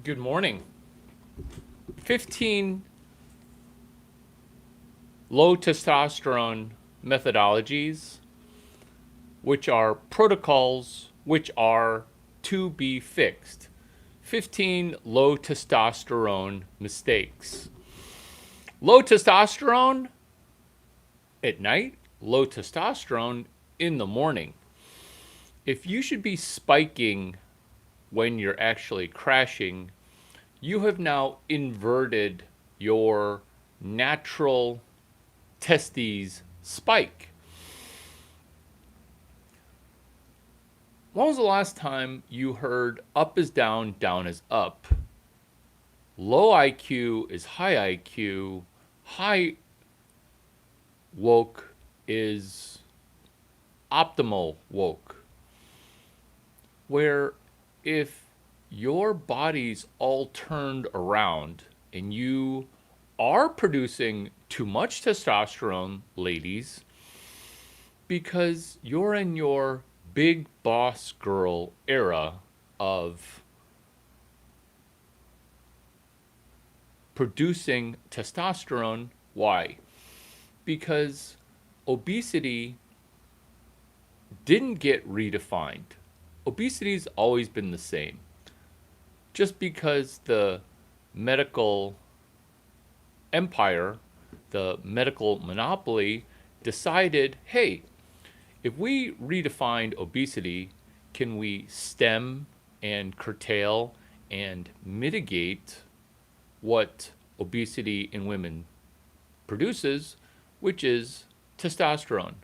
Good morning. 15 low testosterone methodologies, which are protocols which are to be fixed. 15 low testosterone mistakes. Low testosterone at night, low testosterone in the morning. If you should be spiking when you're actually crashing, you have now inverted your natural testes spike. When was the last time you heard up is down, down is up? Low IQ is high IQ, high woke is optimal woke. Where if your body's all turned around and you are producing too much testosterone, ladies, because you're in your big boss girl era of producing testosterone. Why? Because obesity didn't get redefined. Obesity's always been the same. Just because the medical empire, the medical monopoly, decided, hey, if we redefined obesity, can we stem and curtail and mitigate what obesity in women produces, which is testosterone?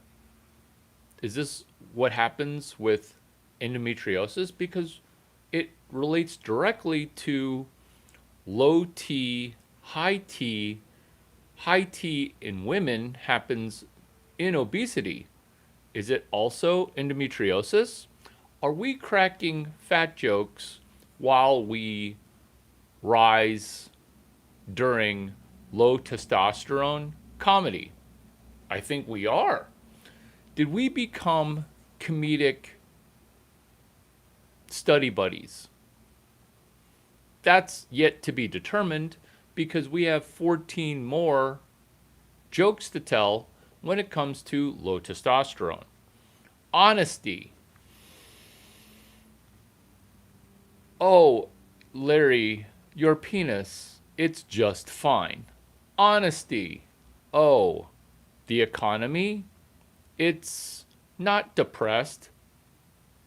Is this what happens with endometriosis? Because it relates directly to low T, high T. High T in women happens in obesity. Is it also endometriosis? Are we cracking fat jokes while we rise during low testosterone comedy? I think we are. Did we become comedic study buddies? That's yet to be determined because we have 14 more jokes to tell when it comes to low testosterone. Honesty. Oh, Larry, your penis, it's just fine. Honesty. Oh, the economy, it's not depressed.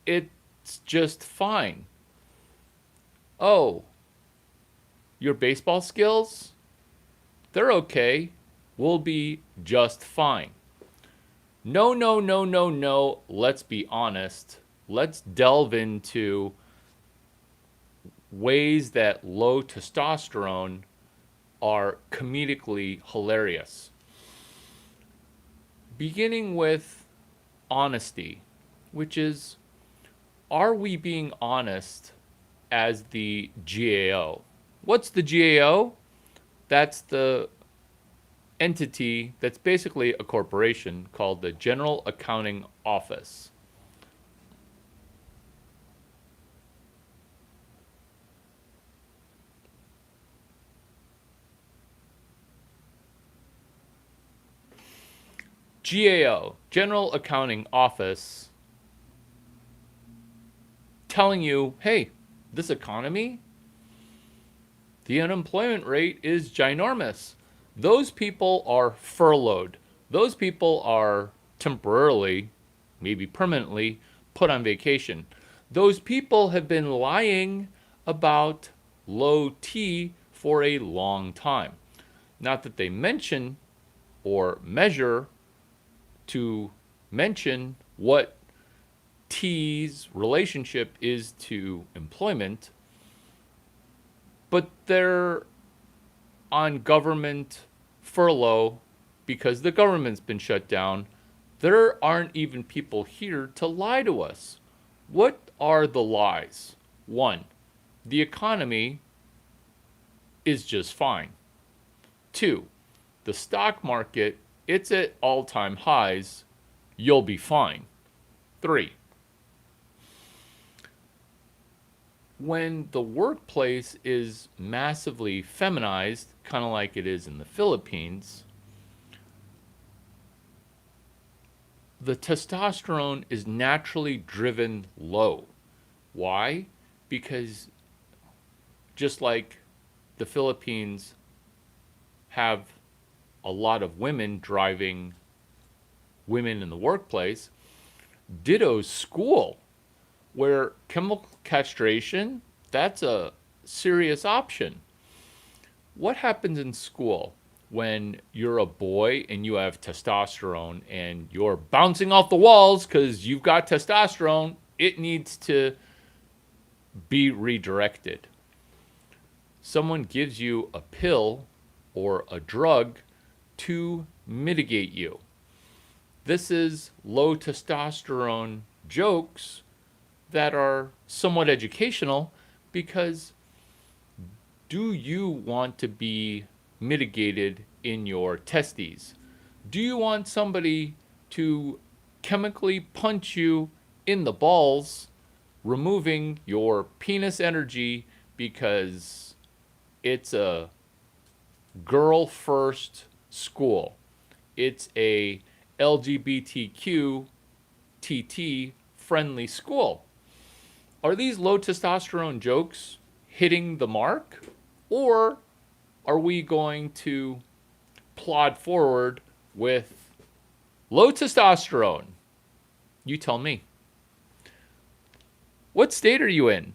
It's just fine. Oh, your baseball skills, they're okay. We'll be just fine. No, no, no, no, no. Let's be honest. Let's delve into ways that low testosterone are comedically hilarious. Beginning with honesty, which is, are we being honest as the GAO? What's the GAO? That's the entity that's basically a corporation called the General Accounting Office. GAO, General Accounting Office, telling you, hey, this economy, the unemployment rate is ginormous. Those people are furloughed. Those people are temporarily, maybe permanently, put on vacation. Those people have been lying about low T for a long time. Not that they mention or measure to mention what T's relationship is to employment, but they're on government furlough because the government's been shut down. There aren't even people here to lie to us. What are the lies? One, the economy is just fine. Two, the stock market, it's at all-time highs. You'll be fine. Three, When the workplace is massively feminized, kind of like it is in the Philippines, the testosterone is naturally driven low. Why? Because just like the Philippines have a lot of women driving women in the workplace, ditto school, where chemical castration, that's a serious option. What happens in school when you're a boy and you have testosterone and you're bouncing off the walls because you've got testosterone? It needs to be redirected. Someone gives you a pill or a drug to mitigate you. This is low testosterone jokes that are somewhat educational, because do you want to be mitigated in your testes? Do you want somebody to chemically punch you in the balls, removing your penis energy because it's a girl first school? It's a LGBTQ TT friendly school. Are these low testosterone jokes hitting the mark? Or are we going to plod forward with low testosterone? You tell me. What state are you in?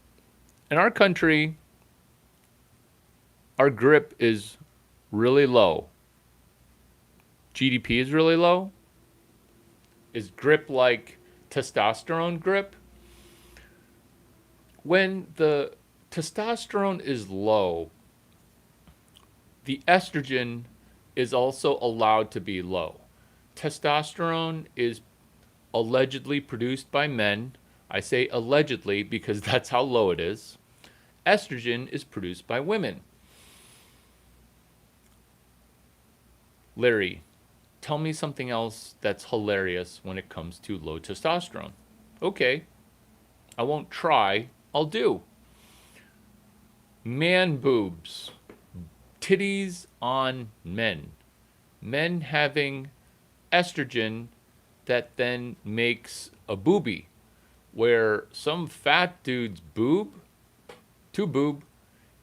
In our country, our grip is really low. GDP is really low. Is grip like testosterone grip? When the testosterone is low, the estrogen is also allowed to be low. Testosterone is allegedly produced by men. I say allegedly because that's how low it is. Estrogen is produced by women. Larry, tell me something else that's hilarious when it comes to low testosterone. Okay, I won't try, I'll do. Man boobs. Titties on men. Men having estrogen that then makes a boobie, where some fat dude's boob,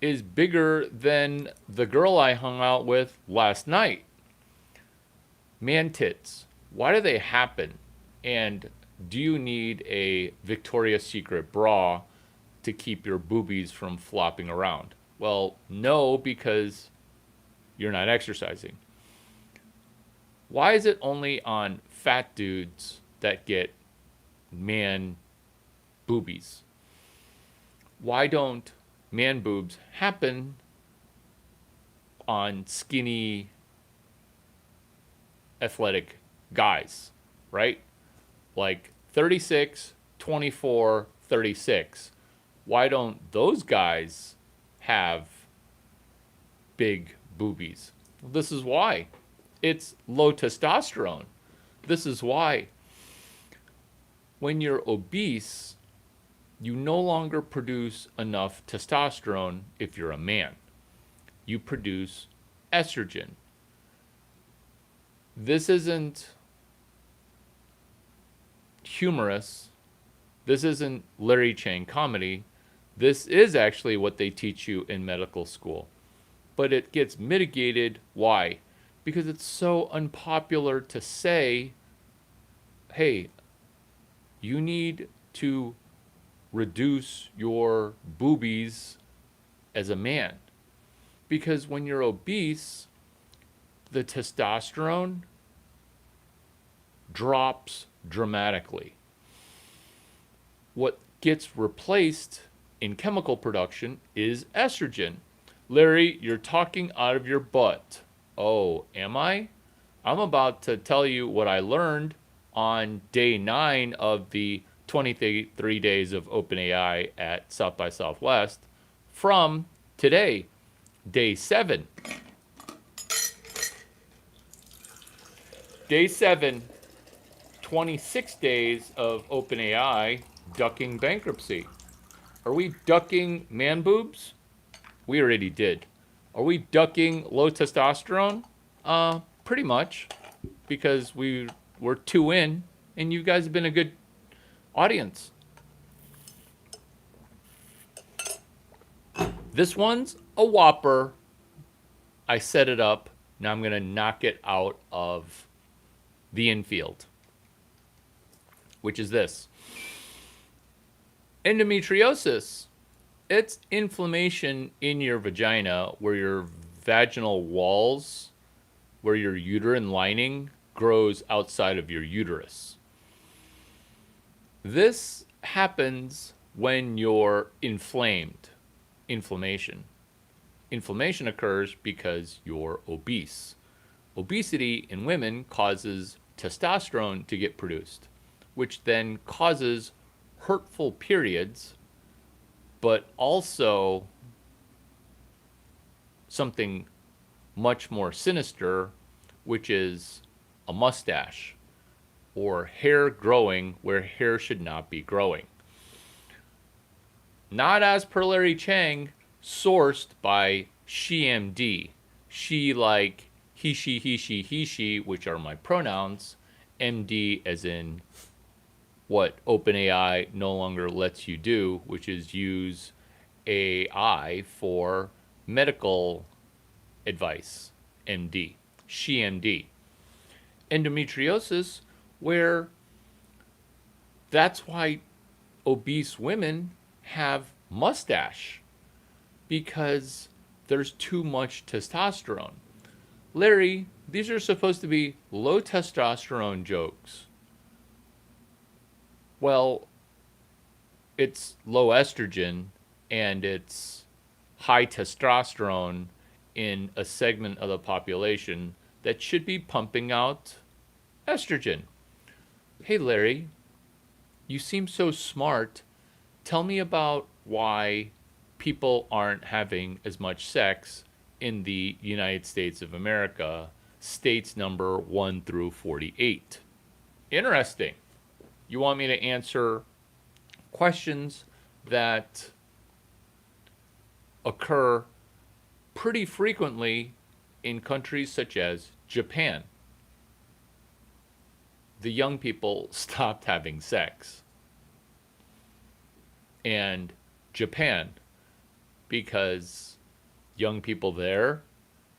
is bigger than the girl I hung out with last night. Man tits. Why do they happen? And do you need a Victoria's Secret bra to keep your boobies from flopping around? Well, no, because you're not exercising. Why is it only on fat dudes that get man boobies? Why don't man boobs happen on skinny, athletic guys, right? Like 36, 24, 36. Why don't those guys have big boobies? Well, this is why. It's low testosterone. This is why. When you're obese, you no longer produce enough testosterone if you're a man. You produce estrogen. This isn't humorous. This isn't Larry Chang comedy. This is actually what they teach you in medical school. But it gets mitigated. Why? Because it's so unpopular to say, hey, you need to reduce your boobies as a man. Because when you're obese, the testosterone drops dramatically. What gets replaced in chemical production is estrogen. Larry, you're talking out of your butt. Oh, am I? I'm about to tell you what I learned on day 9 of the 23 days of OpenAI at South by Southwest from today, day 7. Day 7, 26 days of OpenAI ducking bankruptcy. Are we ducking man boobs? We already did. Are we ducking low testosterone? Pretty much, because we're two in, and you guys have been a good audience. This one's a whopper. I set it up. Now I'm gonna knock it out of the infield, which is this: endometriosis. It's inflammation in your vagina where your vaginal walls, where your uterine lining grows outside of your uterus. This happens when you're inflamed. Inflammation. Inflammation occurs because you're obese. Obesity in women causes testosterone to get produced, which then causes hurtful periods, but also something much more sinister, which is a mustache or hair growing where hair should not be growing. Not as per Larry Chang, sourced by SheMD. She like he, she, which are my pronouns. MD as in what OpenAI no longer lets you do, which is use AI for medical advice. MD. SheMD. Endometriosis, where that's why obese women have mustache, because there's too much testosterone. Larry, these are supposed to be low testosterone jokes. Well, it's low estrogen and it's high testosterone in a segment of the population that should be pumping out estrogen. Hey, Larry, you seem so smart. Tell me about why people aren't having as much sex in the United States of America, states number 1 through 48. Interesting. You want me to answer questions that occur pretty frequently in countries such as Japan. The young people stopped having sex. And Japan, because young people there,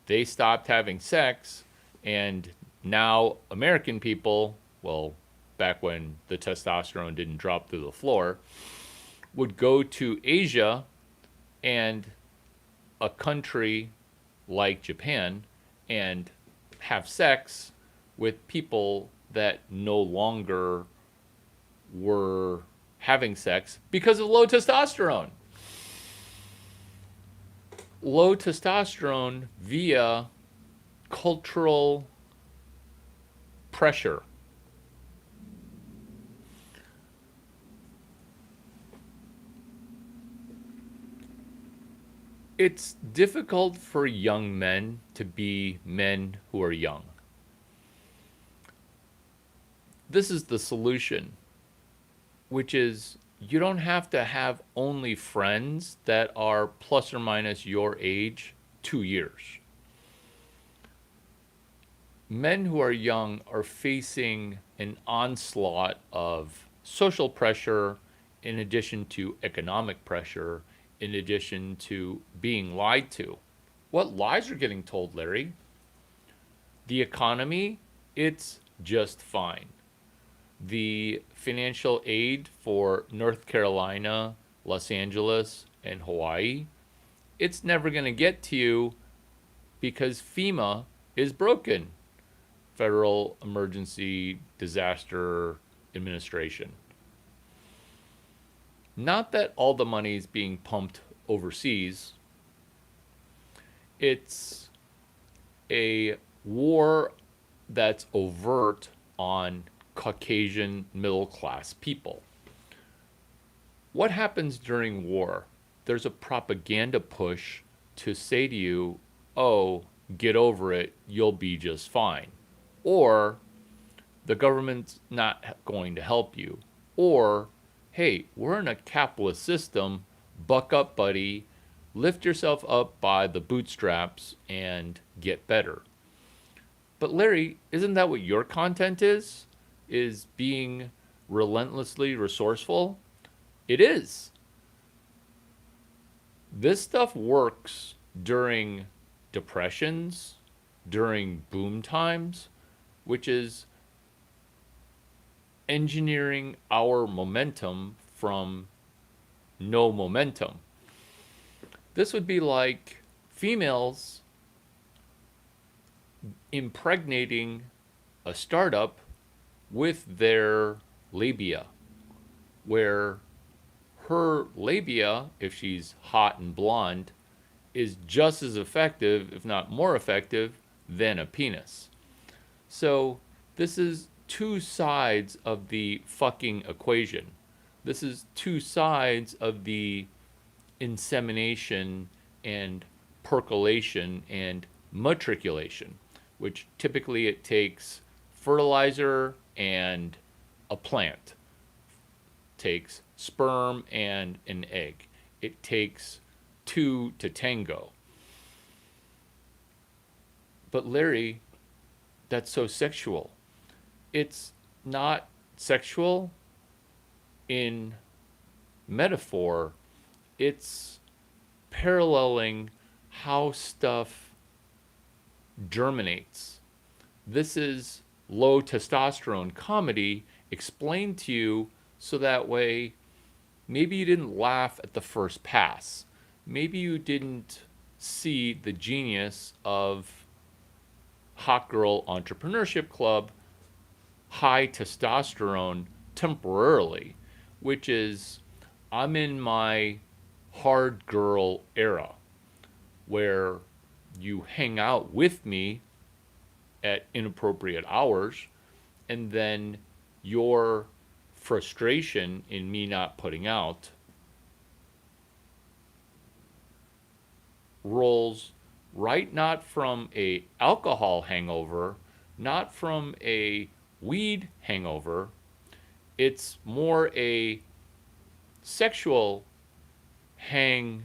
they stopped having sex, and now American people, well, back when the testosterone didn't drop through the floor, would go to Asia and a country like Japan and have sex with people that no longer were having sex because of low testosterone. Low testosterone via cultural pressure. It's difficult for young men to be men who are young. This is the solution, which is you don't have to have only friends that are plus or minus your age 2 years. Men who are young are facing an onslaught of social pressure in addition to economic pressure, in addition to being lied to. What lies are getting told, Larry? The economy, it's just fine. The financial aid for North Carolina, Los Angeles, and Hawaii, it's never going to get to you because FEMA is broken. Federal Emergency Disaster Administration. Not that all the money is being pumped overseas. It's a war that's overt on Caucasian middle class people. What happens during war? There's a propaganda push to say to you, oh, get over it, you'll be just fine. Or the government's not going to help you. Or, hey, we're in a capitalist system, buck up, buddy, lift yourself up by the bootstraps and get better. But Larry, isn't that what your content is? Is being relentlessly resourceful? It is. This stuff works during depressions, during boom times, which is engineering our momentum from no momentum. This would be like females impregnating a startup with their labia, where her labia, if she's hot and blonde, is just as effective, if not more effective, than a penis. So this is two sides of the fucking equation. This is two sides of the insemination and percolation and matriculation, which typically it takes fertilizer and a plant. It takes sperm and an egg. It takes two to tango. But Larry, that's so sexual. It's not sexual in metaphor, it's paralleling how stuff germinates. This is low testosterone comedy explained to you so that way maybe you didn't laugh at the first pass. Maybe you didn't see the genius of Hot Girl Entrepreneurship Club, high testosterone temporarily, which is I'm in my hard girl era where you hang out with me at inappropriate hours and then your frustration in me not putting out rolls right not from a alcohol hangover, not from a weed hangover. It's more a sexual hangover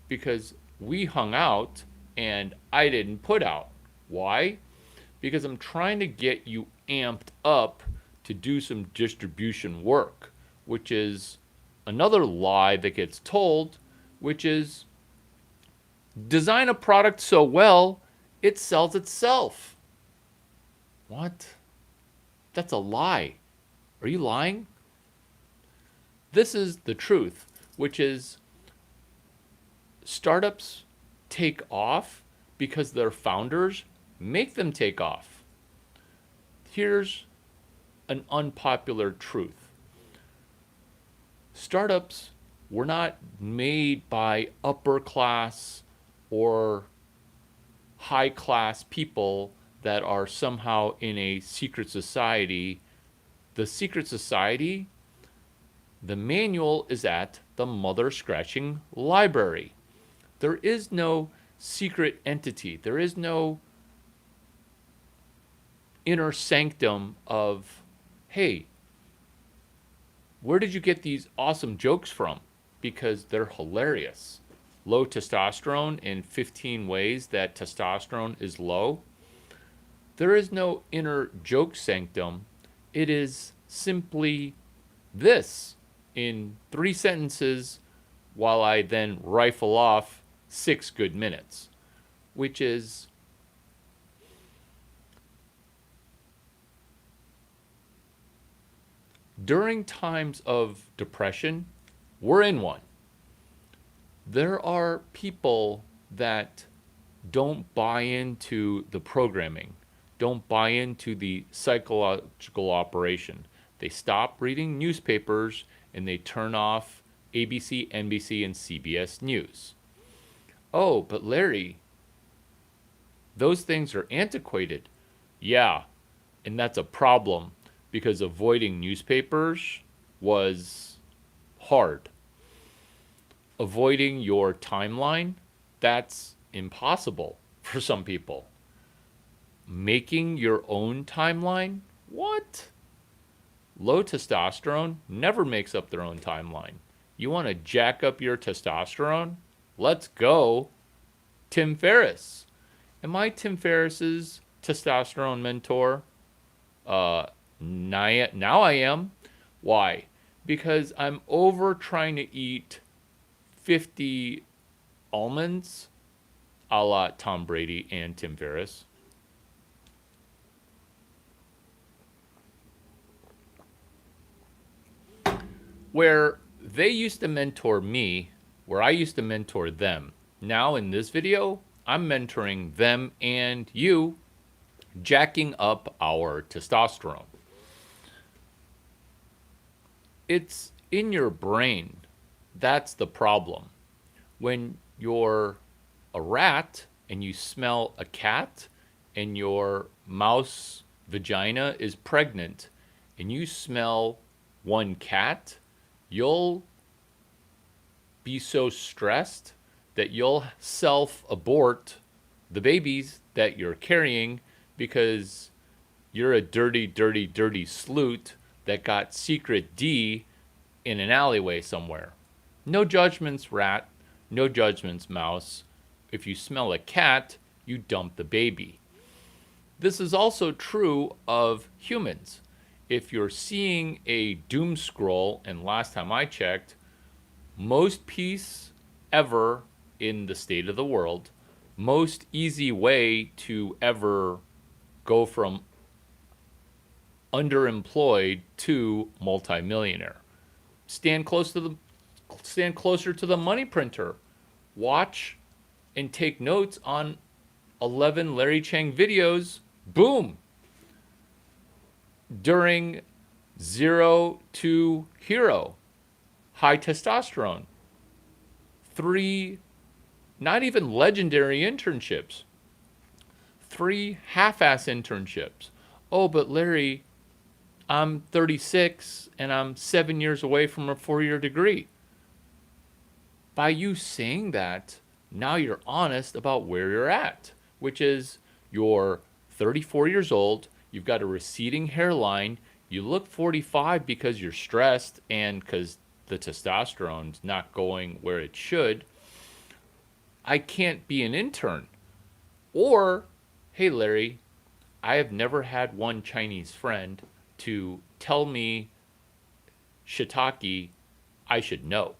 because we hung out and I didn't put out. Why? Because I'm trying to get you amped up to do some distribution work, which is another lie that gets told, which is design a product so well it sells itself. What? That's a lie. Are you lying? This is the truth, which is startups take off because their founders make them take off. Here's an unpopular truth. Startups were not made by upper class or high class people that are somehow in a secret society. The secret society, the manual is at the mother scratching library. There is no secret entity. There is no inner sanctum of, hey, where did you get these awesome jokes from? Because they're hilarious. Low testosterone in 15 ways that testosterone is low. There is no inner joke sanctum. It is simply this in 3 sentences while I then rifle off 6 good minutes, which is during times of depression, we're in one. There are people that don't buy into the programming, don't buy into the psychological operation. They stop reading newspapers and they turn off ABC, NBC, and CBS News. Oh, but Larry, those things are antiquated. Yeah, and that's a problem because avoiding newspapers was hard. Avoiding your timeline, that's impossible for some people. Making your own timeline? What? Low testosterone never makes up their own timeline. You want to jack up your testosterone? Let's go, Tim Ferriss. Am I Tim Ferriss's testosterone mentor? Uh, now I am. Why? Because I'm over trying to eat 50 almonds a la Tom Brady and Tim Ferriss. Where they used to mentor me, where I used to mentor them. Now in this video, I'm mentoring them and you, jacking up our testosterone. It's in your brain. That's the problem. When you're a rat and you smell a cat and your mouse vagina is pregnant and you smell one cat, you'll be so stressed that you'll self abort the babies that you're carrying because you're a dirty, dirty, dirty sloot that got secret D in an alleyway somewhere. No judgments, rat. No judgments, mouse. If you smell a cat, you dump the baby. This is also true of humans. If you're seeing a doom scroll, and last time I checked, most peace ever in the state of the world, most easy way to ever go from underemployed to multimillionaire. Stand closer to the money printer. Watch and take notes on 11 Larry Chang videos. Boom. During 0 to hero, high testosterone. 3 not even legendary internships. 3 half-ass internships. Oh, but Larry, I'm 36 and I'm 7 years away from a 4-year degree. By you saying that, now you're honest about where you're at, which is you're 34 years old, you've got a receding hairline, you look 45 because you're stressed and because the testosterone's not going where it should. I can't be an intern. Or, hey Larry, I have never had one Chinese friend to tell me shiitake I should know.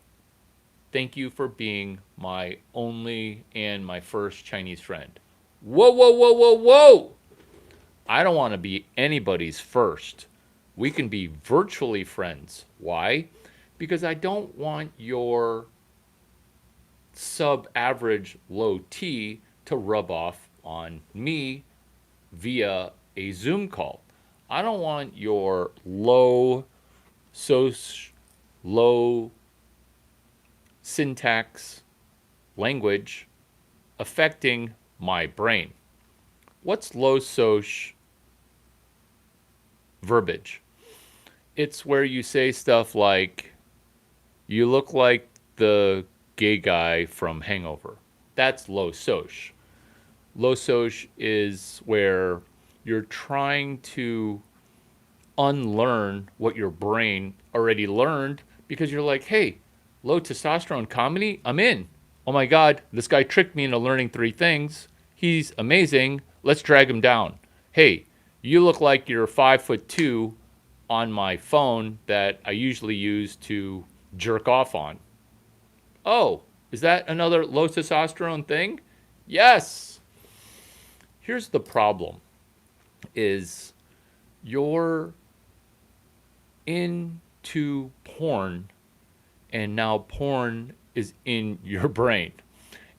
Thank you for being my only and my first Chinese friend. Whoa, whoa, whoa, whoa, whoa! I don't want to be anybody's first. We can be virtually friends. Why? Because I don't want your sub-average low T to rub off on me via a Zoom call. I don't want your low syntax language affecting my brain. What's low soc verbiage? It's where you say stuff like, you look like the gay guy from Hangover. That's low soc. Low soc is where you're trying to unlearn what your brain already learned because you're like, hey, low testosterone comedy, I'm in. Oh my God, this guy tricked me into learning 3 things. He's amazing. Let's drag him down. Hey, you look like you're 5'2" on my phone that I usually use to jerk off on. Oh, is that another low testosterone thing? Yes. Here's the problem is you're into porn and now porn is in your brain.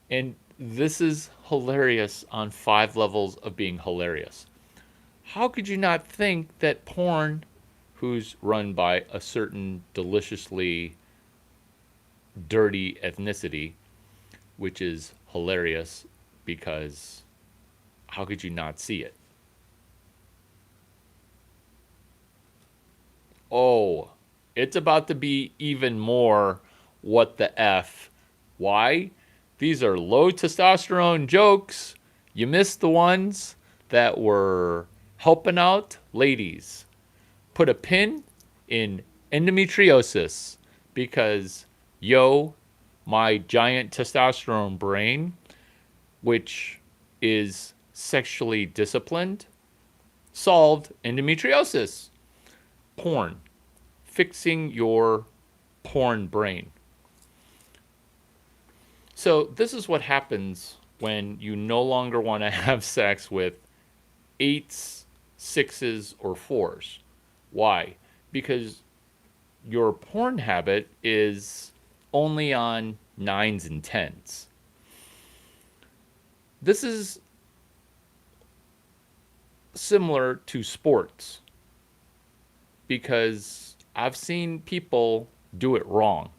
And this is hilarious on 5 levels of being hilarious. How could you not think that porn, who's run by a certain deliciously dirty ethnicity, which is hilarious because how could you not see it? Oh, it's about to be even more what the F. Why? These are low testosterone jokes. You missed the ones that were helping out ladies. Put a pin in endometriosis because Yo, my giant testosterone brain, which is sexually disciplined, solved endometriosis. Porn. Fixing your porn brain. So, this is what happens when you no longer want to have sex with eights, sixes, or fours. Why? Because your porn habit is only on nines and tens. This is similar to sports because I've seen people do it wrong.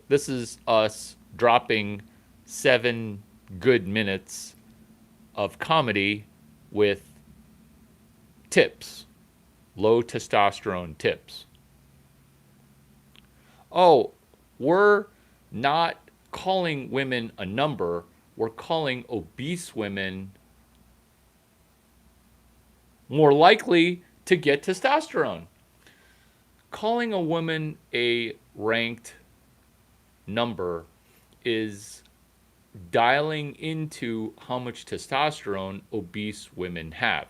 This is us dropping 7 good minutes of comedy with tips, low testosterone tips. Oh, we're not calling women a number, we're calling obese women more likely to get testosterone. Calling a woman a ranked number is dialing into how much testosterone obese women have.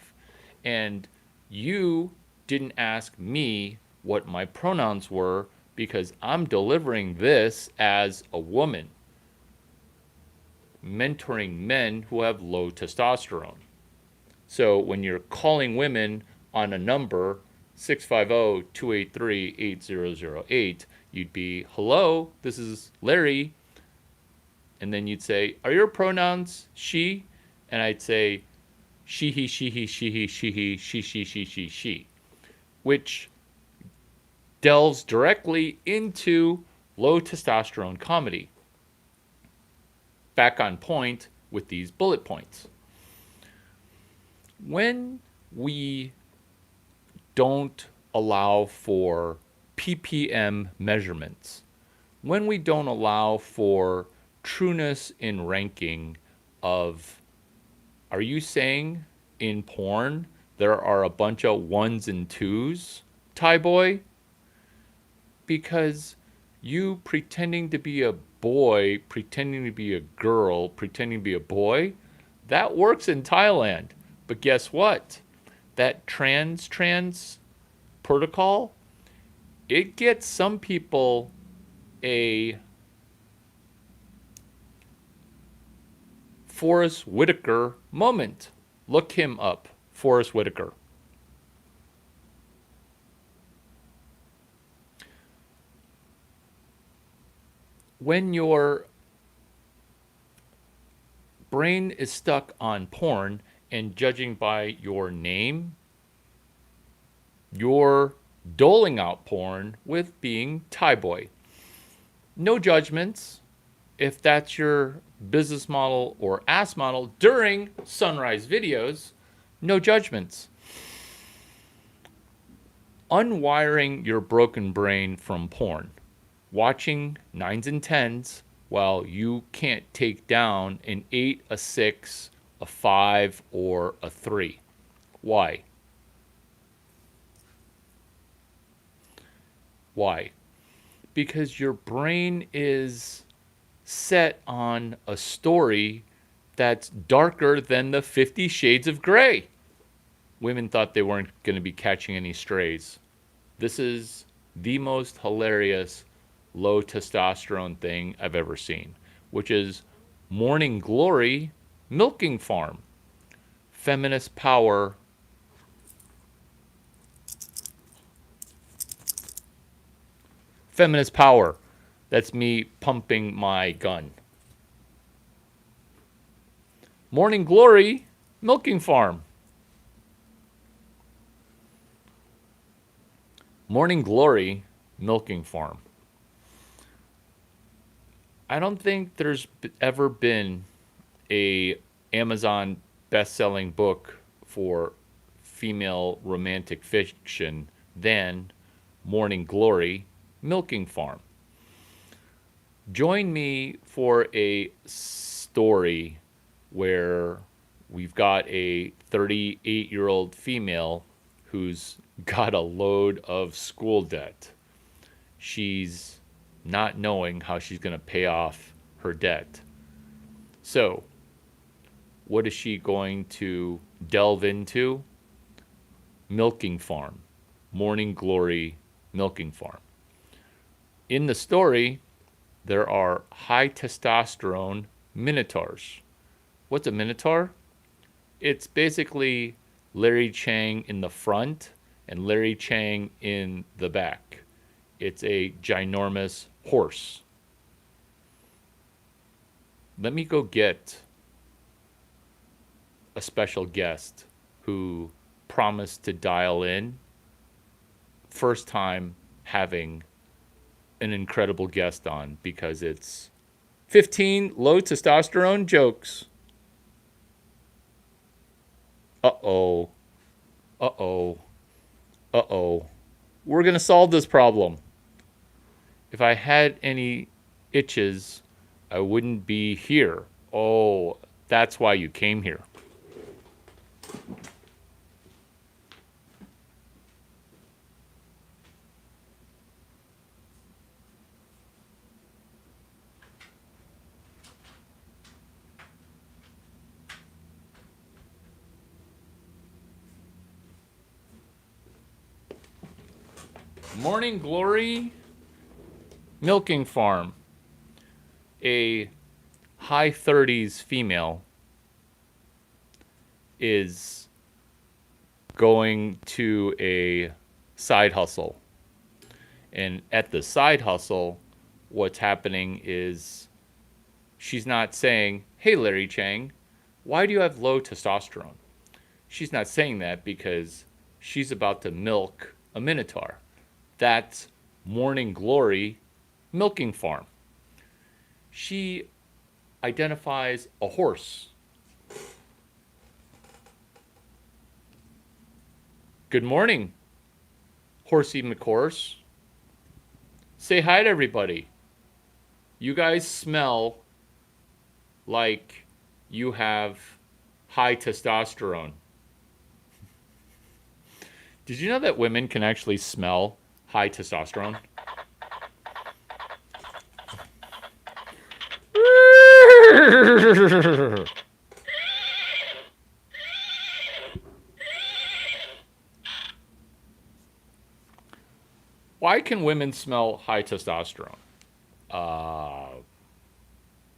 And you didn't ask me what my pronouns were because I'm delivering this as a woman, mentoring men who have low testosterone. So when you're calling women on a number 650-283-8008, you'd be, hello, this is Larry. And then you'd say, are your pronouns she? And I'd say, she, he, she, he, she, he, she, he, she, which delves directly into low testosterone comedy. Back on point with these bullet points. When we don't allow for ppm measurements, when we don't allow for trueness in ranking of, are you saying in porn there are a bunch of ones and twos, Thai boy? Because you pretending to be a boy, pretending to be a girl, pretending to be a boy, that works in Thailand. But guess what? That trans protocol, it gets some people a Forrest Whitaker moment. Look him up, Forrest Whitaker. When your brain is stuck on porn and judging by your name, you're doling out porn with being Thai boy. No judgments if that's your business model or ass model during sunrise videos. No judgments. Unwiring your broken brain from porn. Watching nines and tens while you can't take down an 8, a 6, a 5, or a 3. Why? Why? Because your brain is set on a story that's darker than the 50 Shades of Grey. Women thought they weren't going to be catching any strays. This is the most hilarious low testosterone thing I've ever seen, which is Morning Glory Milking Farm. Feminist power. Feminist power. That's me pumping my gun. Morning Glory Milking Farm. Morning Glory Milking Farm. I don't think there's ever been a Amazon best-selling book for female romantic fiction than Morning Glory Milking Farm. Join me for a story where we've got a 38-year-old female who's got a load of school debt. She's not knowing how she's going to pay off her debt. So, what is she going to delve into? Milking farm. Morning Glory milking farm. In the story, there are high testosterone minotaurs. What's a minotaur? It's basically Larry Chang in the front and Larry Chang in the back. It's a ginormous horse. Let me go get a special guest who promised to dial in. First time having an incredible guest on because it's 15 low testosterone jokes. Uh-oh. Uh-oh. Uh-oh. We're going to solve this problem. If I had any itches, I wouldn't be here. Oh, that's why you came here. Morning Glory milking farm. A high 30s female is going to a side hustle. And at the side hustle, what's happening is she's not saying, "Hey, Larry Chang, why do you have low testosterone?" She's not saying that because she's about to milk a minotaur. That's Morning Glory milking farm. She identifies a horse. Good morning, Horsey McHorse. Say hi to everybody. You guys smell like you have high testosterone. Did you know that women can actually smell high testosterone? Why can women smell high testosterone?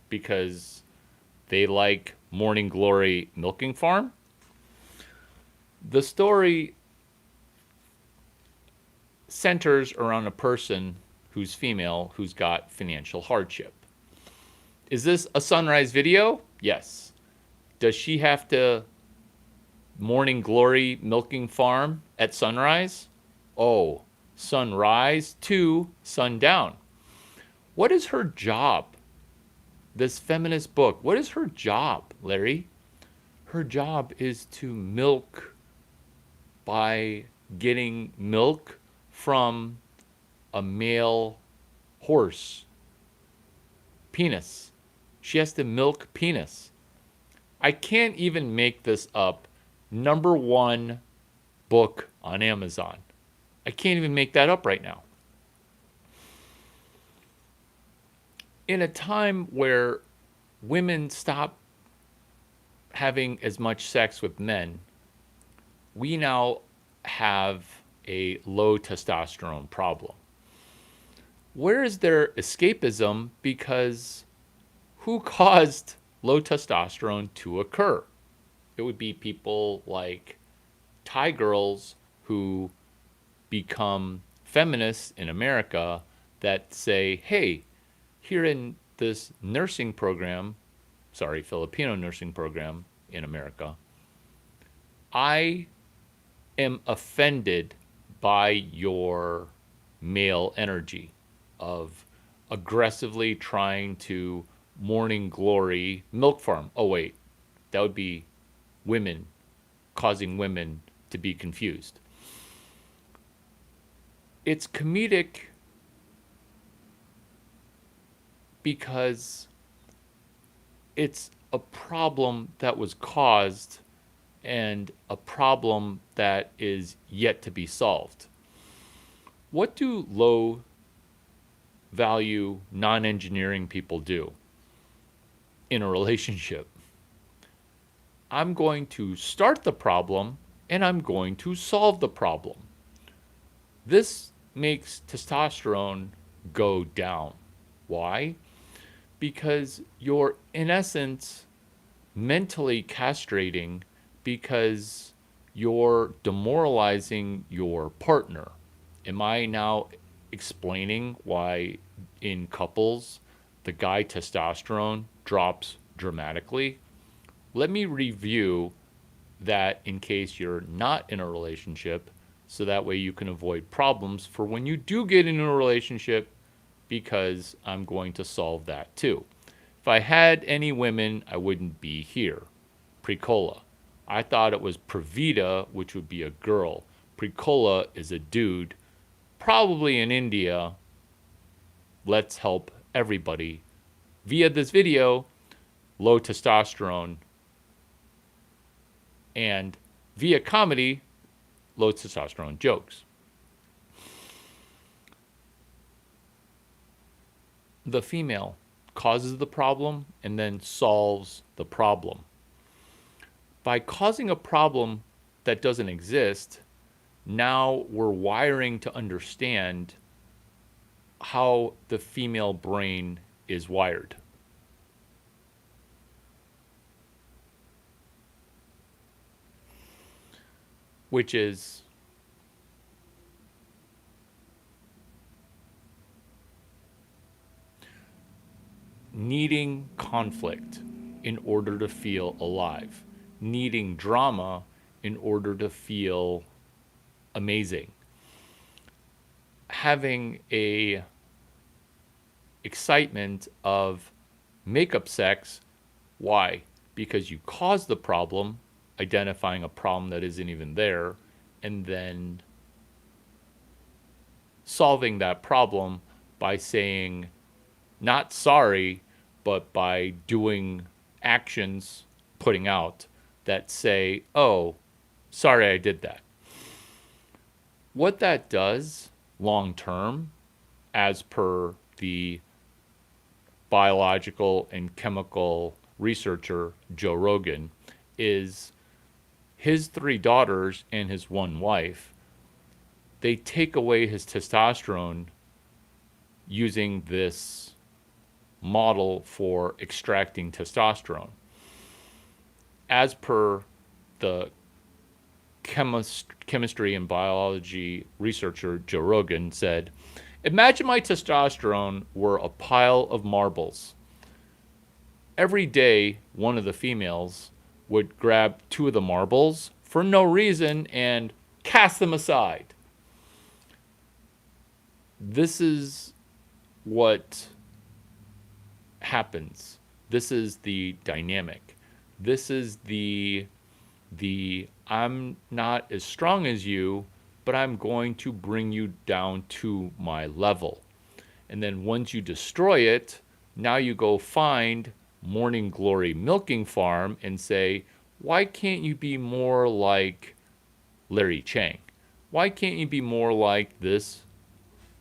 Because they like Morning Glory milking farm. The story centers around a person who's female who's got financial hardship. Is this a sunrise video? Yes. Does she have to Morning Glory milking farm at sunrise? Oh, sunrise to sundown. What is her job? This feminist book, what is her job, Larry? Her job is to milk by getting milk from a male horse. Penis. She has to milk penis. I can't even make this up. #1 book on Amazon. I can't even make that up right now. In a time where women stop having as much sex with men, we now have a low testosterone problem. Where is their escapism? Because who caused low testosterone to occur? It would be people like Thai girls who become feminists in America that say, hey, here in this nursing program, Filipino nursing program in America, I am offended by your male energy of aggressively trying to Morning Glory milk farm. Oh, wait, that would be women, causing women to be confused. It's comedic because it's a problem that was caused and a problem that is yet to be solved. What do low value non-engineering people do in a relationship. I'm going to start the problem and I'm going to solve the problem. This makes testosterone go down. Why? Because you're, in essence, mentally castrating because you're demoralizing your partner. Am I now explaining why in couples the guy testosterone drops dramatically? Let me review that in case you're not in a relationship, so that way you can avoid problems for when you do get into a relationship, because I'm going to solve that too. If I had any women, I wouldn't be here. Precola. I thought it was Pravita, which would be a girl. Precola is a dude, probably in India. Let's help everybody via this video, low testosterone, and via comedy, low testosterone jokes. The female causes the problem and then solves the problem. By causing a problem that doesn't exist, now we're wiring to understand how the female brain is wired. Which is needing conflict in order to feel alive, needing drama in order to feel amazing, having a excitement of makeup sex. Why? Because you caused the problem, identifying a problem that isn't even there, and then solving that problem by saying not sorry, but by doing actions, putting out that say, oh, sorry I did that. What that does long term, as per the biological and chemical researcher Joe Rogan, is his 3 daughters and his 1 wife, they take away his testosterone using this model for extracting testosterone. As per the chemistry and biology researcher Joe Rogan said, imagine my testosterone were a pile of marbles. Every day, one of the females would grab 2 of the marbles for no reason and cast them aside. This is what happens. This is the dynamic. This is the I'm not as strong as you, but I'm going to bring you down to my level. And then once you destroy it, now you go find Morning Glory Milking Farm and say, why can't you be more like Larry Chang? Why can't you be more like this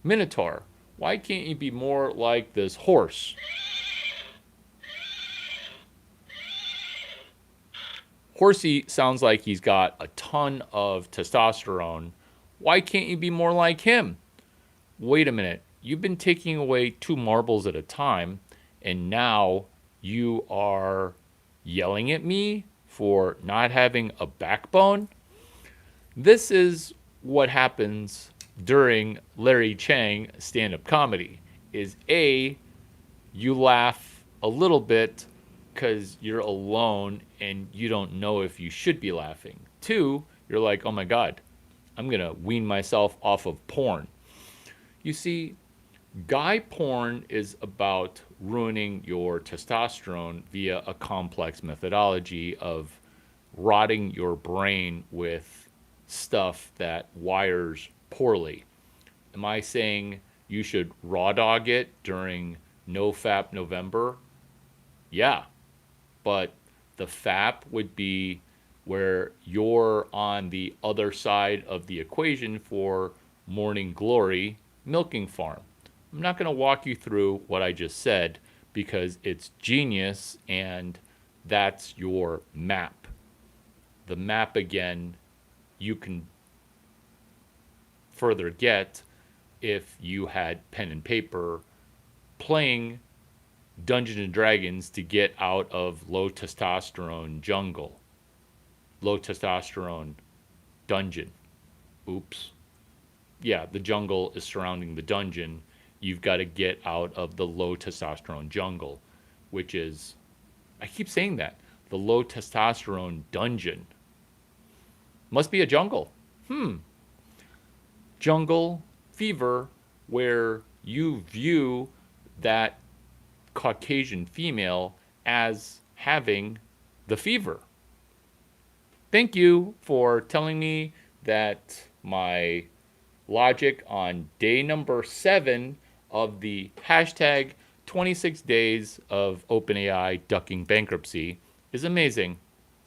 Minotaur? Why can't you be more like this horse? Horsey sounds like he's got a ton of testosterone. Why can't you be more like him? Wait a minute. You've been taking away 2 marbles at a time, and now you are yelling at me for not having a backbone? This is what happens during Larry Chang stand-up comedy. Is A, you laugh a little bit because you're alone and you don't know if you should be laughing. 2, you're like, oh my God, I'm going to wean myself off of porn. You see, guy porn is about ruining your testosterone via a complex methodology of rotting your brain with stuff that wires poorly. Am I saying you should raw dog it during No Fap November? Yeah, but the FAP would be where you're on the other side of the equation for Morning Glory Milking Farm. I'm not going to walk you through what I just said because it's genius and that's your map. The map, again, you can further get if you had pen and paper playing Dungeons and Dragons to get out of low testosterone jungle, low testosterone dungeon. Oops. Yeah, the jungle is surrounding the dungeon. You've got to get out of the low testosterone jungle, which is, I keep saying that, the low testosterone dungeon. Must be a jungle. Jungle fever, where you view that Caucasian female as having the fever. Thank you for telling me that my logic on day number 7 of the hashtag 26 days of OpenAI ducking bankruptcy is amazing.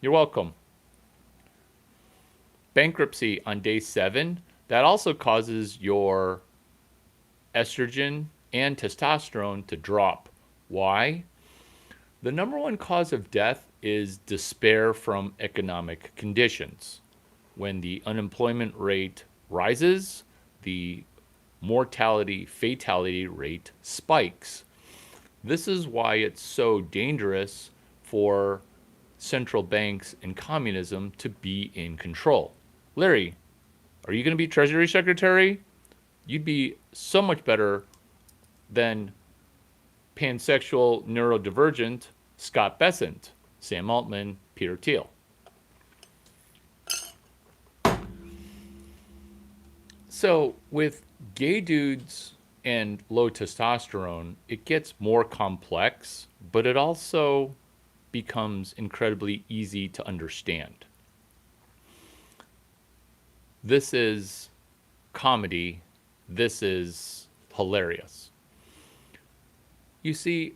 You're welcome. Bankruptcy on day 7, that also causes your estrogen and testosterone to drop. Why? The number one cause of death is despair from economic conditions. When the unemployment rate rises, the mortality fatality rate spikes. This is why it's so dangerous for central banks and communism to be in control. Larry, are you going to be Treasury Secretary? You'd be so much better than pansexual neurodivergent Scott Bessent, Sam Altman, Peter Thiel. So with gay dudes and low testosterone, it gets more complex, but it also becomes incredibly easy to understand. This is comedy. This is hilarious. You see,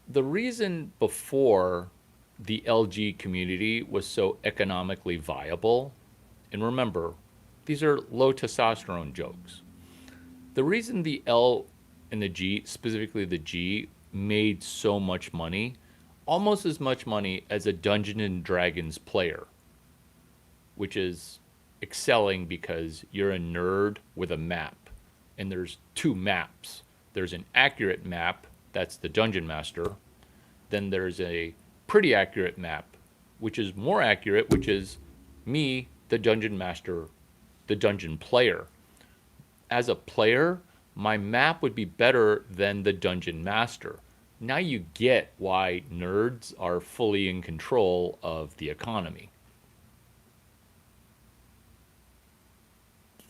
the reason before the LG community was so economically viable, and remember, these are low testosterone jokes. The reason the L and the G, specifically the G, made so much money, almost as much money as a Dungeons and Dragons player, which is excelling because you're a nerd with a map. And there's 2 maps. There's an accurate map, that's the Dungeon Master. Then there's a pretty accurate map, which is more accurate, which is me, the Dungeon Master, the Dungeon Player. As a player, my map would be better than the Dungeon Master. Now you get why nerds are fully in control of the economy.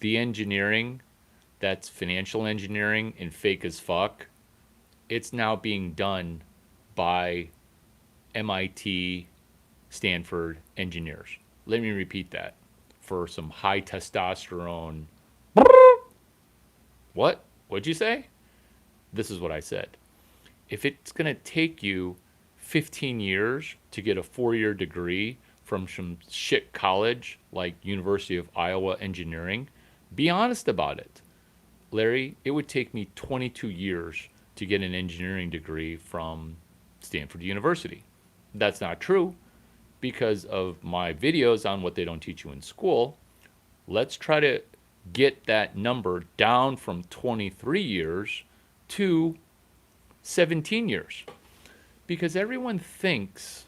The engineering, that's financial engineering and fake as fuck, it's now being done by MIT, Stanford engineers. Let me repeat that for some high testosterone. What? What'd you say? This is what I said. If it's going to take you 15 years to get a 4-year degree from some shit college like University of Iowa Engineering, be honest about it. Larry, it would take me 22 years to get an engineering degree from Stanford University. That's not true because of my videos on what they don't teach you in school. Let's try to get that number down from 23 years to 17 years. Because everyone thinks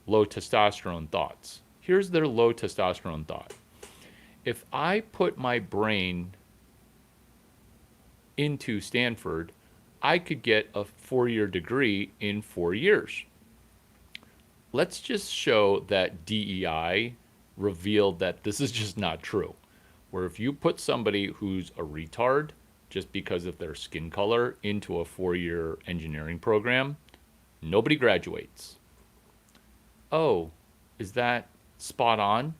low testosterone thoughts. Here's their low testosterone thought. If I put my brain into Stanford, I could get a 4-year degree in 4 years. Let's just show that DEI revealed that this is just not true. Where if you put somebody who's a retard just because of their skin color into a 4-year engineering program, nobody graduates. Oh, is that spot on?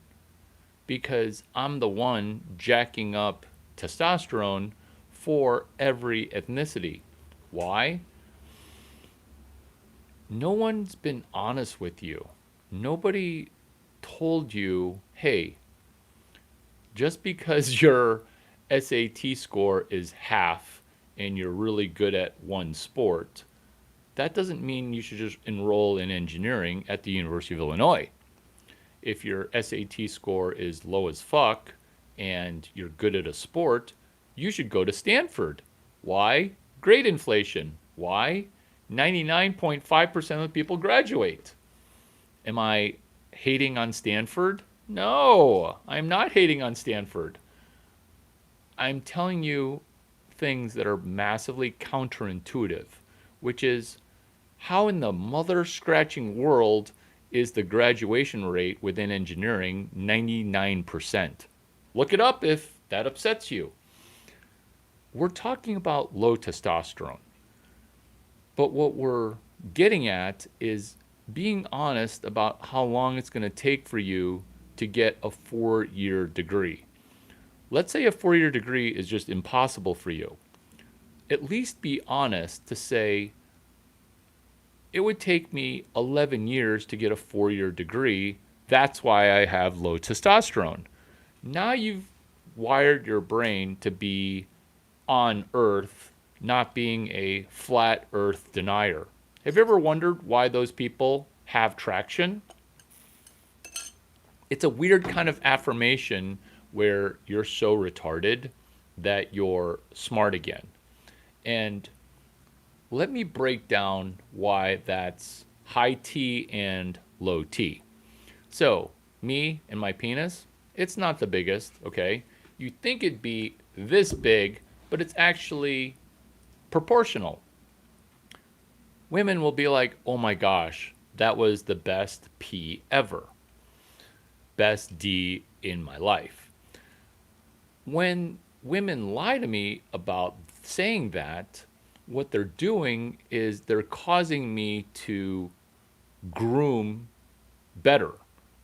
Because I'm the one jacking up testosterone for every ethnicity. Why? No one's been honest with you. Nobody told you, hey, just because your SAT score is half and you're really good at one sport, that doesn't mean you should just enroll in engineering at the University of Illinois. If your SAT score is low as fuck and you're good at a sport, you should go to Stanford. Why? Grade inflation. Why? 99.5% of the people graduate. Am I hating on Stanford? No, I'm not hating on Stanford. I'm telling you things that are massively counterintuitive, which is how in the mother scratching world is the graduation rate within engineering 99%? Look it up if that upsets you. We're talking about low testosterone. But what we're getting at is being honest about how long it's going to take for you to get a 4-year degree. Let's say a 4-year degree is just impossible for you. At least be honest to say, it would take me 11 years to get a 4-year degree. That's why I have low testosterone. Now you've wired your brain to be on Earth, not being a flat Earth denier. Have you ever wondered why those people have traction? It's a weird kind of affirmation where you're so retarded that you're smart again. And let me break down why that's high T and low T. So, me and my penis, it's not the biggest, okay? You think it'd be this big, but it's actually proportional. Women will be like, oh my gosh, that was the best P ever. Best D in my life. When women lie to me about saying that, what they're doing is they're causing me to groom better.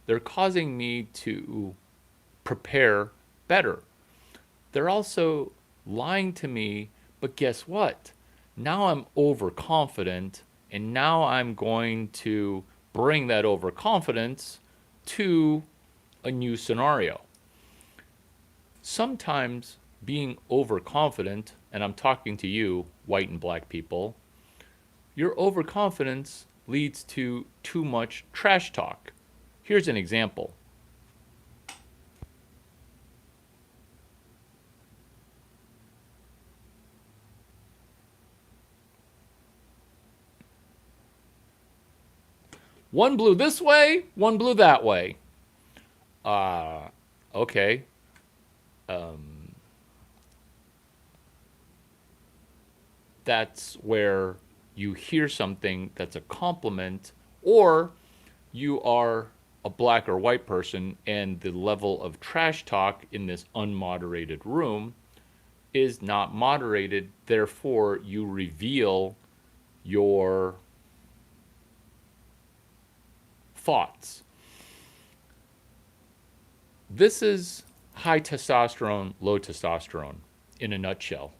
They're causing me to prepare better. They're also lying to me, but guess what? Now I'm overconfident, and now I'm going to bring that overconfidence to a new scenario. Sometimes being overconfident, and I'm talking to you, white and black people, your overconfidence leads to too much trash talk. Here's an example. One blew this way, one blew that way. Okay. That's where you hear something that's a compliment, or you are a black or white person and the level of trash talk in this unmoderated room is not moderated. Therefore, you reveal your thoughts. This is high testosterone, low testosterone in a nutshell,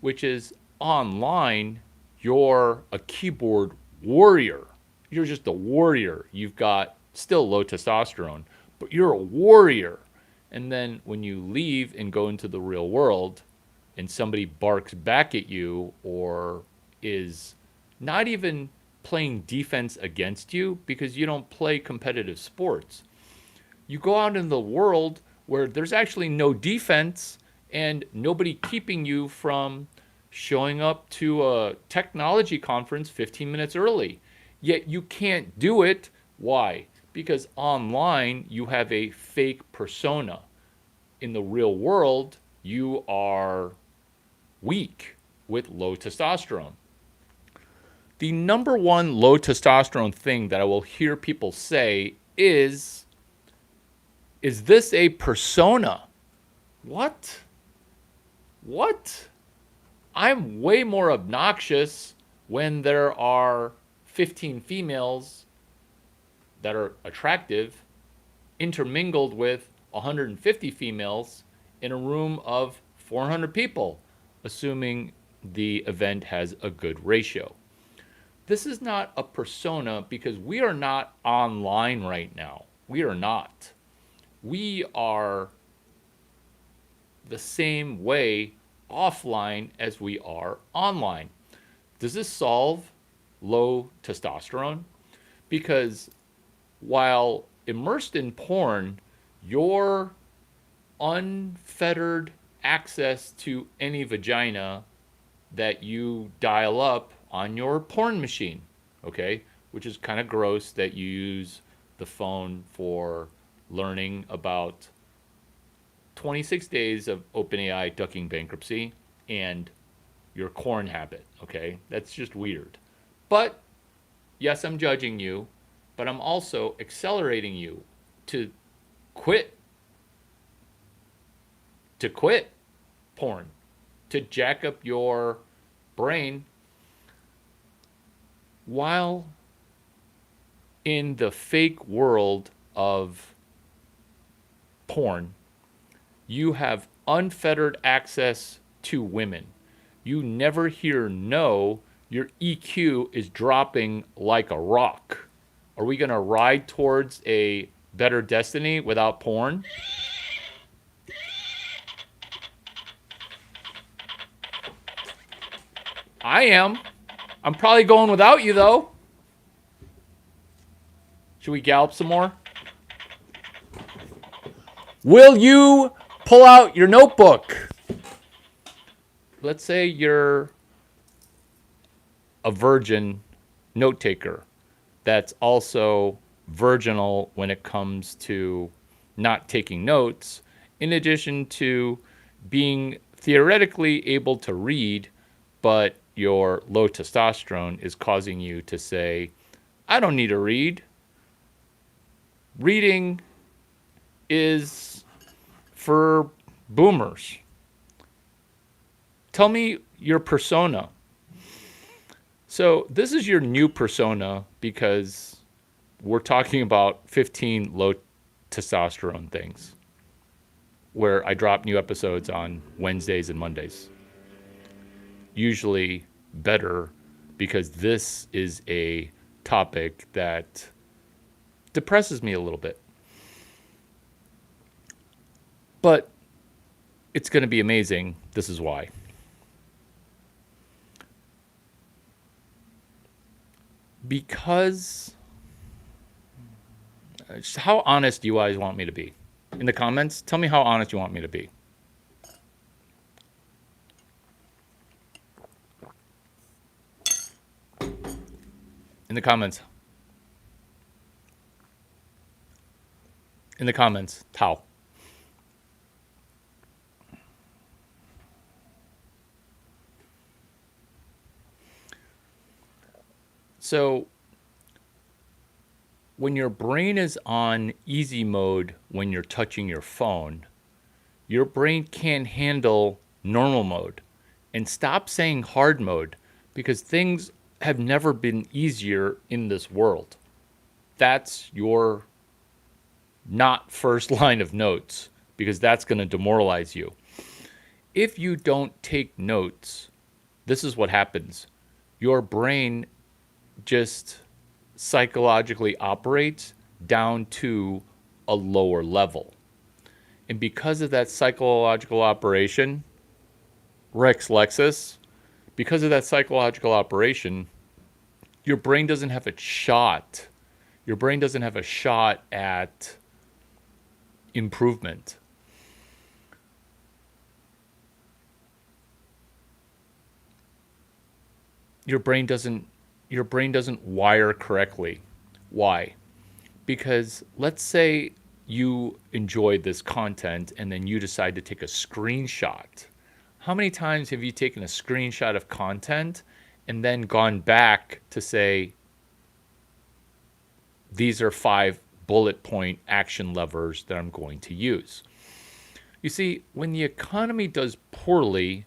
which is online, you're a keyboard warrior. You're just a warrior. You've got still low testosterone, but you're a warrior. And then when you leave and go into the real world and somebody barks back at you or is not even playing defense against you because you don't play competitive sports, you go out in the world where there's actually no defense and nobody keeping you from showing up to a technology conference 15 minutes early. Yet you can't do it. Why? Because online you have a fake persona. In the real world, you are weak with low testosterone. The number one low testosterone thing that I will hear people say is this a persona? What? What? I'm way more obnoxious when there are 15 females that are attractive intermingled with 150 females in a room of 400 people, assuming the event has a good ratio. This is not a persona because we are not online right now. We are not. We are the same way offline as we are online. Does this solve low testosterone? Because while immersed in porn, your unfettered access to any vagina that you dial up on your porn machine, okay? Which is kind of gross that you use the phone for learning about 26 days of OpenAI ducking bankruptcy and your corn habit, okay? That's just weird. But yes, I'm judging you, but I'm also accelerating you to quit quit porn, to jack up your brain while in the fake world of porn. You have unfettered access to women. You never hear no. Your EQ is dropping like a rock. Are we going to ride towards a better destiny without porn? I am. I'm probably going without you, though. Should we gallop some more? Will you pull out your notebook? Let's say you're a virgin note taker that's also virginal when it comes to not taking notes, in addition to being theoretically able to read, but your low testosterone is causing you to say, I don't need to read. Reading is for boomers. Tell me your persona. So this is your new persona because we're talking about 15 low testosterone things where I drop new episodes on Wednesdays and Mondays. Usually better because this is a topic that depresses me a little bit. But it's going to be amazing. This is why. Because how honest do you guys want me to be? In the comments, tell me how honest you want me to be. In the comments. In the comments, how? So when your brain is on easy mode when you're touching your phone, your brain can't handle normal mode. And stop saying hard mode because things have never been easier in this world. That's your not first line of notes because that's going to demoralize you. If you don't take notes, this is what happens. Your brain just psychologically operates down to a lower level. And because of that psychological operation, Rex Lexus, because of that psychological operation, your brain doesn't have a shot. Your brain doesn't have a shot at improvement. Your brain doesn't wire correctly. Why? Because let's say you enjoy this content and then you decide to take a screenshot. How many times have you taken a screenshot of content and then gone back to say, these are 5 bullet point action levers that I'm going to use? You see, when the economy does poorly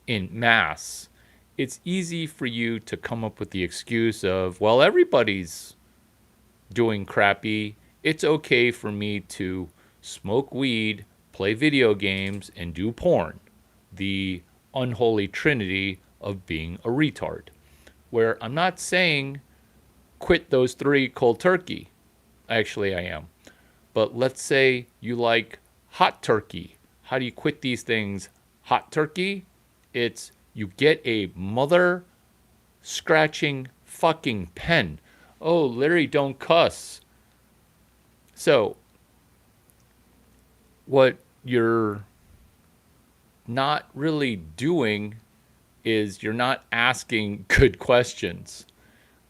in mass, it's easy for you to come up with the excuse of, well, everybody's doing crappy. It's okay for me to smoke weed, play video games, and do porn. The unholy trinity of being a retard. Where I'm not saying quit those 3 cold turkey. Actually, I am. But let's say you like hot turkey. How do you quit these things? Hot turkey? It's you get a mother scratching fucking pen. Oh, Larry, don't cuss. So, what you're not really doing is you're not asking good questions.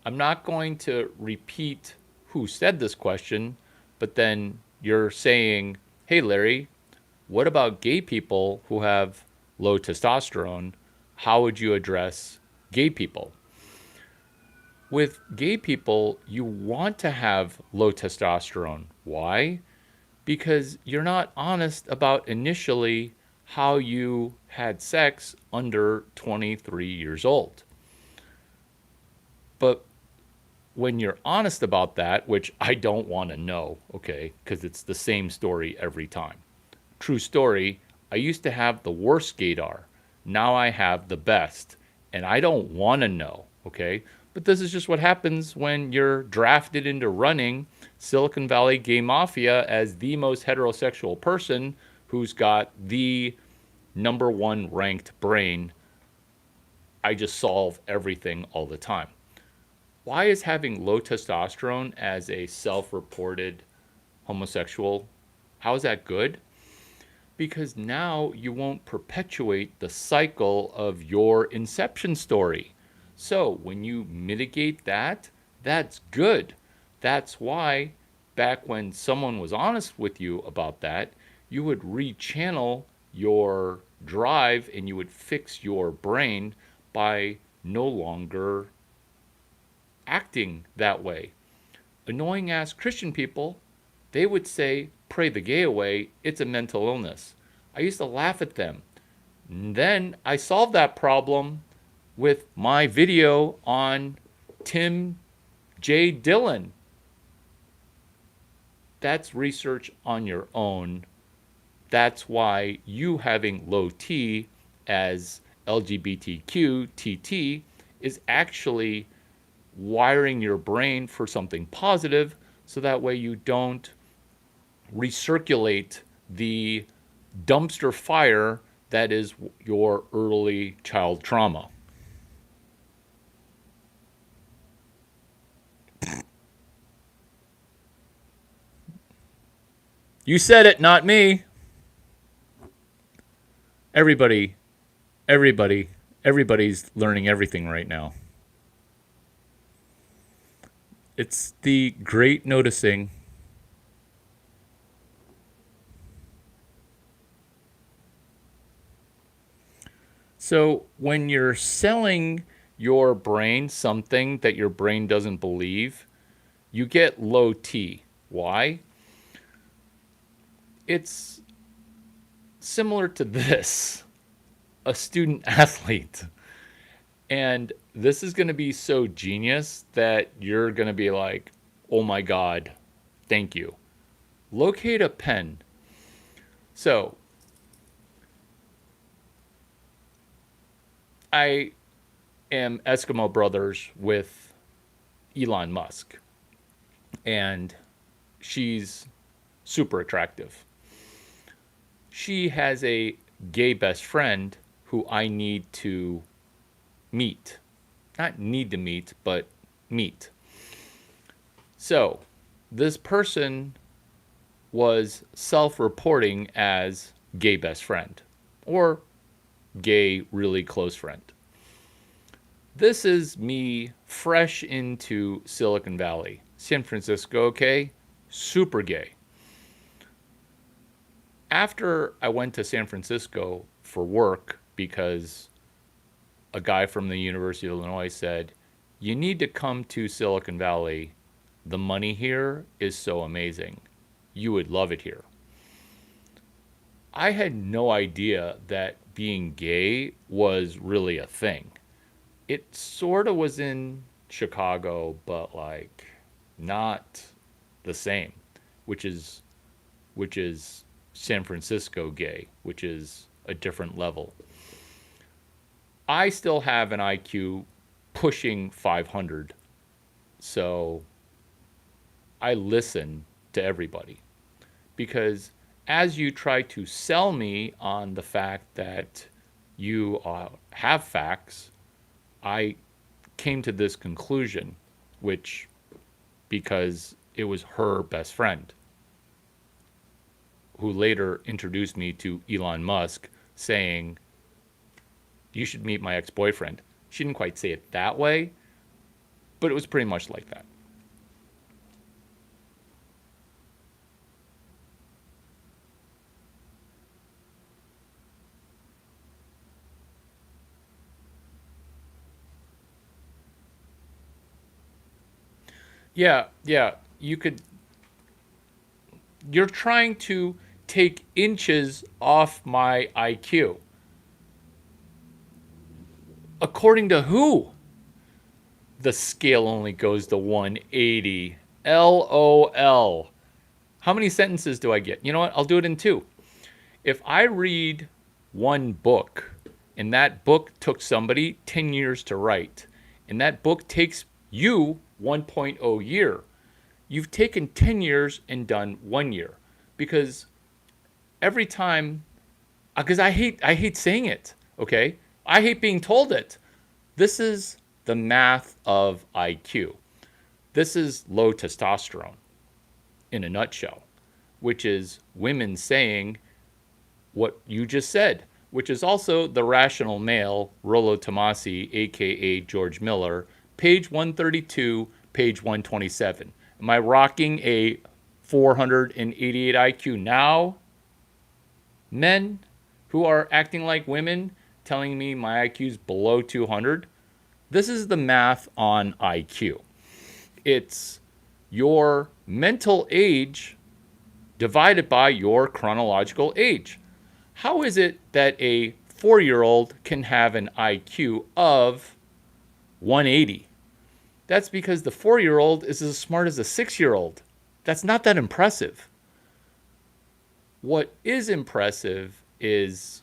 I'm not going to repeat who said this question, but then you're saying, hey, Larry, what about gay people who have low testosterone? How would you address gay people? With gay people, you want to have low testosterone. Why? Because you're not honest about initially how you had sex under 23 years old. But when you're honest about that, which I don't want to know, okay, because it's the same story every time. True story, I used to have the worst gaydar. Now I have the best. And I don't want to know, okay? But this is just what happens when you're drafted into running Silicon Valley Gay Mafia as the most heterosexual person who's got the number one ranked brain. I just solve everything all the time. Why is having low testosterone as a self-reported homosexual, how is that good? Because now you won't perpetuate the cycle of your inception story. So when you mitigate that, that's good. That's why back when someone was honest with you about that, you would rechannel your drive and you would fix your brain by no longer acting that way. Annoying ass Christian people, they would say, pray the gay away, it's a mental illness. I used to laugh at them. And then I solved that problem with my video on Tim J. Dillon. That's research on your own. That's why you having low T as LGBTQ TT is actually wiring your brain for something positive so that way you don't recirculate the dumpster fire that is your early child trauma. You said it, not me. Everybody, everybody's learning everything right now. It's the great noticing. So when you're selling your brain something that your brain doesn't believe, you get low T. Why? It's similar to this, a student athlete. And this is going to be so genius that you're going to be like, oh my God, thank you. Locate a pen. So I am Eskimo brothers with Elon Musk. And she's super attractive. She has a gay best friend who I need to meet. Not need to meet, but meet. So, this person was self-reporting as gay best friend or gay really close friend. This is me fresh into Silicon Valley. San Francisco, okay? Super gay. After I went to San Francisco for work because a guy from the University of Illinois said, you need to come to Silicon Valley. The money here is so amazing. You would love it here. I had no idea that being gay was really a thing. It sort of was in Chicago, but like not the same, which is San Francisco gay, which is a different level. I still have an IQ pushing 500, so I listen to everybody. Because as you try to sell me on the fact that you have facts. I came to this conclusion, which because it was her best friend who later introduced me to Elon Musk, saying, "You should meet my ex boyfriend." She didn't quite say it that way, but it was pretty much like that. Yeah, yeah. You're trying to take inches off my IQ. According to who? The scale only goes to 180. LOL. How many sentences do I get? You know what? I'll do it in two. If I read one book and that book took somebody 10 years to write, and that book takes you 1.0 year, you've taken 10 years and done 1 year. Because every time, because I hate saying it, okay? I hate being told it. This is the math of IQ. This is low testosterone in a nutshell, which is women saying what you just said, which is also the rational male, Rollo Tomasi, aka George Miller, page 132, page 127. Am I rocking a 488 IQ now? Men who are acting like women, telling me my IQ is below 200. This is the math on IQ. It's your mental age divided by your chronological age. How is it that a 4-year-old can have an IQ of 180? That's because the 4-year-old is as smart as a 6-year-old. That's not that impressive. What is impressive is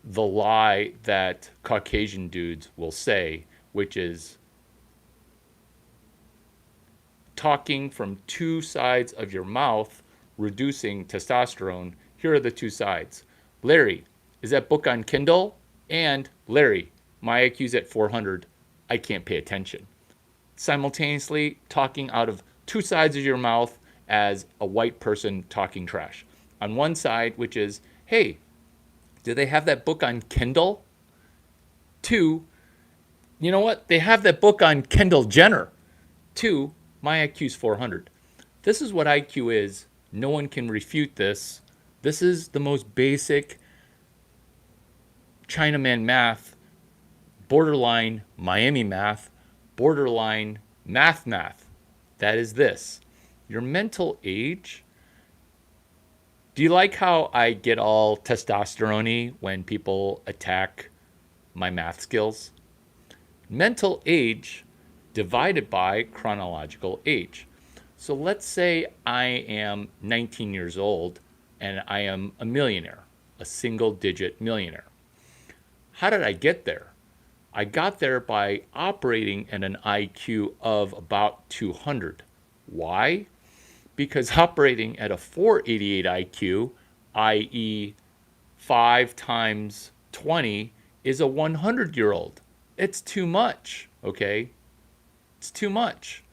the lie that Caucasian dudes will say, which is talking from two sides of your mouth, reducing testosterone. Here are the two sides. Larry, is that book on Kindle? And Larry, my IQ's at 400. I can't pay attention. Simultaneously talking out of two sides of your mouth as a white person talking trash. On one side, which is, hey, do they have that book on Kindle? Two, you know what? They have that book on Kendall Jenner. Two, my IQ's 400. This is what IQ is. No one can refute this. This is the most basic Chinaman math, borderline Miami math, borderline math. That is this. Your mental age. Do you like how I get all testosterone when people attack my math skills? Mental age divided by chronological age. So let's say I am 19 years old and I am a millionaire, a single digit millionaire. How did I get there? I got there by operating at an IQ of about 200. Why? Because operating at a 488 IQ, i.e., 5 times 20, is a 100-year-old. It's too much, okay? It's too much.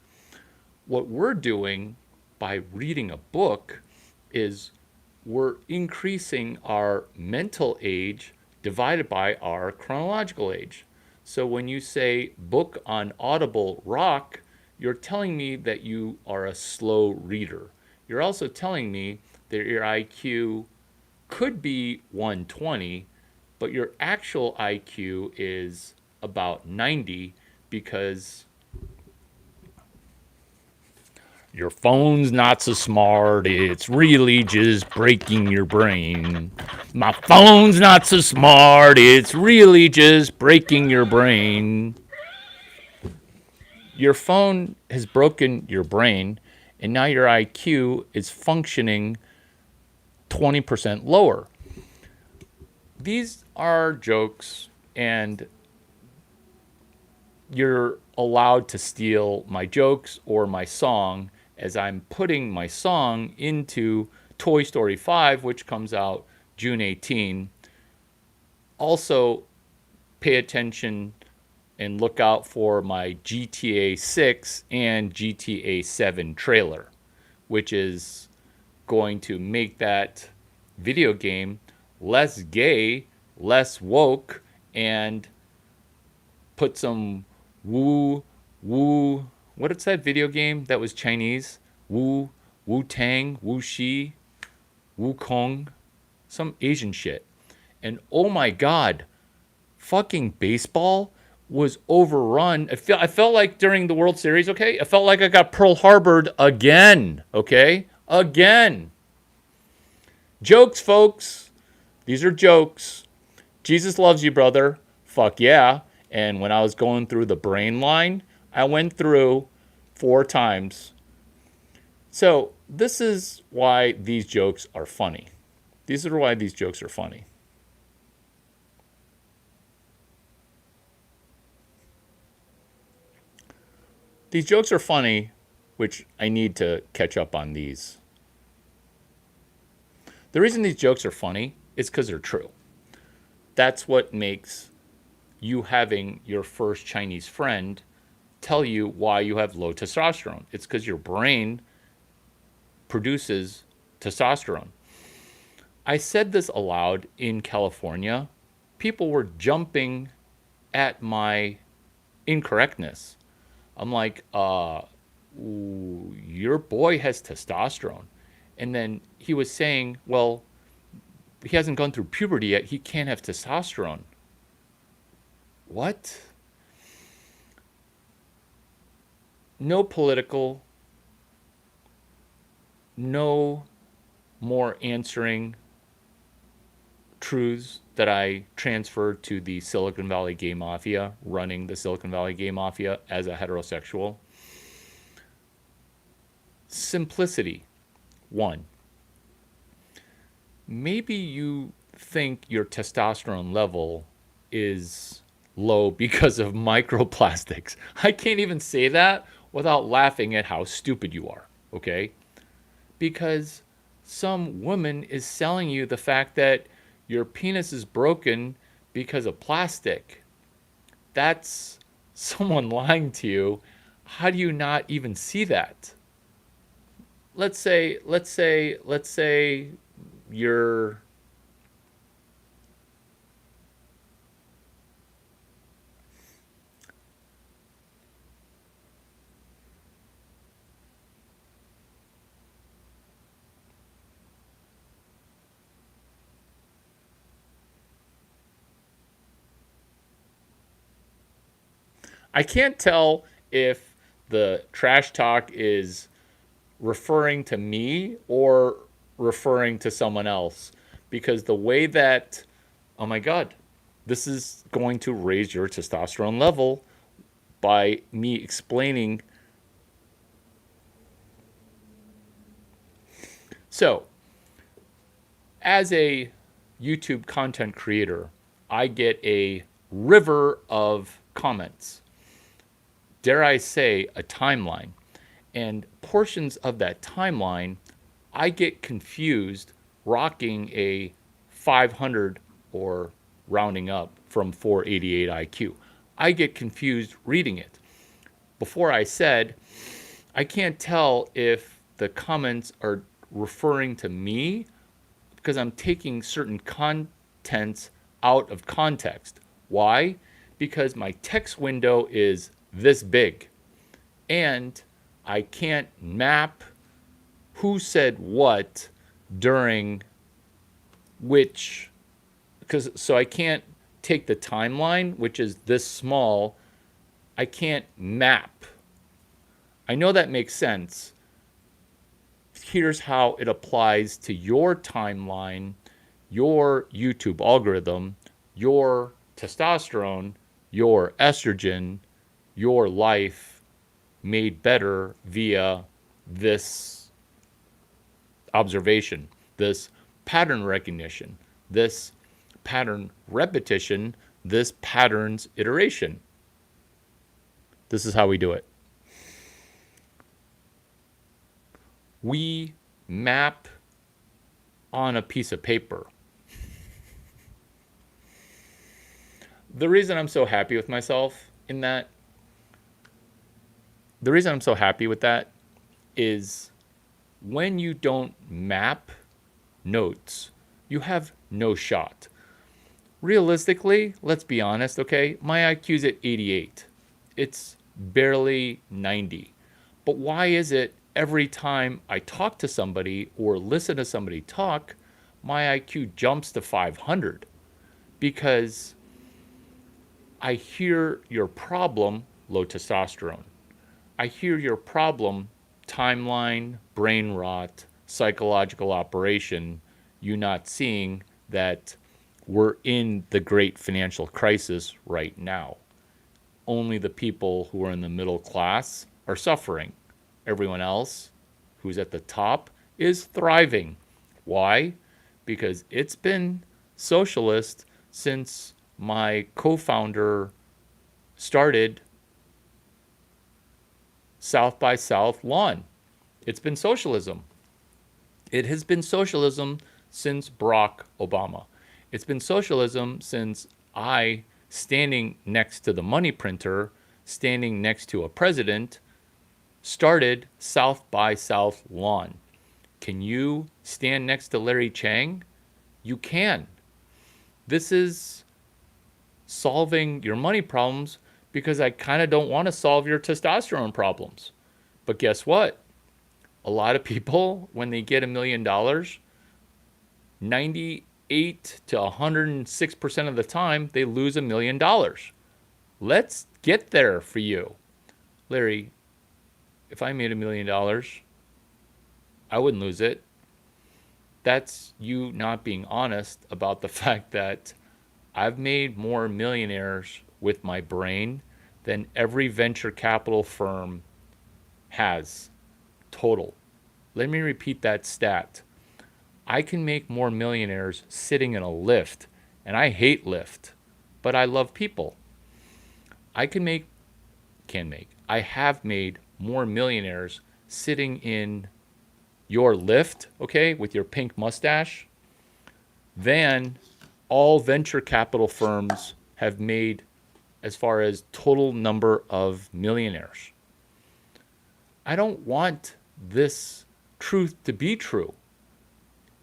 What we're doing by reading a book is we're increasing our mental age divided by our chronological age. So when you say book on Audible rock, you're telling me that you are a slow reader. You're also telling me that your IQ could be 120, but your actual IQ is about 90 because your phone's not so smart, it's really just breaking your brain. My phone's not so smart, it's really just breaking your brain. Your phone has broken your brain, and now your IQ is functioning 20% lower. These are jokes, and you're allowed to steal my jokes or my song as I'm putting my song into Toy Story 5, which comes out June 18. Also, pay attention and look out for my GTA 6 and GTA 7 trailer, which is going to make that video game less gay, less woke, and put some woo, woo. What's that video game that was Chinese? Wu, Wu Tang, Wu Shi, Wu Kong, some Asian shit. And oh my God, fucking baseball was overrun. I felt like during the World Series, okay? I felt like I got Pearl Harbored again, okay? Again. Jokes, folks. These are jokes. Jesus loves you, brother. Fuck yeah. And when I was going through the brain line, I went through 4 times. So this is why these jokes are funny. These are why these jokes are funny. These jokes are funny, which I need to catch up on these. The reason these jokes are funny is because they're true. That's what makes you having your first Chinese friend tell you why you have low testosterone. It's because your brain produces testosterone. I said this aloud in California. People were jumping at my incorrectness. I'm like, your boy has testosterone. And then he was saying, well, he hasn't gone through puberty yet. He can't have testosterone. What? No political, no more answering truths that I transferred to the Silicon Valley gay mafia, running the Silicon Valley gay mafia as a heterosexual. Simplicity. 1. Maybe you think your testosterone level is low because of microplastics. I can't even say that without laughing at how stupid you are, okay? Because some woman is selling you the fact that your penis is broken because of plastic. That's someone lying to you. How do you not even see that? Let's say you're I can't tell if the trash talk is referring to me or referring to someone else because the way that, oh my God, this is going to raise your testosterone level by me explaining. So, as a YouTube content creator, I get a river of comments. Dare I say, a timeline. And portions of that timeline, I get confused rocking a 500 or rounding up from 488 IQ. I get confused reading it. Before I said, I can't tell if the comments are referring to me because I'm taking certain contents out of context. Why? Because my text window is this big and I can't map who said what during which, because so I can't take the timeline, which is this small, I can't map. I know that makes sense. Here's how it applies to your timeline, your YouTube algorithm, your testosterone, your estrogen, your life made better via this observation, this pattern recognition, this pattern repetition, this patterns iteration. This is how we do it. We map on a piece of paper. The reason I'm so happy with myself in that, the reason I'm so happy with that is when you don't map notes, you have no shot. Realistically, let's be honest, okay? My IQ's at 88. It's barely 90. But why is it every time I talk to somebody or listen to somebody talk, my IQ jumps to 500? Because I hear your problem, low testosterone. I hear your problem, timeline, brain rot, psychological operation, you not seeing that we're in the great financial crisis right now. Only the people who are in the middle class are suffering. Everyone else who's at the top is thriving. Why? Because it's been socialist since my co founder started South by South Lawn. It's been socialism. It has been socialism since Barack Obama. It's been socialism since I, standing next to the money printer, standing next to a president, started South by South Lawn. Can you stand next to Larry Chang? You can. This is solving your money problems because I kind of don't want to solve your testosterone problems. But guess what? A lot of people, when they get $1 million, 98 to 106% of the time, they lose $1 million. Let's get there for you. Larry, if I made $1 million, I wouldn't lose it. That's you not being honest about the fact that I've made more millionaires with my brain than every venture capital firm has total. Let me repeat that stat. I can make more millionaires sitting in a lift, and I hate Lyft, but I love people. I I have made more millionaires sitting in your Lyft, okay, with your pink mustache, than all venture capital firms have made as far as total number of millionaires. I don't want this truth to be true.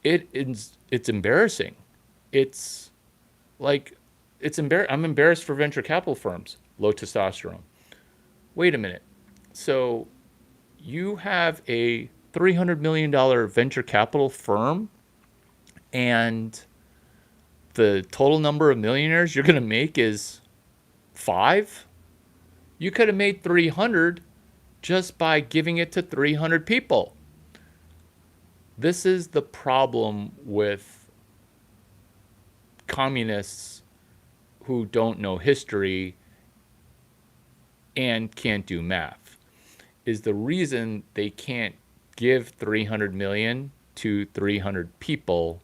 It's embarrassing. It's like I'm embarrassed for venture capital firms, low testosterone. Wait a minute. So you have a $300 million venture capital firm, and the total number of millionaires you're going to make is 5? You could have made 300 just by giving it to 300 people. This is the problem with communists who don't know history and can't do math. Is the reason they can't give 300 million to 300 people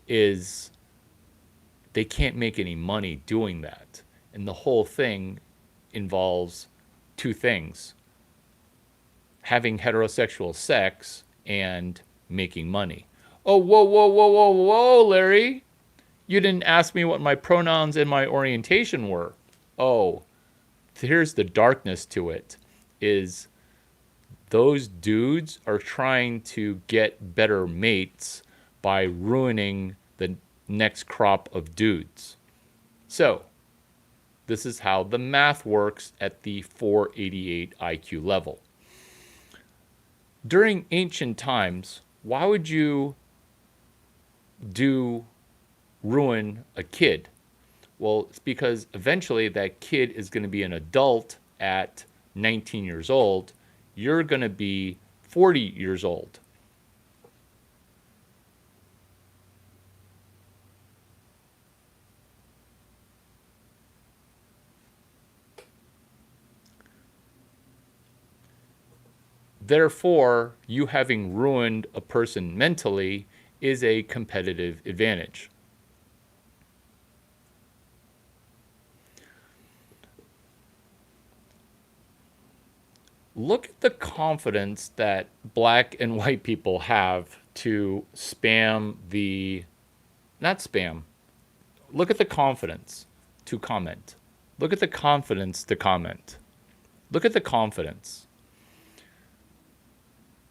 is they can't make any money doing that. And the whole thing involves two things: having heterosexual sex and making money. Oh, whoa, whoa, whoa, whoa, whoa, Larry. You didn't ask me what my pronouns and my orientation were. Oh, here's the darkness to it, is those dudes are trying to get better mates by ruining the next crop of dudes. So, this is how the math works at the 488 IQ level. During ancient times, why would you ruin a kid? Well, it's because eventually that kid is going to be an adult at 19 years old. You're going to be 40 years old. Therefore, you having ruined a person mentally is a competitive advantage. Look at the confidence that black and white people have to spam the, not spam, look at the confidence to comment. Look at the confidence to comment. Look at the confidence.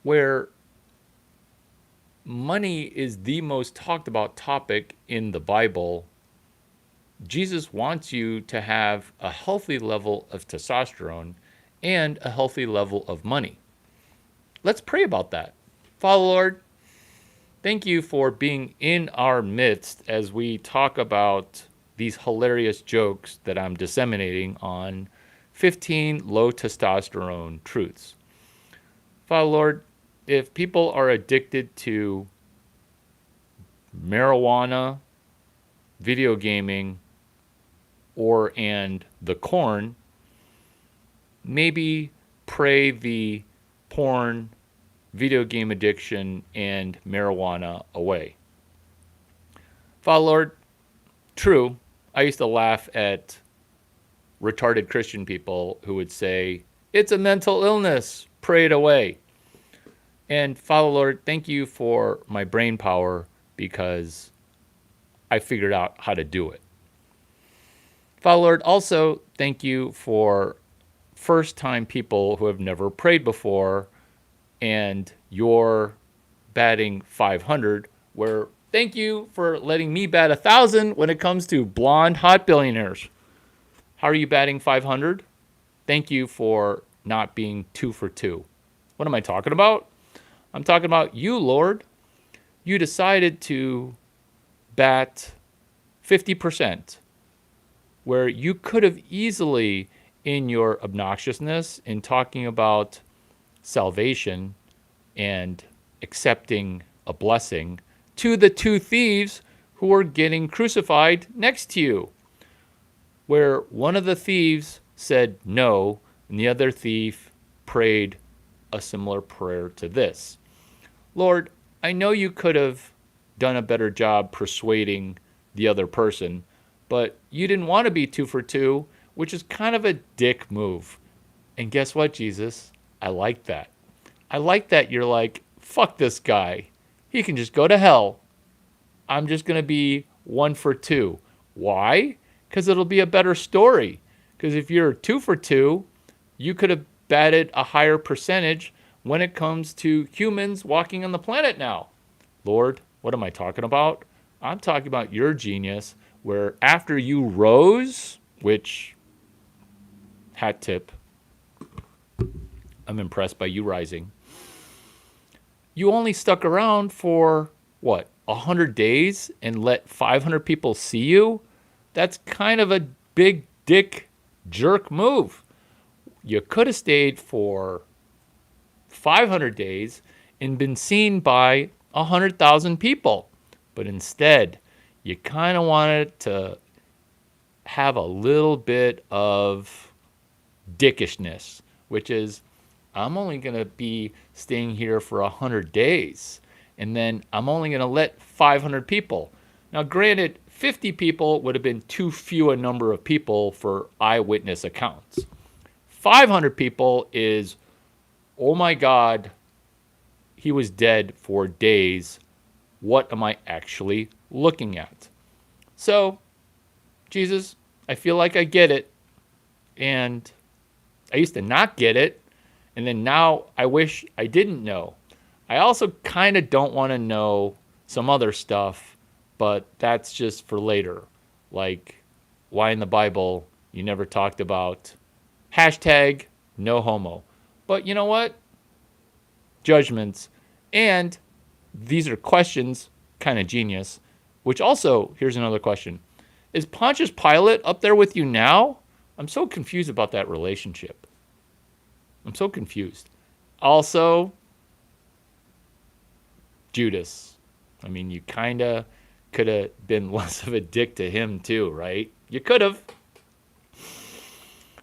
Where money is the most talked about topic in the Bible, Jesus wants you to have a healthy level of testosterone and a healthy level of money. Let's pray about that. Father Lord, thank you for being in our midst as we talk about these hilarious jokes that I'm disseminating on 15 low testosterone truths. Father Lord, if people are addicted to marijuana, video gaming, and the corn, maybe pray the porn, video game addiction, and marijuana away. Father Lord, true, I used to laugh at retarded Christian people who would say, it's a mental illness, pray it away. And Father Lord, thank you for my brain power because I figured out how to do it. Father Lord, also thank you for first-time people who have never prayed before and you're batting 500, where thank you for letting me bat 1,000 when it comes to blonde hot billionaires. How are you batting 500? Thank you for not being 2 for 2. What am I talking about? I'm talking about you, Lord. You decided to bat 50%, where you could have easily, in your obnoxiousness, in talking about salvation and accepting a blessing, to the 2 thieves who were getting crucified next to you, where one of the thieves said no, and the other thief prayed a similar prayer to this. Lord, I know you could have done a better job persuading the other person, but you didn't want to be 2 for 2, which is kind of a dick move. And guess what, Jesus? I like that. I like that you're like, fuck this guy. He can just go to hell. I'm just going to be 1 for 2. Why? Because it'll be a better story. Because if you're 2 for 2, you could have batted a higher percentage when it comes to humans walking on the planet now. Lord, what am I talking about? I'm talking about your genius, where after you rose, which, hat tip, I'm impressed by you rising. You only stuck around for, 100 days and let 500 people see you? That's kind of a big dick jerk move. You could have stayed for 500 days and been seen by 100,000 people. But instead, you kind of wanted to have a little bit of dickishness, which is, I'm only going to be staying here for 100 days, and then I'm only going to let 500 people. Now, granted, 50 people would have been too few a number of people for eyewitness accounts. 500 people is, oh my God, he was dead for days. What am I actually looking at? So, Jesus, I feel like I get it. And I used to not get it. And then now I wish I didn't know. I also kind of don't want to know some other stuff, but that's just for later. Like, why in the Bible you never talked about hashtag no homo. But you know what? Judgments. And these are questions, kind of genius, which also, here's another question. Is Pontius Pilate up there with you now? I'm so confused about that relationship. I'm so confused. Also, Judas. I mean, you kind of could have been less of a dick to him too, right? You could have.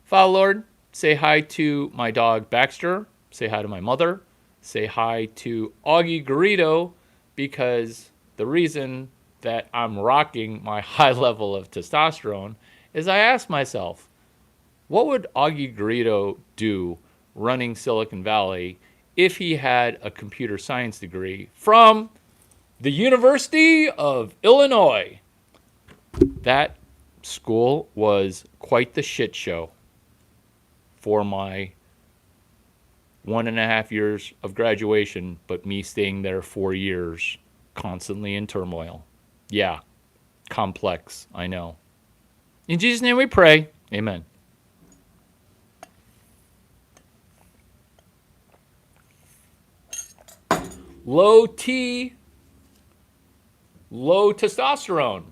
Father Lord, say hi to my dog Baxter. Say hi to my mother. Say hi to Augie Garrido, because the reason that I'm rocking my high level of testosterone is I asked myself, what would Augie Garrido do running Silicon Valley if he had a computer science degree from the University of Illinois. That school was quite the shit show for my 1.5 years of graduation, but me staying there 4 years, constantly in turmoil. Yeah, complex, I know. In Jesus' name we pray. Amen. Low T, low testosterone.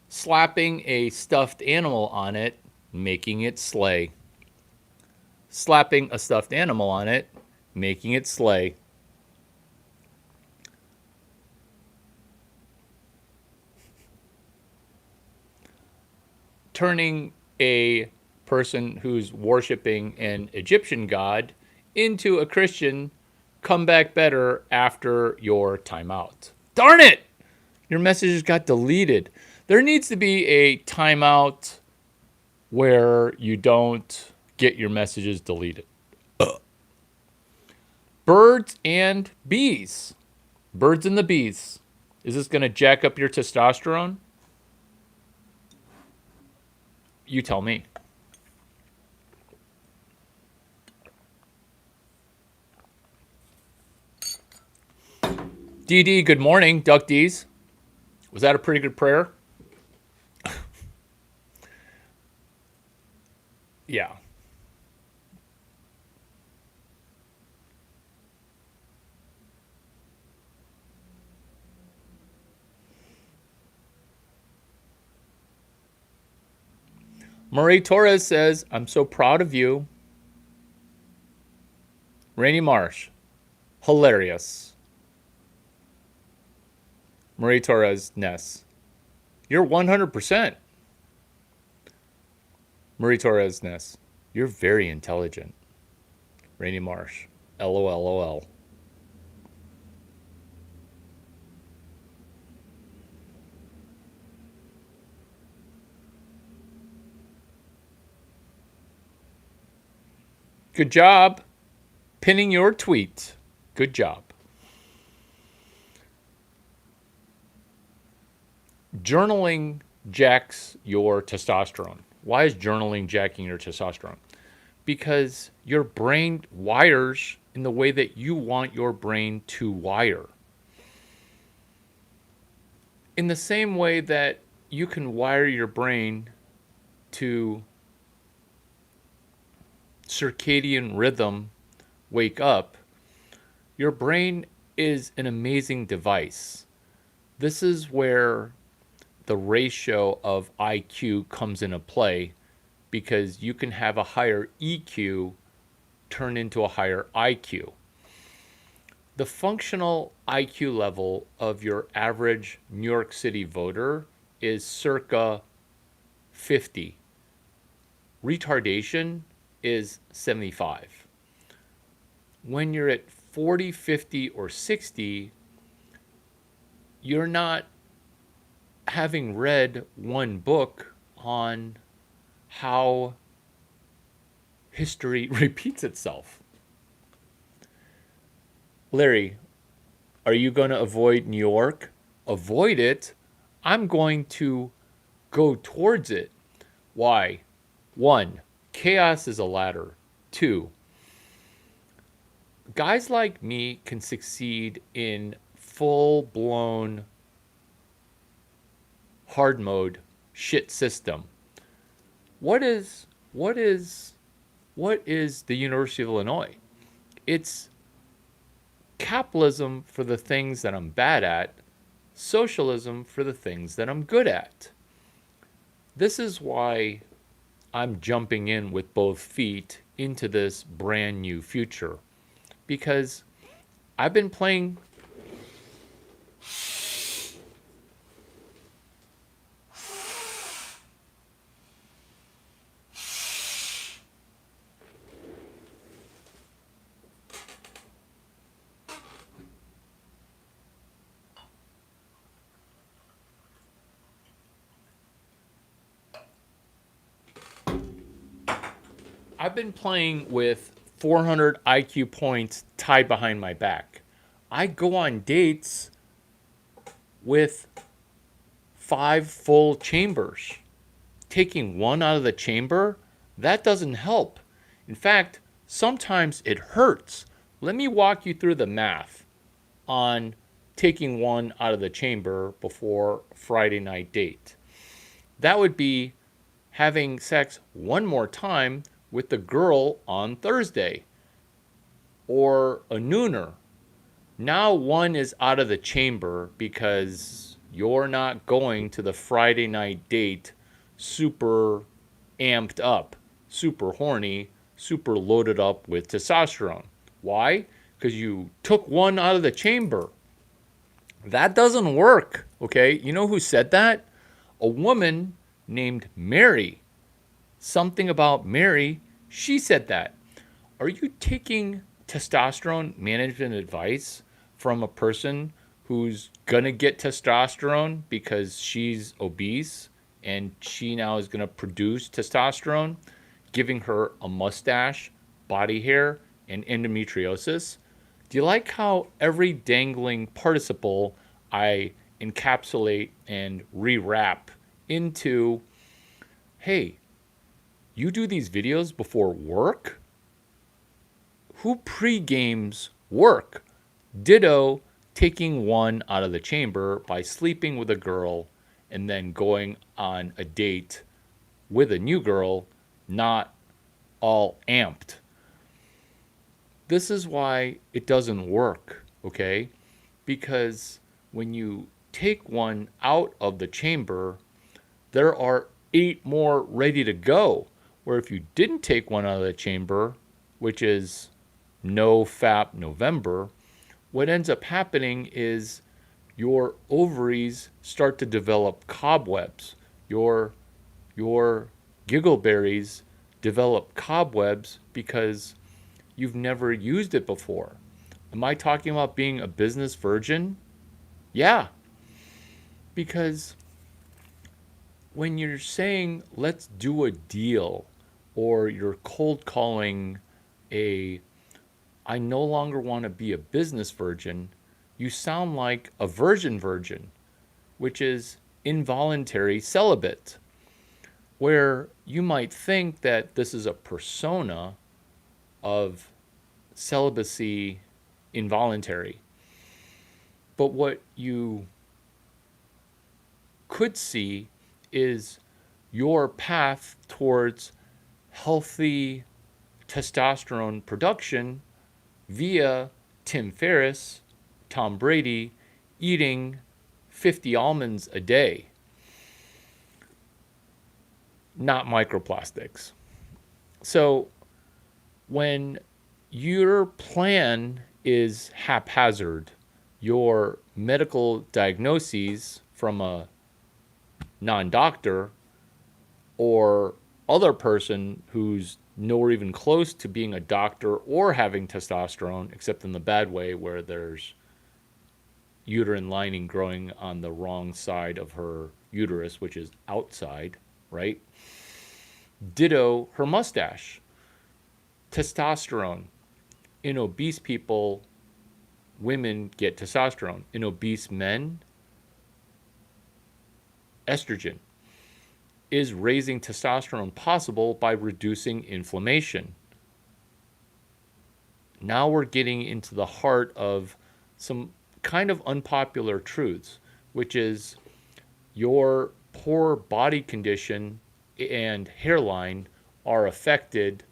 Slapping a stuffed animal on it, making it slay. Slapping a stuffed animal on it, making it slay. Turning a person who's worshiping an Egyptian god into a Christian, come back better after your timeout. Darn it! Your messages got deleted. There needs to be a timeout where you don't get your messages deleted. Birds and bees. Birds and the bees. Is this going to jack up your testosterone? You tell me. DD, good morning. Duck D's. Was that a pretty good prayer? Yeah. Marie Torres says, I'm so proud of you. Rainy Marsh. Hilarious. Marie Torres Ness. You're 100%. Marie Torres Ness. You're very intelligent. Rainy Marsh. LOL. Good job pinning your tweet. Good job. Journaling jacks your testosterone. Why is journaling jacking your testosterone? Because your brain wires in the way that you want your brain to wire. In the same way that you can wire your brain to circadian rhythm, wake up, your brain is an amazing device. This is where the ratio of IQ comes into play, because you can have a higher EQ turn into a higher IQ. The functional IQ level of your average New York City voter is circa 50. Retardation is 75. When you're at 40, 50, or 60, you're not having read one book on how history repeats itself. Larry, are you going to avoid New York? Avoid it. I'm going to go towards it. Why? 1, chaos is a ladder. 2, guys like me can succeed in full-blown hard mode shit system. What is the University of Illinois? It's capitalism for the things that I'm bad at, socialism for the things that I'm good at. This is why I'm jumping in with both feet into this brand new future, because I've been playing with 400 IQ points tied behind my back. I go on dates with 5 full chambers. Taking one out of the chamber, that doesn't help. In fact, sometimes it hurts. Let me walk you through the math on taking one out of the chamber before Friday night date. That would be having sex one more time with the girl on Thursday or a nooner. Now one is out of the chamber because you're not going to the Friday night date super amped up, super horny, super loaded up with testosterone. Why? Because you took one out of the chamber. That doesn't work, okay? You know who said that? A woman named Mary. Something about Mary, she said that. Are you taking testosterone management advice from a person who's gonna get testosterone because she's obese and she now is gonna produce testosterone, giving her a mustache, body hair, and endometriosis? Do you like how every dangling participle I encapsulate and rewrap into, hey, you do these videos before work? Who pre-games work? Ditto taking one out of the chamber by sleeping with a girl and then going on a date with a new girl, not all amped. This is why it doesn't work, okay? Because when you take one out of the chamber, there are 8 more ready to go. Where if you didn't take one out of the chamber, which is no FAP November, what ends up happening is your ovaries start to develop cobwebs. Your giggleberries develop cobwebs because you've never used it before. Am I talking about being a business virgin? Yeah. Because when you're saying, let's do a deal, or you're cold calling I no longer want to be a business virgin, you sound like a virgin, which is involuntary celibate, where you might think that this is a persona of celibacy involuntary. But what you could see is your path towards healthy testosterone production via Tim Ferriss, Tom Brady, eating 50 almonds a day, not microplastics. So when your plan is haphazard, your medical diagnoses from a non-doctor or other person who's nowhere even close to being a doctor or having testosterone, except in the bad way where there's uterine lining growing on the wrong side of her uterus, which is outside, right? Ditto her mustache. Testosterone. In obese people, women get testosterone. In obese men, estrogen. Is raising testosterone possible by reducing inflammation? Now we're getting into the heart of some kind of unpopular truths, which is your poor body condition and hairline are affected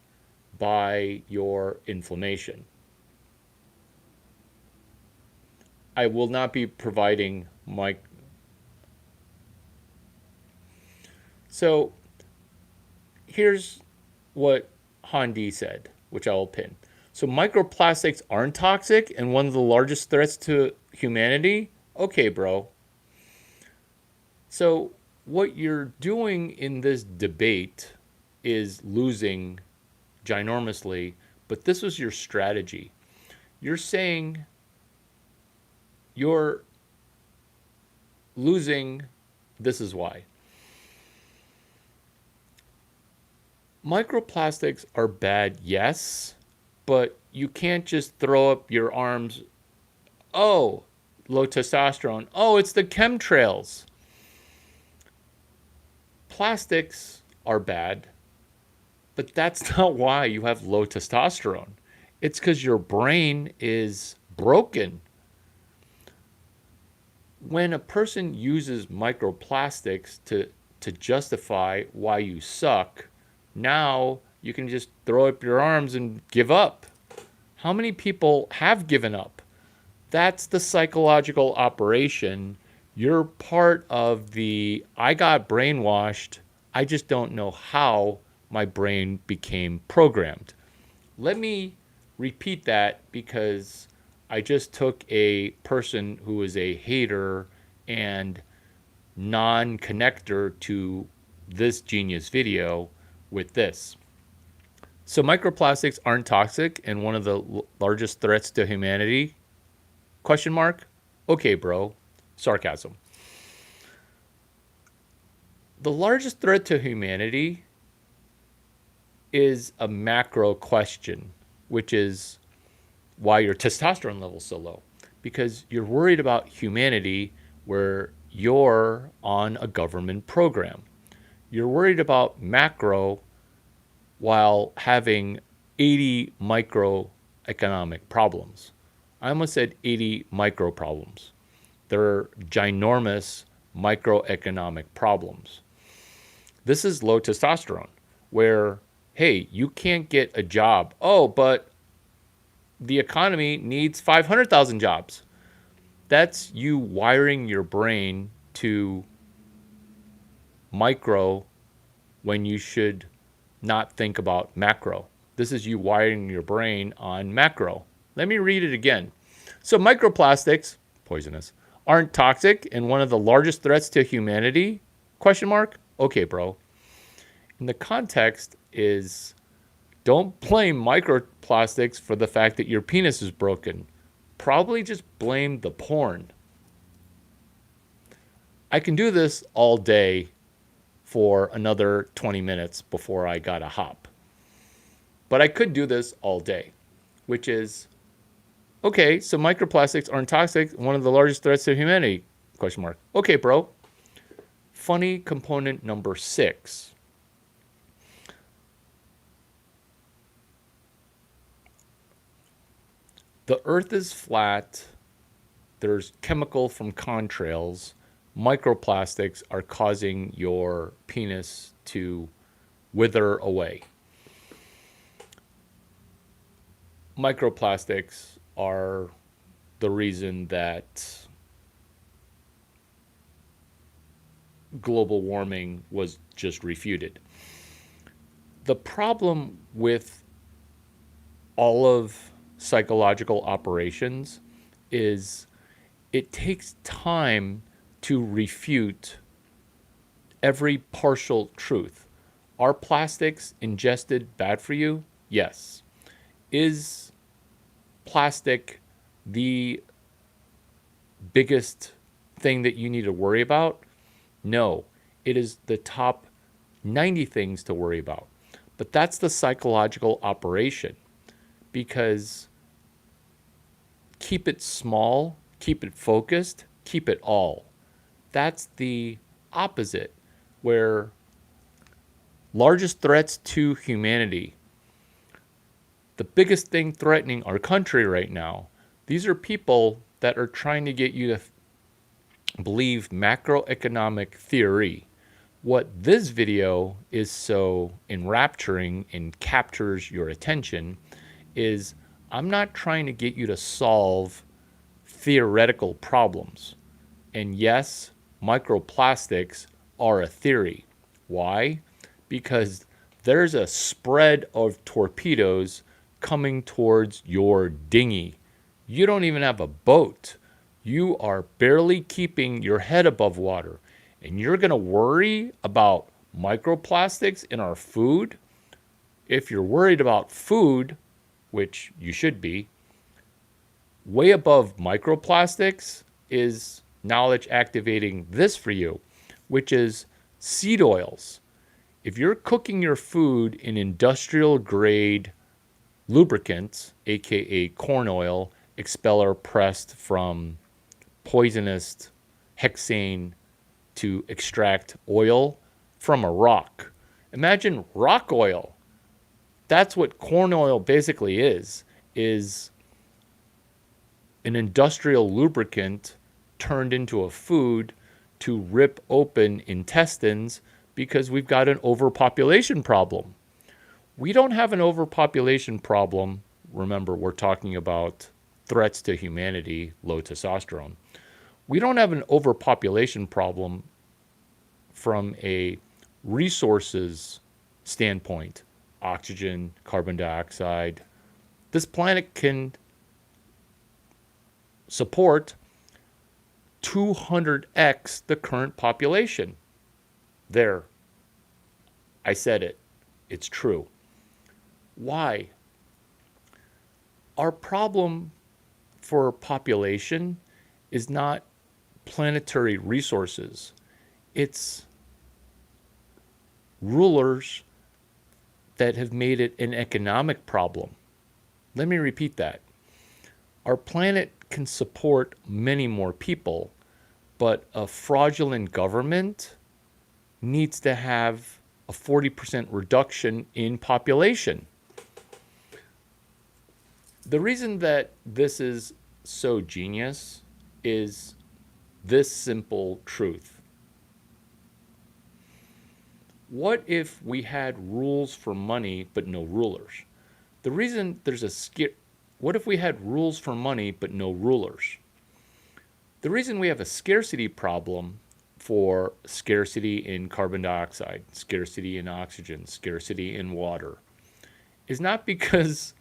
by your inflammation. I will not be providing my... So here's what Handi said, which I will pin. So microplastics aren't toxic and one of the largest threats to humanity? Okay, bro. So what you're doing in this debate is losing ginormously, but this was your strategy. You're saying you're losing, this is why. Microplastics are bad, yes, but you can't just throw up your arms. Oh, low testosterone. Oh, it's the chemtrails. Plastics are bad, but that's not why you have low testosterone. It's because your brain is broken. When a person uses microplastics to justify why you suck, now you can just throw up your arms and give up. How many people have given up? That's the psychological operation. You're part of the I got brainwashed. I just don't know how my brain became programmed. Let me repeat that because I just took a person who is a hater and non connector to this genius video with this. So microplastics aren't toxic and one of the largest threats to humanity? Question mark? Okay, bro. Sarcasm. The largest threat to humanity is a macro question, which is why your testosterone level is so low. Because you're worried about humanity where you're on a government program. You're worried about macro while having 80 microeconomic problems. I almost said 80 micro problems. They're ginormous microeconomic problems. This is low testosterone, where, hey, you can't get a job. Oh, but the economy needs 500,000 jobs. That's you wiring your brain to micro when you should not think about macro. This is you wiring your brain on macro. Let me read it again. So microplastics, poisonous, aren't toxic and one of the largest threats to humanity? Question mark? Okay, bro. And the context is don't blame microplastics for the fact that your penis is broken. Probably just blame the porn. I can do this all day for another 20 minutes before I got a hop. But I could do this all day, which is, okay, so microplastics aren't toxic, one of the largest threats to humanity, question mark. Okay, bro. Funny component number 6. The earth is flat. There's chemical from contrails. Microplastics are causing your penis to wither away. Microplastics are the reason that global warming was just refuted. The problem with all of psychological operations is it takes time to refute every partial truth. Are plastics ingested bad for you? Yes. Is plastic the biggest thing that you need to worry about? No. It is the top 90 things to worry about. But that's the psychological operation, because keep it small, keep it focused, keep it all. That's the opposite, where largest threats to humanity, the biggest thing threatening our country right now, these are people that are trying to get you to believe macroeconomic theory. What this video is so enrapturing and captures your attention is I'm not trying to get you to solve theoretical problems. And yes, microplastics are a theory. Why? Because there's a spread of torpedoes coming towards your dinghy. You don't even have a boat. You are barely keeping your head above water. And you're going to worry about microplastics in our food? If you're worried about food, which you should be, way above microplastics is knowledge activating this for you, which is seed oils. If you're cooking your food in industrial grade lubricants, aka corn oil, expeller pressed from poisonous hexane to extract oil from a rock. Imagine rock oil. That's what corn oil basically is an industrial lubricant turned into a food to rip open intestines because we've got an overpopulation problem. We don't have an overpopulation problem. Remember, we're talking about threats to humanity, low testosterone. We don't have an overpopulation problem from a resources standpoint, oxygen, carbon dioxide. This planet can support 200x the current population. There, I said it. It's true. Why? Our problem for population is not planetary resources. It's rulers that have made it an economic problem. Let me repeat that. Our planet can support many more people, but a fraudulent government needs to have a 40% reduction in population. The reason that this is so genius is this simple truth. What if we had rules for money but no rulers? The reason there's what if we had rules for money but no rulers? The reason we have a scarcity problem for scarcity in carbon dioxide, scarcity in oxygen, scarcity in water is not because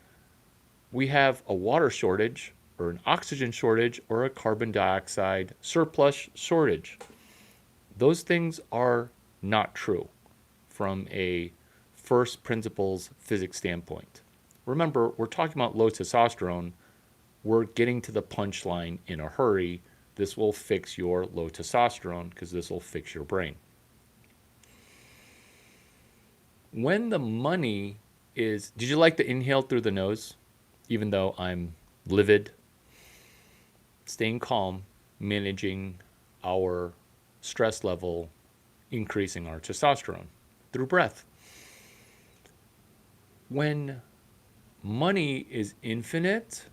we have a water shortage or an oxygen shortage or a carbon dioxide surplus shortage. Those things are not true from a first principles physics standpoint. Remember, we're talking about low testosterone. We're getting to the punchline in a hurry. This will fix your low testosterone because this will fix your brain. When the money is, did you like the inhale through the nose? Even though I'm livid, staying calm, managing our stress level, increasing our testosterone through breath. When money is infinite,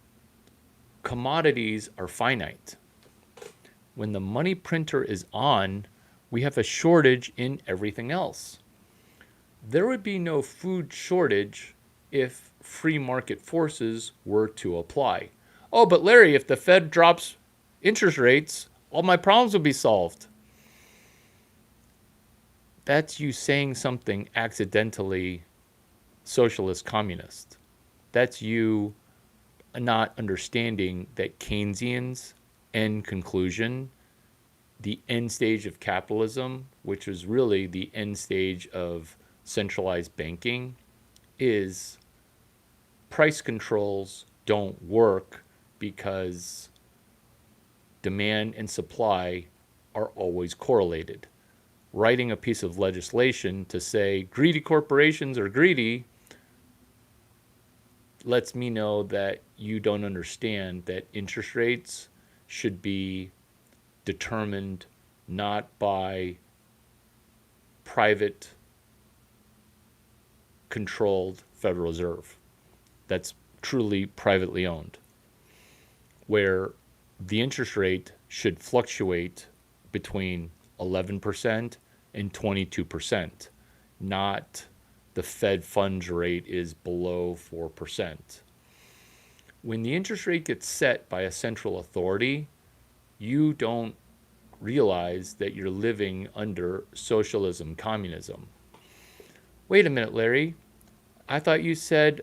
commodities are finite. When the money printer is on, we have a shortage in everything else. There would be no food shortage if free market forces were to apply. Oh, but Larry, if the Fed drops interest rates, all my problems will be solved. That's you saying something accidentally socialist communist. That's you not understanding that Keynesians' end conclusion, the end stage of capitalism, which is really the end stage of centralized banking, is price controls don't work because demand and supply are always correlated. Writing a piece of legislation to say greedy corporations are greedy lets me know that you don't understand that interest rates should be determined not by private controlled Federal Reserve that's truly privately owned, where the interest rate should fluctuate between 11% and 22%, not the Fed funds rate is below 4%. When the interest rate gets set by a central authority, you don't realize that you're living under socialism, communism. Wait a minute, Larry. I thought you said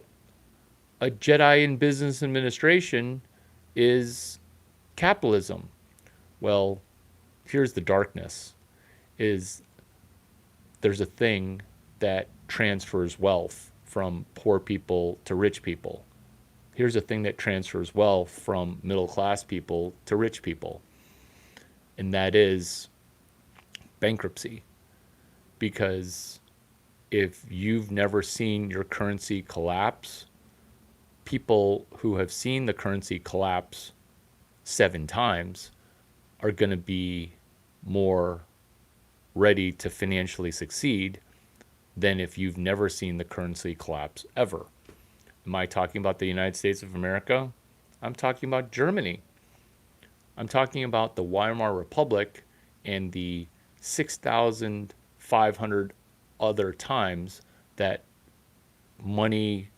a Jedi in business administration is capitalism. Well, here's the darkness, is there's a thing that transfers wealth from poor people to rich people. Here's a thing that transfers wealth from middle class people to rich people. And that is bankruptcy. Because if you've never seen your currency collapse, people who have seen the currency collapse 7 times are going to be more ready to financially succeed than if you've never seen the currency collapse ever. Am I talking about the United States of America? I'm talking about Germany. I'm talking about the Weimar Republic and the 6,500 other times that money,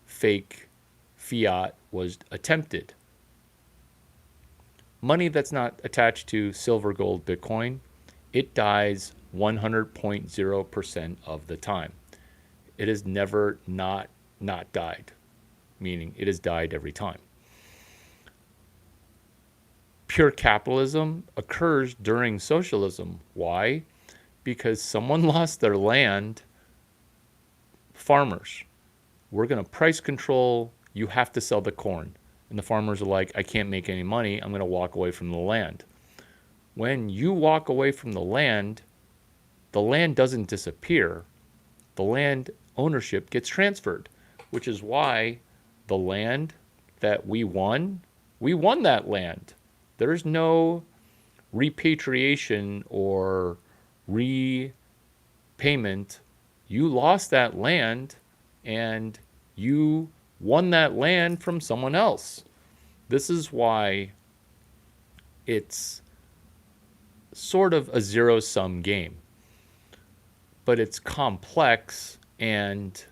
fake fiat was attempted. Money that's not attached to silver, gold, Bitcoin, it dies 100.0% of the time. It has never not died, meaning it has died every time. Pure capitalism occurs during socialism. Why? Because someone lost their land. Farmers, we're going to price control. You have to sell the corn. And the farmers are like, I can't make any money. I'm going to walk away from the land. When you walk away from the land doesn't disappear. The land ownership gets transferred, which is why the land that we won that land. There's no repatriation or repayment. You lost that land and you won that land from someone else. This is why it's sort of a zero-sum game. But it's complex, and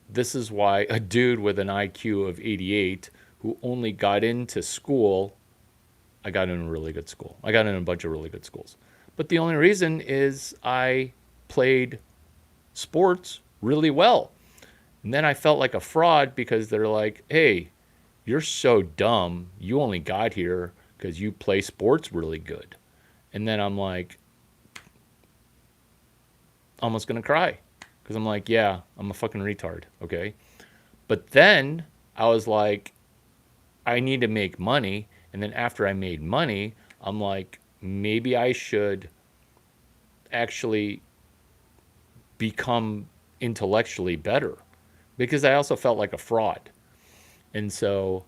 this is why a dude with an IQ of 88 who only got into school, I got in a really good school. I got in a bunch of really good schools. But the only reason is I played sports really well. And then I felt like a fraud because they're like, hey, you're so dumb. You only got here because you play sports really good. And then I'm like, almost going to cry because I'm like, yeah, I'm a fucking retard. Okay. But then I was like, I need to make money. And then after I made money, I'm like, maybe I should actually become intellectually better because I also felt like a fraud. And so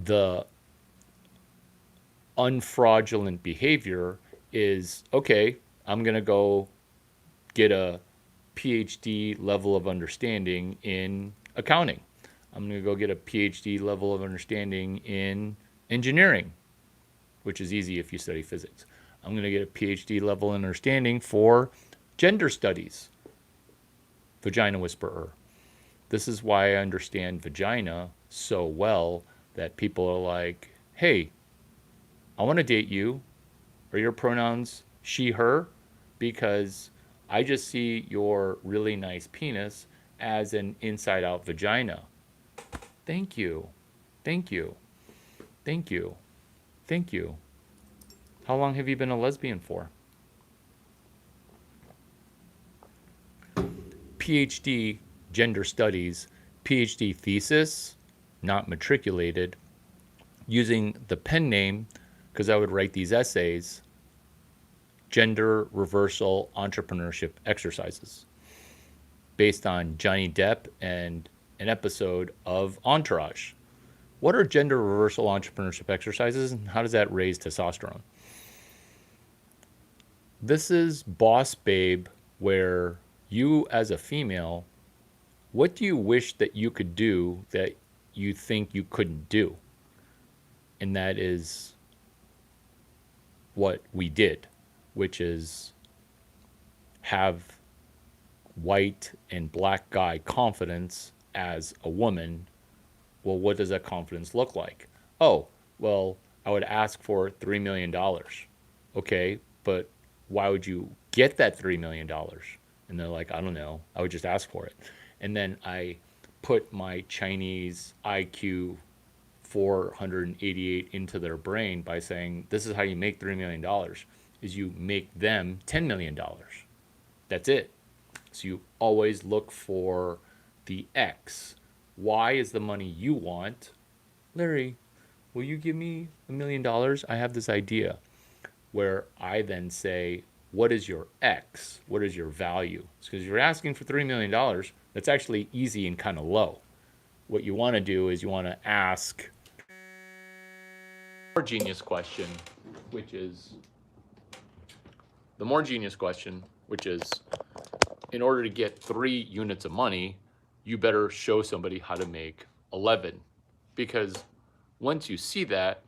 the unfraudulent behavior is, okay, I'm going to go get a PhD level of understanding in accounting. I'm going to go get a PhD level of understanding in engineering, which is easy if you study physics. I'm going to get a PhD level understanding for gender studies, vagina whisperer. This is why I understand vagina so well that people are like, hey, I want to date you. Are your pronouns she, her? Because I just see your really nice penis as an inside out vagina. Thank you. Thank you. Thank you. Thank you. How long have you been a lesbian for? PhD, gender studies, PhD thesis, not matriculated, using the pen name, because I would write these essays, gender reversal entrepreneurship exercises, based on Johnny Depp and an episode of Entourage. What are gender reversal entrepreneurship exercises, and how does that raise testosterone? This is Boss Babe, where you as a female, what do you wish that you could do that you think you couldn't do? And that is what we did, which is have white and black guy confidence as a woman. Well, what does that confidence look like? Oh, well, I would ask for $3 million. Okay, but why would you get that $3 million? And they're like, I don't know. I would just ask for it. And then I put my Chinese IQ 488 into their brain by saying, this is how you make $3 million, is you make them $10 million. That's it. So you always look for the X. Y is the money you want. Larry, will you give me $1 million? I have this idea, where I then say, what is your X? What is your value? Because you're asking for $3 million. That's actually easy and kind of low. what you want to do is you want to ask more genius question, which is the more genius question, which is in order to get 3 units of money, you better show somebody how to make 11. Because once you see that,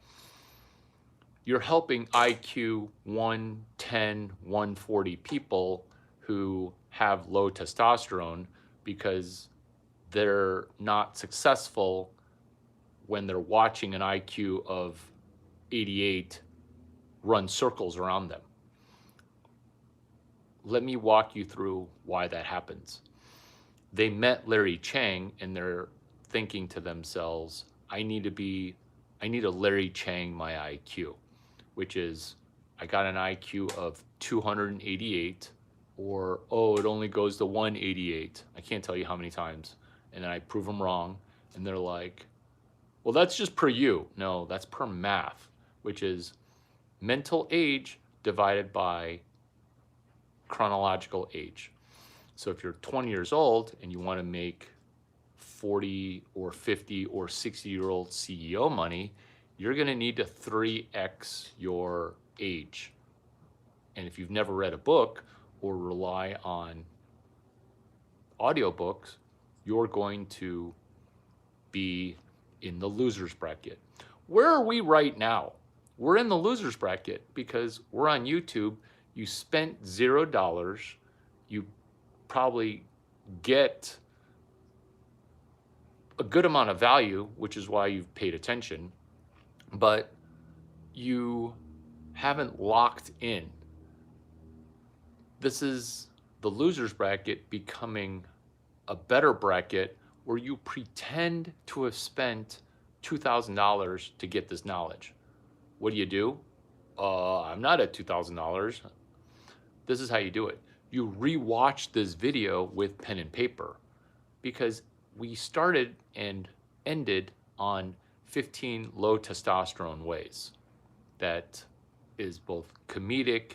you're helping IQ 110, 140 people who have low testosterone because they're not successful when they're watching an IQ of 88 run circles around them. Let me walk you through why that happens. They met Larry Chang and they're thinking to themselves, I need to Larry Chang my IQ, which is I got an IQ of 288 or, oh, it only goes to 188. I can't tell you how many times. And then I prove them wrong. And they're like, well, that's just per you. No, that's per math, which is mental age divided by chronological age. So if you're 20 years old and you want to make 40 or 50 or 60-year-old CEO money, you're going to need to 3x your age. And if you've never read a book or rely on audiobooks, you're going to be in the loser's bracket. Where are we right now? We're in the loser's bracket because we're on YouTube. You spent $0. You probably get a good amount of value, which is why you've paid attention, but you haven't locked in. This is the loser's bracket becoming a better bracket where you pretend to have spent $2,000 to get this knowledge. What do? I'm not at $2,000. This is how you do it. You rewatch this video with pen and paper because we started and ended on 15 low testosterone ways. That is both comedic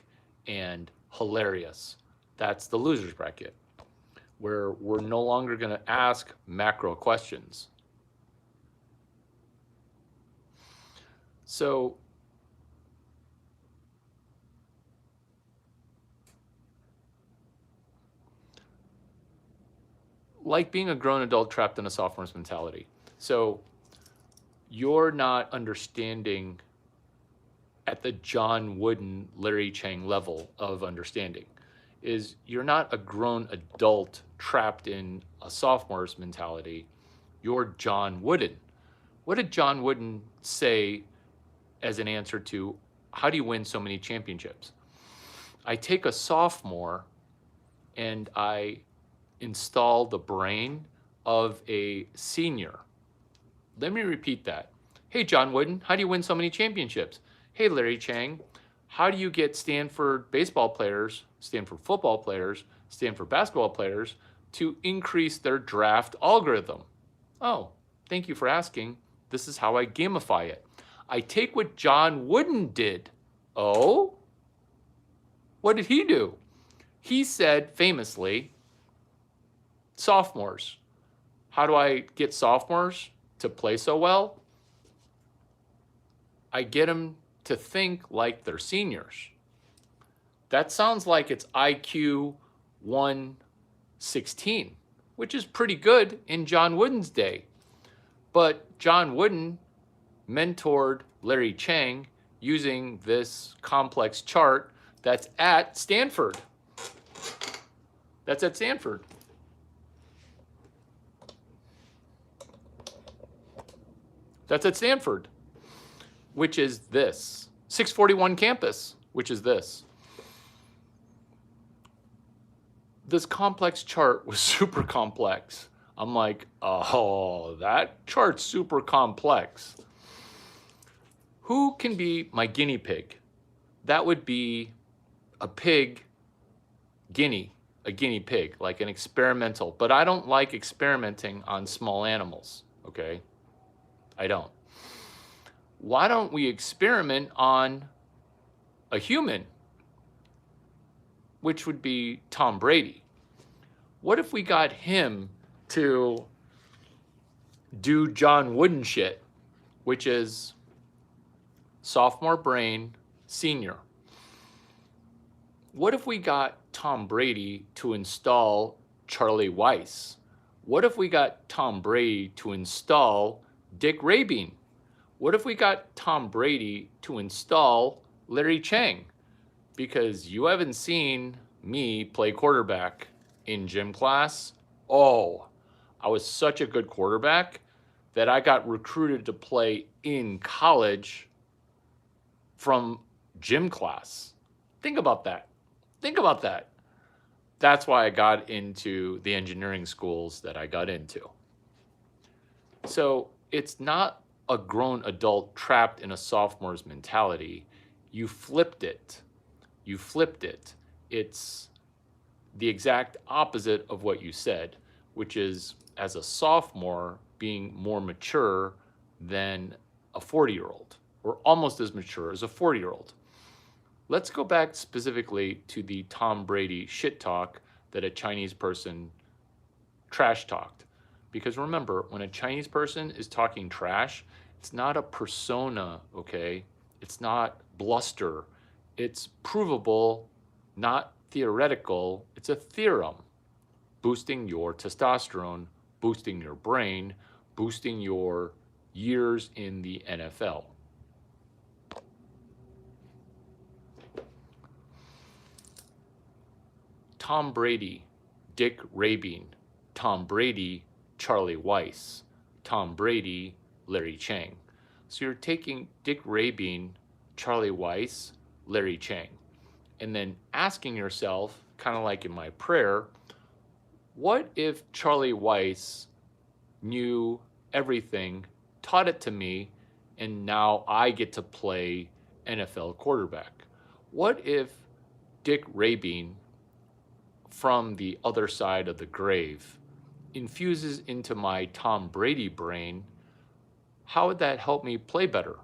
and hilarious. That's the loser's bracket, where we're no longer going to ask macro questions. So like being a grown adult trapped in a sophomore's mentality. So you're not understanding at the John Wooden, Larry Chang level of understanding. Is you're not a grown adult trapped in a sophomore's mentality. You're John Wooden. What did John Wooden say as an answer to how do you win so many championships? I take a sophomore and I install the brain of a senior. Let me repeat that. Hey, John Wooden, how do you win so many championships? Hey, Larry Chang, how do you get Stanford baseball players, Stanford football players, Stanford basketball players to increase their draft algorithm? Oh, thank you for asking. This is how I gamify it. I take what John Wooden did. Oh? What did he do? He said famously, sophomores. How do I get sophomores to play so well? I get them to think like they're seniors. That sounds like it's IQ 116, which is pretty good in John Wooden's day. But John Wooden mentored Larry Chang using this complex chart that's at Stanford. That's at Stanford. That's at Stanford, which is this. 641 campus, which is this. This complex chart was super complex. I'm like, oh, that chart's super complex. Who can be my guinea pig? That would be a pig guinea, a guinea pig, like an experimental. But I don't like experimenting on small animals, okay? I don't. Why don't we experiment on a human, which would be Tom Brady? What if we got him to do John Wooden shit, which is sophomore brain, senior. What if we got Tom Brady to install Charlie Weiss? What if we got Tom Brady to install Dick Rabin? What if we got Tom Brady to install Larry Chang? Because you haven't seen me play quarterback in gym class. Oh, I was such a good quarterback that I got recruited to play in college from gym class. Think about that. Think about that. That's why I got into the engineering schools that I got into. So it's not a grown adult trapped in a sophomore's mentality. You flipped it. You flipped it. It's the exact opposite of what you said, which is as a sophomore being more mature than a 40-year-old, or almost as mature as a 40-year-old. Let's go back specifically to the Tom Brady shit talk that a Chinese person trash talked. Because remember, when a Chinese person is talking trash, it's not a persona, okay? It's not bluster. It's provable, not theoretical. It's a theorem. Boosting your testosterone, boosting your brain, boosting your years in the NFL. Tom Brady, Dick Rabin. Tom Brady, Charlie Weiss. Tom Brady, Larry Chang. So you're taking Dick Rabin, Charlie Weiss, Larry Chang, and then asking yourself, kind of like in my prayer, what if Charlie Weiss knew everything, taught it to me, and now I get to play NFL quarterback? What if Dick Rabin, from the other side of the grave, infuses into my Tom Brady brain? How would that help me play better?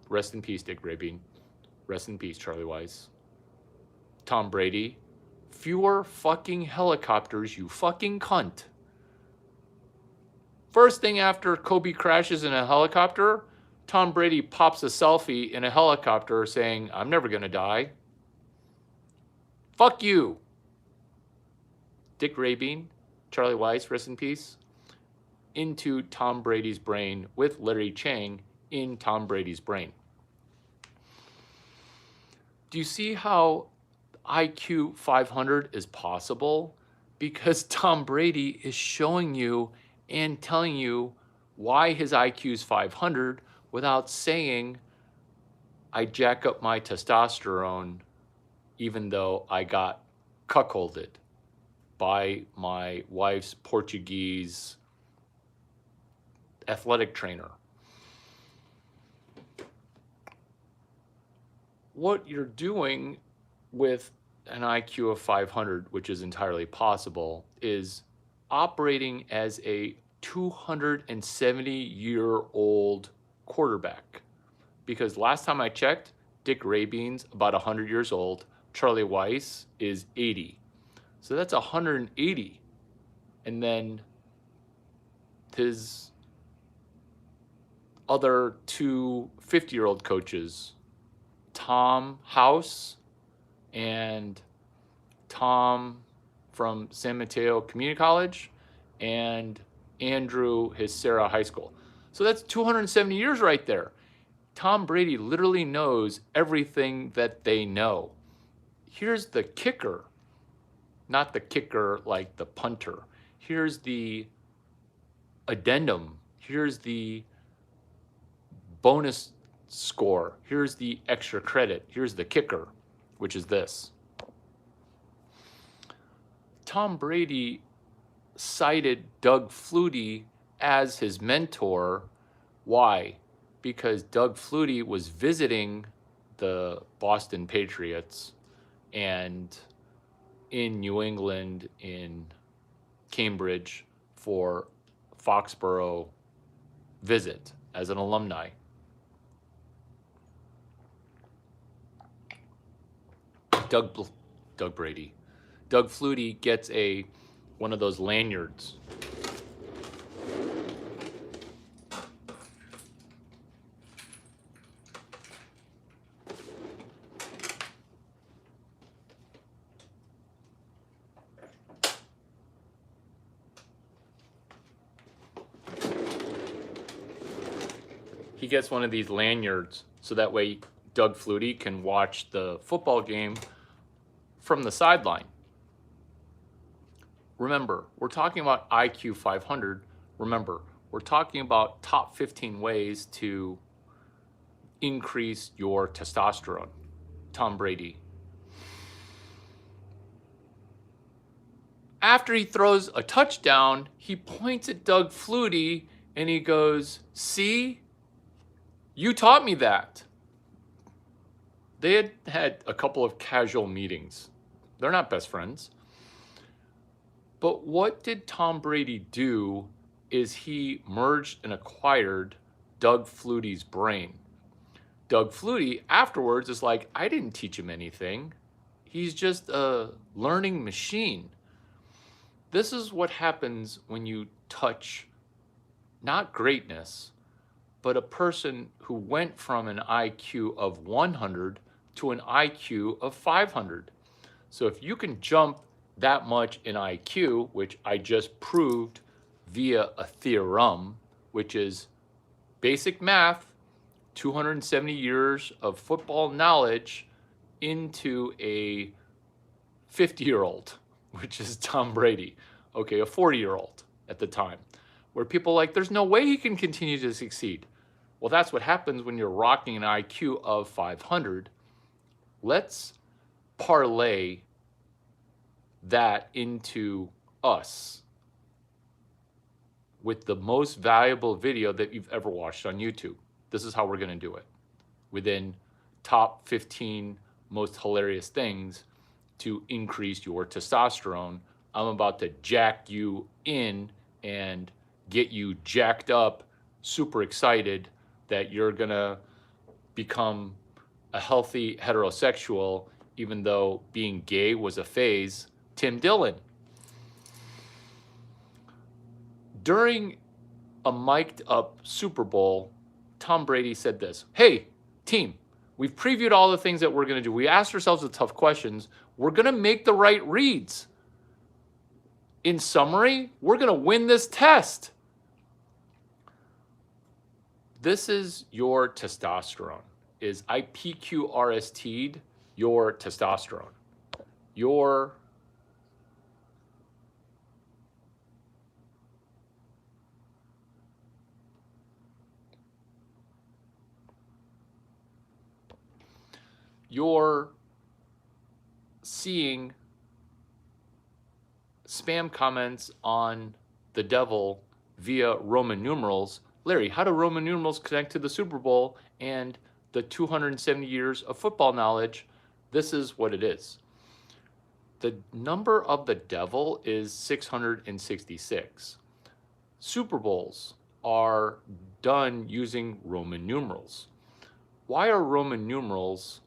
Rest in peace, Dick Rabin. Rest in peace, Charlie Weiss. Tom Brady, fewer fucking helicopters, you fucking cunt. First thing after Kobe crashes in a helicopter, Tom Brady pops a selfie in a helicopter saying, I'm never gonna die. Fuck you. Dick Rabin, Charlie Weiss, rest in peace, into Tom Brady's brain with Larry Chang in Tom Brady's brain. Do you see how IQ 500 is possible? Because Tom Brady is showing you and telling you why his IQ is 500 without saying, I jack up my testosterone even though I got cuckolded by my wife's Portuguese athletic trainer. What you're doing with an IQ of 500, which is entirely possible, is operating as a 270-year-old quarterback. Because last time I checked, Dick Rabin's about 100 years old. Charlie Weiss is 80. So that's 180. And then his other two 50-year-old coaches, Tom House and Tom from San Mateo Community College, and Andrew, his Sarah High School. So that's 270 years right there. Tom Brady literally knows everything that they know. Here's the kicker. Not the kicker like the punter. Here's the addendum. Here's the bonus score. Here's the extra credit. Here's the kicker, which is this. Tom Brady cited Doug Flutie as his mentor. Why? Because Doug Flutie was visiting the Boston Patriots and in New England, in Cambridge, for Foxborough visit as an alumni. Doug Brady. Doug Flutie gets one of those lanyards he gets one of these lanyards so that way Doug Flutie can watch the football game from the sideline. Remember, we're talking about IQ 500. Remember, we're talking about top 15 ways to increase your testosterone. Tom Brady. After he throws a touchdown, he points at Doug Flutie and he goes, "See, you taught me that." They had had a couple of casual meetings. They're not best friends. But what did Tom Brady do is he merged and acquired Doug Flutie's brain. Doug Flutie afterwards is like, I didn't teach him anything. He's just a learning machine. This is what happens when you touch not greatness, but a person who went from an IQ of 100 to an IQ of 500. So if you can jump that much in IQ, which I just proved via a theorem, which is basic math, 270 years of football knowledge into a 50-year-old, which is Tom Brady, okay, a 40-year-old at the time, where people are like, there's no way he can continue to succeed. Well, that's what happens when you're rocking an IQ of 500. Let's parlay that into us with the most valuable video that you've ever watched on YouTube. This is how we're going to do it. Within top 15 most hilarious things to increase your testosterone, I'm about to jack you in and get you jacked up, super excited that you're going to become a healthy heterosexual, even though being gay was a phase. Tim Dillon. During a mic'd up Super Bowl, Tom Brady said this: "Hey, team, we've previewed all the things that we're going to do. We asked ourselves the tough questions. We're going to make the right reads. In summary, we're going to win this test." This is your testosterone. Is I PQRST'd your testosterone. Your you're seeing spam comments on the devil via Roman numerals. Larry, how do Roman numerals connect to the Super Bowl and the 270 years of football knowledge? This is what it is. The number of the devil is 666. Super Bowls are done using Roman numerals. Why are Roman numerals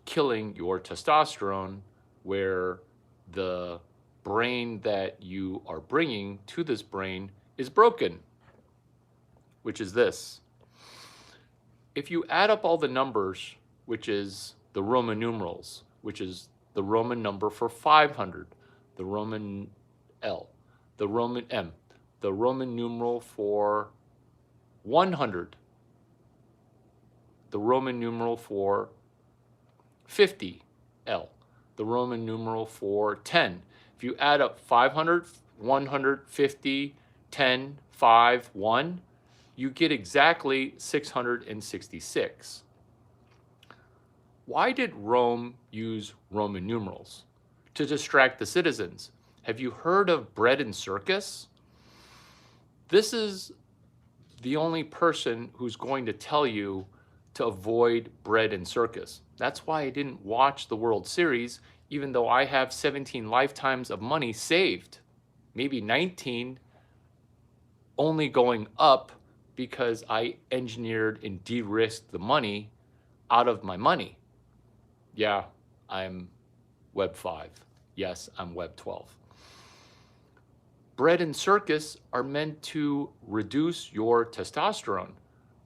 killing your testosterone where the brain that you are bringing to this brain is broken? Which is this. If you add up all the numbers, which is the Roman numerals, which is the Roman number for 500, the Roman L, the Roman M, the Roman numeral for 100, the Roman numeral for 50, L, the Roman numeral for 10. If you add up 500, 100, 50, 10, 5, 1, you get exactly 666. Why did Rome use Roman numerals? To distract the citizens. Have you heard of bread and circus? This is the only person who's going to tell you to avoid bread and circus. That's why I didn't watch the World Series, even though I have 17 lifetimes of money saved. Maybe 19 only going up because I engineered and de-risked the money out of my money. Yeah, I'm Web 5. Yes, I'm Web 12. Bread and circus are meant to reduce your testosterone.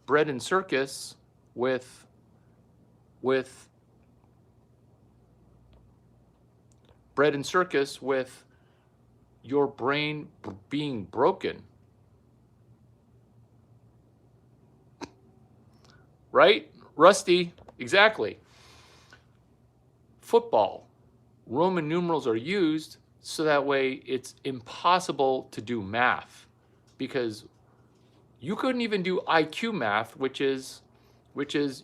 Bread and circus with bread and circus with your brain being broken. right? Rusty, exactly. Football, Roman numerals are used so that way it's impossible to do math because you couldn't even do IQ math, which is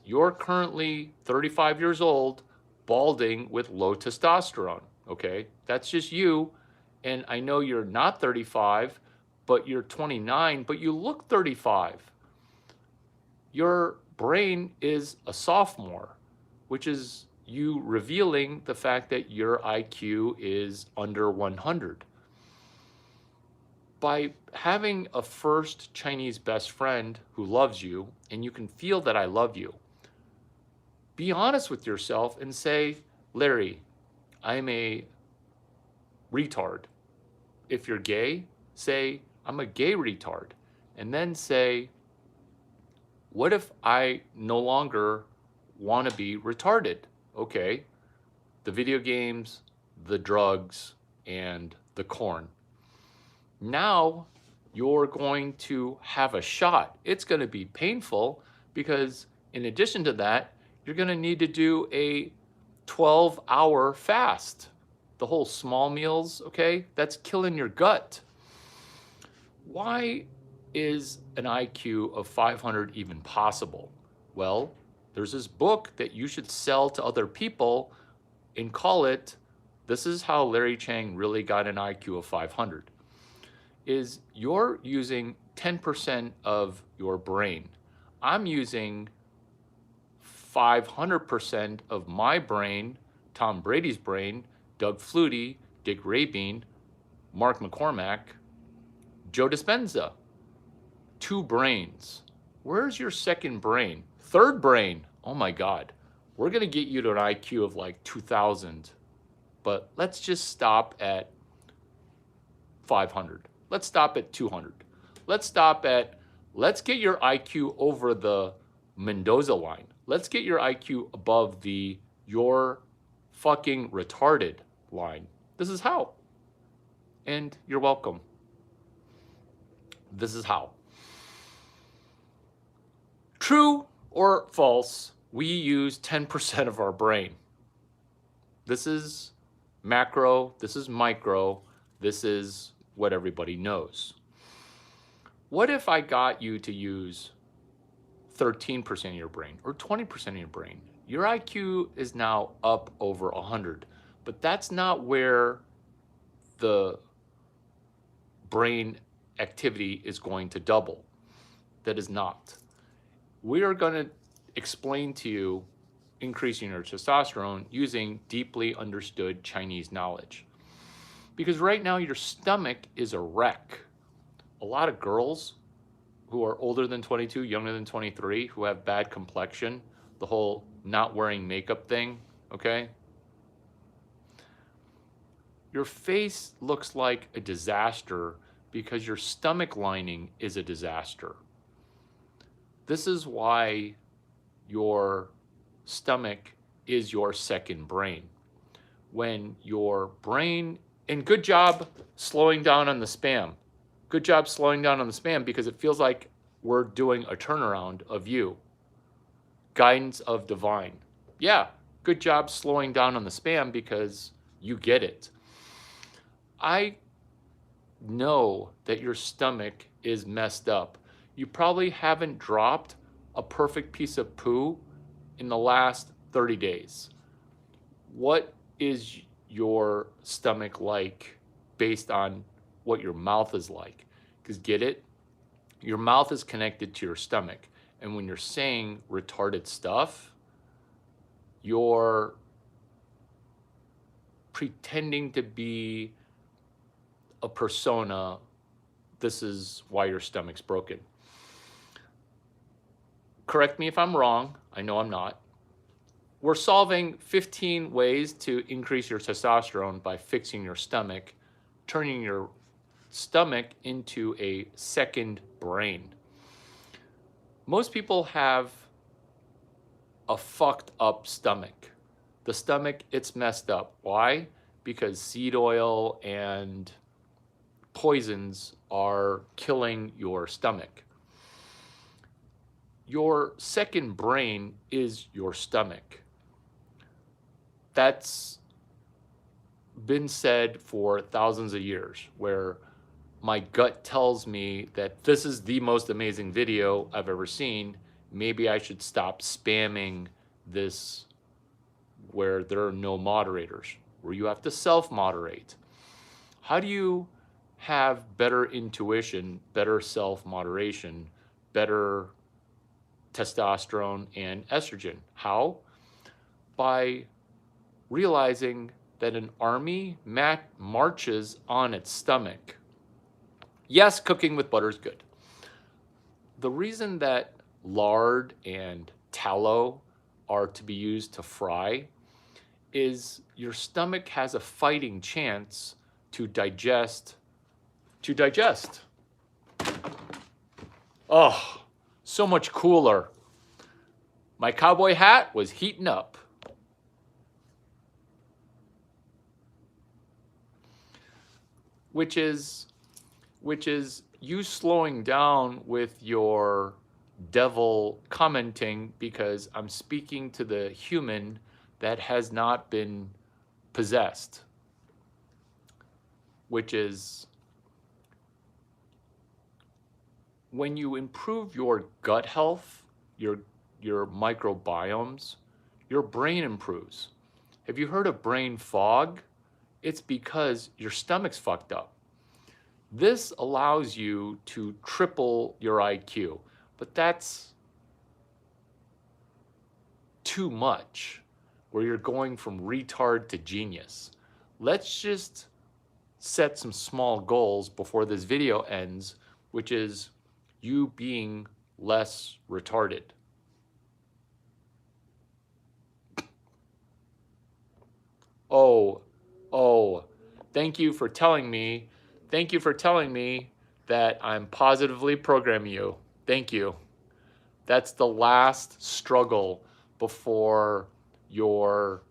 you're currently 35 years old, balding with low testosterone. Okay, that's just you. And I know you're not 35, but you're 29, but you look 35. Your brain is a sophomore, which is you revealing the fact that your IQ is under 100. By having a first Chinese best friend who loves you, and you can feel that I love you, be honest with yourself and say, Larry, I'm a retard. If you're gay, say, I'm a gay retard. And then say, what if I no longer want to be retarded? Okay, the video games, the drugs, and the corn. Now you're going to have a shot. It's going to be painful because in addition to that, you're going to need to do a 12-hour fast. The whole small meals, okay? That's killing your gut. Why is an IQ of 500 even possible? Well, there's this book that you should sell to other people and call it, This is How Larry Chang Really Got an IQ of 500. Is you're using 10% of your brain. I'm using 500% of my brain, Tom Brady's brain, Doug Flutie, Dick Rabine, Mark McCormack, Joe Dispenza. 2 brains. Where's your second brain? Third brain. Oh my God. We're going to get you to an IQ of like 2,000. But let's just stop at 500. Let's stop at 200. Let's get your IQ over the Mendoza line. Let's get your IQ above the you're fucking retarded line. This is how. And you're welcome. This is how. True or false, we use 10% of our brain. This is macro, this is micro, this is what everybody knows. What if I got you to use 13% of your brain or 20% of your brain? Your IQ is now up over 100, but that's not where the brain activity is going to double. That is not. We are going to explain to you increasing your testosterone using deeply understood Chinese knowledge. Because right now your stomach is a wreck. A lot of girls who are older than 22, younger than 23, who have bad complexion, the whole not wearing makeup thing, okay? Your face looks like a disaster because your stomach lining is a disaster. This is why your stomach is your second brain. When your brain, and good job slowing down on the spam. Good job slowing down on the spam because it feels like we're doing a turnaround of you. Guidance of divine. Yeah, good job slowing down on the spam because you get it. I know that your stomach is messed up. You probably haven't dropped a perfect piece of poo in the last 30 days. What is your stomach like based on what your mouth is like? Because get it? Your mouth is connected to your stomach. And when you're saying retarded stuff, you're pretending to be a persona. This is why your stomach's broken. Correct me if I'm wrong. I know I'm not. We're solving 15 ways to increase your testosterone by fixing your stomach, turning your stomach into a second brain. Most people have a fucked up stomach. The stomach, it's messed up. Why? Because seed oil and poisons are killing your stomach. your second brain is your stomach. That's been said for thousands of years, where my gut tells me that this is the most amazing video I've ever seen. Maybe I should stop spamming this where there are no moderators, where you have to self-moderate. How do you have better intuition, better self-moderation, better testosterone and estrogen? How? By realizing that an army marches on its stomach. Yes, cooking with butter is good. The reason that lard and tallow are to be used to fry is your stomach has a fighting chance to digest. Oh, so much cooler. My cowboy hat was heating up. Which is you slowing down with your devil commenting, because I'm speaking to the human that has not been possessed, which is when you improve your gut health, your microbiomes, your brain improves. Have you heard of brain fog? It's because your stomach's fucked up. This allows you to triple your IQ, but that's too much, where you're going from retard to genius. Let's just set some small goals before this video ends, which is you being less retarded. Oh, thank you for telling me. Thank you for telling me that I'm positively programming you. Thank you. That's the last struggle before you're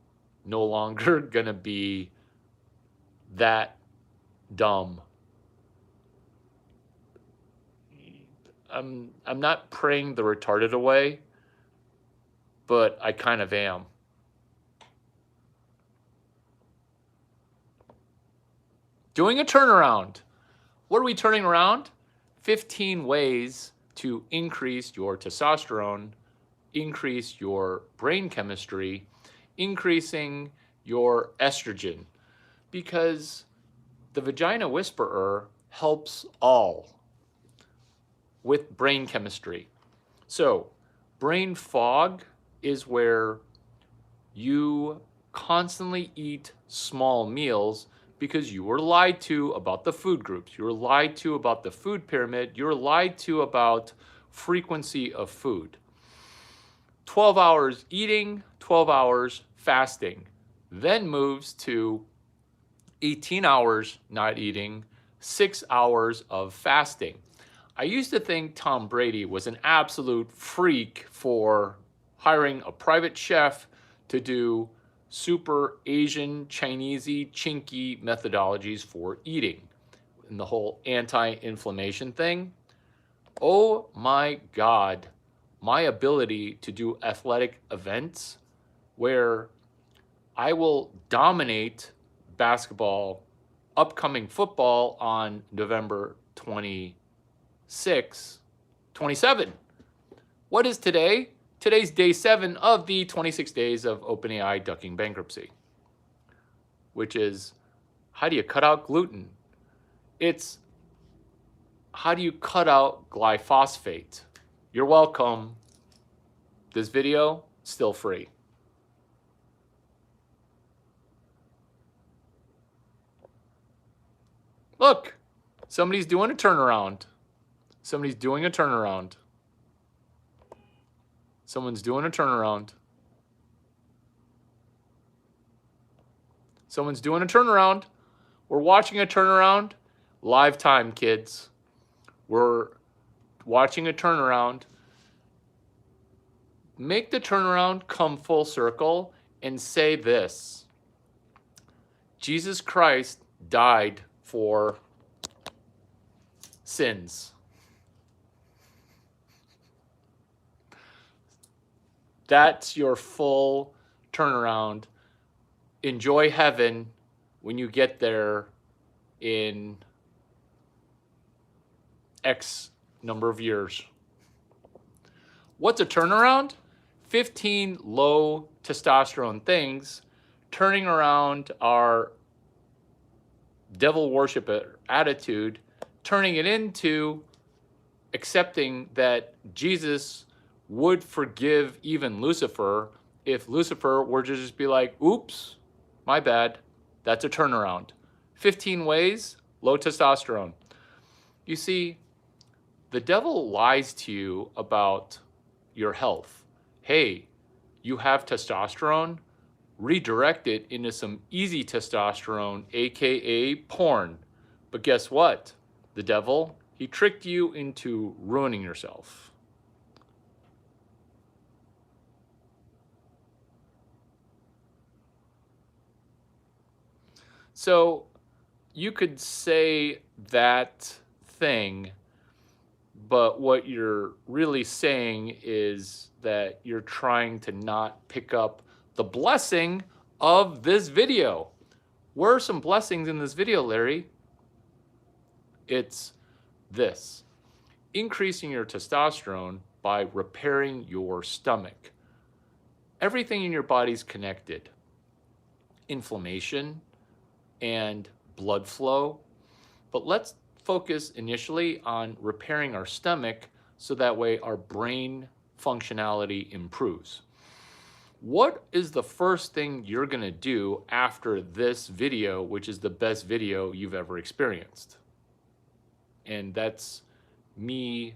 no longer gonna be that dumb. I'm not praying the retarded away, but I kind of am. Doing a turnaround. What are we turning around? 15 ways to increase your testosterone, increase your brain chemistry, increasing your estrogen, because the Vagina Whisperer helps all with brain chemistry. So, brain fog is where you constantly eat small meals because you were lied to about the food groups. You were lied to about the food pyramid. You were lied to about frequency of food. 12 hours eating, 12 hours fasting, then moves to 18 hours not eating, 6 hours of fasting. I used to think Tom Brady was an absolute freak for hiring a private chef to do super Asian, Chinesey, chinky methodologies for eating and the whole anti-inflammation thing. Oh my God, my ability to do athletic events where I will dominate basketball, upcoming football on November 26, 27. What is today? Today's day 7 of the 26 days of OpenAI ducking bankruptcy, which is how do you cut out gluten? It's how do you cut out glyphosate? You're welcome. This video, still free. Look, somebody's doing a turnaround. Somebody's doing a turnaround. Someone's doing a turnaround. Someone's doing a turnaround. We're watching a turnaround. Live time, kids. We're watching a turnaround. Make the turnaround come full circle and say this. Jesus Christ died for sins. That's your full turnaround. Enjoy heaven when you get there in X number of years. What's a turnaround? 15 low testosterone things turning around our devil worship attitude, turning it into accepting that Jesus would forgive even Lucifer if Lucifer were to just be like, oops, my bad. That's a turnaround. 15 ways, low testosterone. You see, the devil lies to you about your health. Hey, you have testosterone, redirect it into some easy testosterone, aka porn. But guess what? The devil, he tricked you into ruining yourself. So you could say that thing, but what you're really saying is that you're trying to not pick up the blessing of this video. Where are some blessings in this video, Larry? It's this: increasing your testosterone by repairing your stomach. Everything in your body's connected. Inflammation and blood flow. But let's focus initially on repairing our stomach so that way our brain functionality improves. What is the first thing you're going to do after this video, which is the best video you've ever experienced? And that's me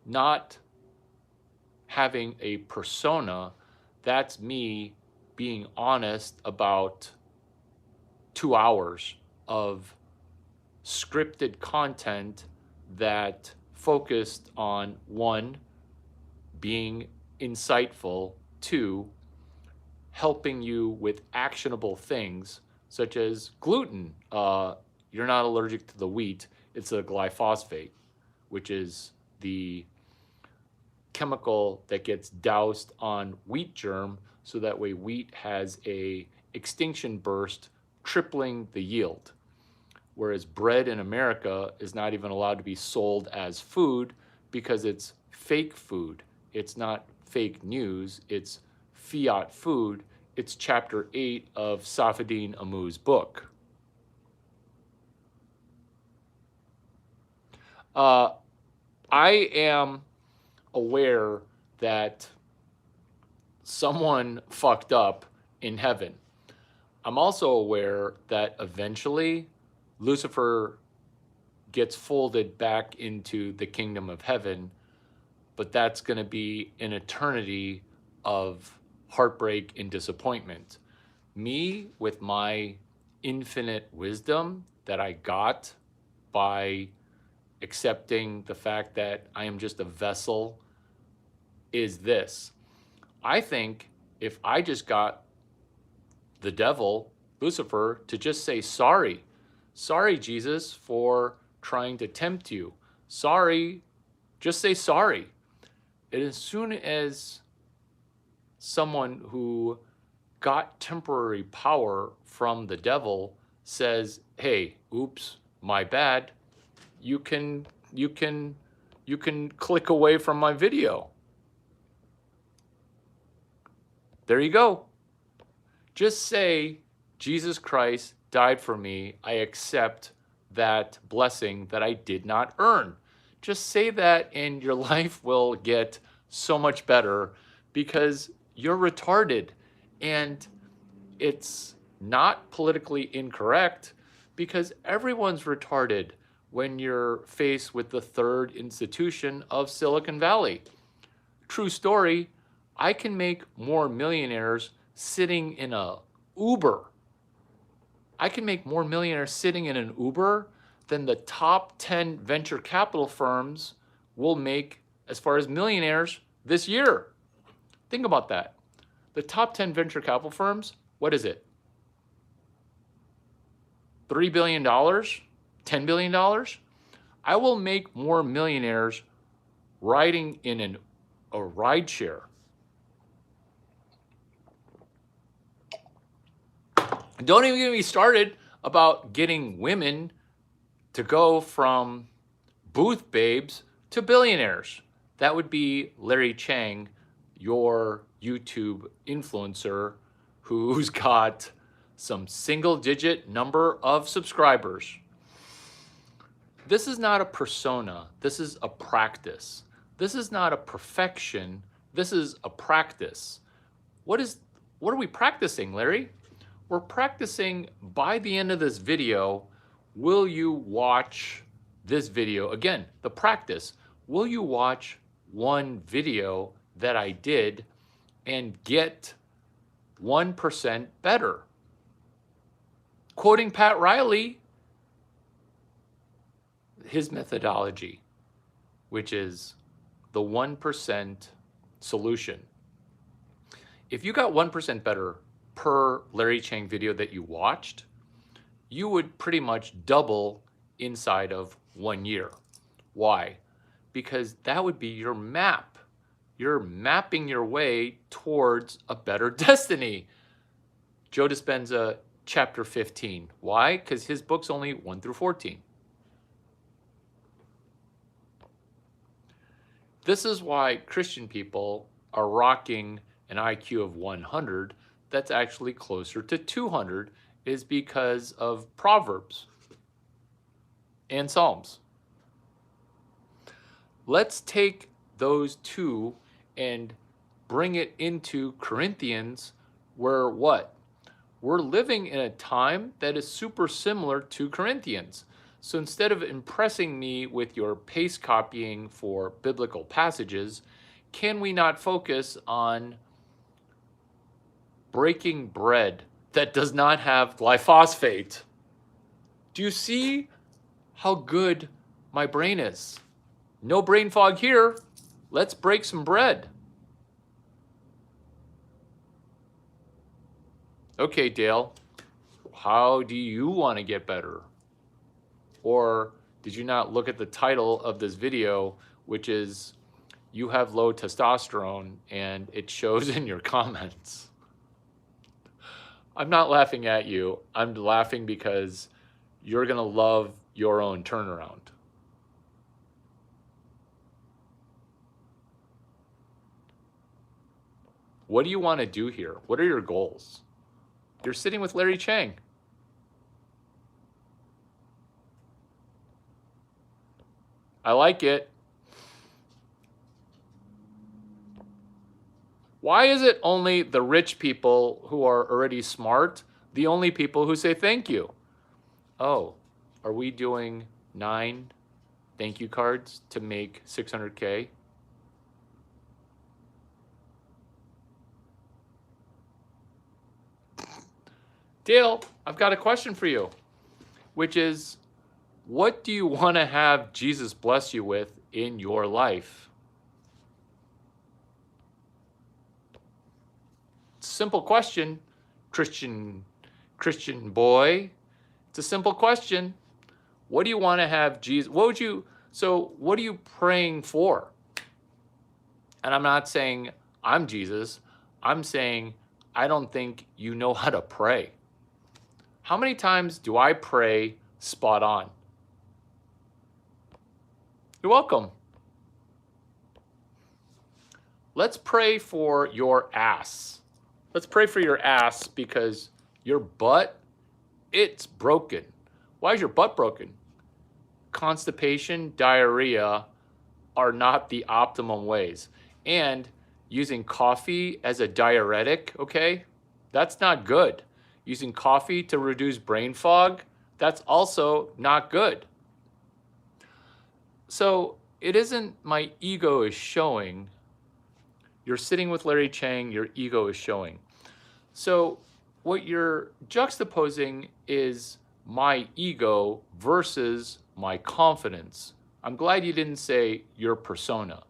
not having a persona. That's me being honest about 2 hours of scripted content that focused on, one, being insightful, two, helping you with actionable things such as gluten. You're not allergic to the wheat, it's a glyphosate, which is the chemical that gets doused on wheat germ so that way wheat has a extinction burst, tripling the yield. Whereas bread in America is not even allowed to be sold as food because it's fake food. It's not fake news, it's fiat food. It's chapter 8 of Safedine Amu's book. I am aware that someone fucked up in heaven. I'm also aware that eventually Lucifer gets folded back into the kingdom of heaven, but that's going to be an eternity of heartbreak and disappointment. Me, with my infinite wisdom that I got by accepting the fact that I am just a vessel, is this. I think if I just got the devil, Lucifer, to just say sorry, Jesus, for trying to tempt you. Sorry, just say sorry. And as soon as someone who got temporary power from the devil says, hey, oops, my bad, you can click away from my video. There you go. Just say, Jesus Christ died for me. I accept that blessing that I did not earn. Just say that and your life will get so much better, because you're retarded. And it's not politically incorrect, because everyone's retarded when you're faced with the third institution of Silicon Valley. True story, I can make more millionaires sitting in a Uber. I can make more millionaires sitting in an Uber than the top 10 venture capital firms will make as far as millionaires this year. Think about that. The top 10 venture capital firms, what is it? $3 billion? $10 billion? I will make more millionaires riding in a ride share Don't even get me started about getting women to go from booth babes to billionaires. That would be Larry Chang, your YouTube influencer who's got some single digit number of subscribers. This is not a persona. This is a practice. This is not a perfection. This is a practice. What are we practicing, Larry? We're practicing by the end of this video, will you watch this video? Again, the practice. Will you watch one video that I did and get 1% better? Quoting Pat Riley, his methodology, which is the 1% solution. If you got 1% better per Larry Chang video that you watched, you would pretty much double inside of 1 year. Why? Because that would be your map. You're mapping your way towards a better destiny. Joe Dispenza, chapter 15. Why? Because his book's only 1 through 14. This is why Christian people are rocking an IQ of 100 that's actually closer to 200, is because of Proverbs and Psalms. Let's take those two and bring it into Corinthians, where what? We're living in a time that is super similar to Corinthians. So instead of impressing me with your paste copying for biblical passages, can we not focus on breaking bread that does not have glyphosate? Do you see how good my brain is? No brain fog here. Let's break some bread. Okay, Dale, how do you want to get better? Or did you not look at the title of this video, which is you have low testosterone, and it shows in your comments? I'm not laughing at you. I'm laughing because you're going to love your own turnaround. What do you want to do here? What are your goals? You're sitting with Larry Chang. I like it. Why is it only the rich people who are already smart, the only people who say thank you? Oh, are we doing 9 thank you cards to make 600K? Dale, I've got a question for you, which is, what do you want to have Jesus bless you with in your life? Simple question, Christian boy. It's a simple question. What do you want to have Jesus? What are you praying for? And I'm not saying I'm Jesus. I'm saying I don't think you know how to pray. How many times do I pray spot on? You're welcome. Let's pray for your ass. Let's pray for your ass because your butt, it's broken. Why is your butt broken? Constipation, diarrhea are not the optimum ways. And using coffee as a diuretic, okay, that's not good. Using coffee to reduce brain fog, that's also not good. So it isn't my ego is showing. You're sitting with Larry Chang, your ego is showing. So what you're juxtaposing is my ego versus my confidence. I'm glad you didn't say your persona.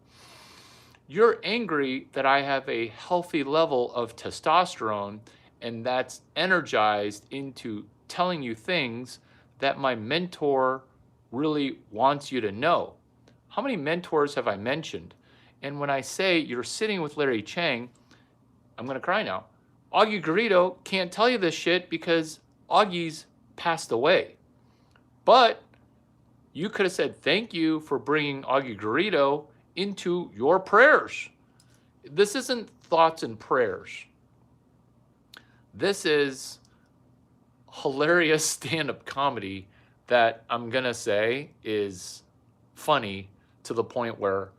You're angry that I have a healthy level of testosterone, and that's energized into telling you things that my mentor really wants you to know. How many mentors have I mentioned? And when I say you're sitting with Larry Chang, I'm going to cry now. Augie Garrido can't tell you this shit because Augie's passed away. But you could have said thank you for bringing Augie Garrido into your prayers. This isn't thoughts and prayers. This is hilarious stand-up comedy that I'm going to say is funny to the point where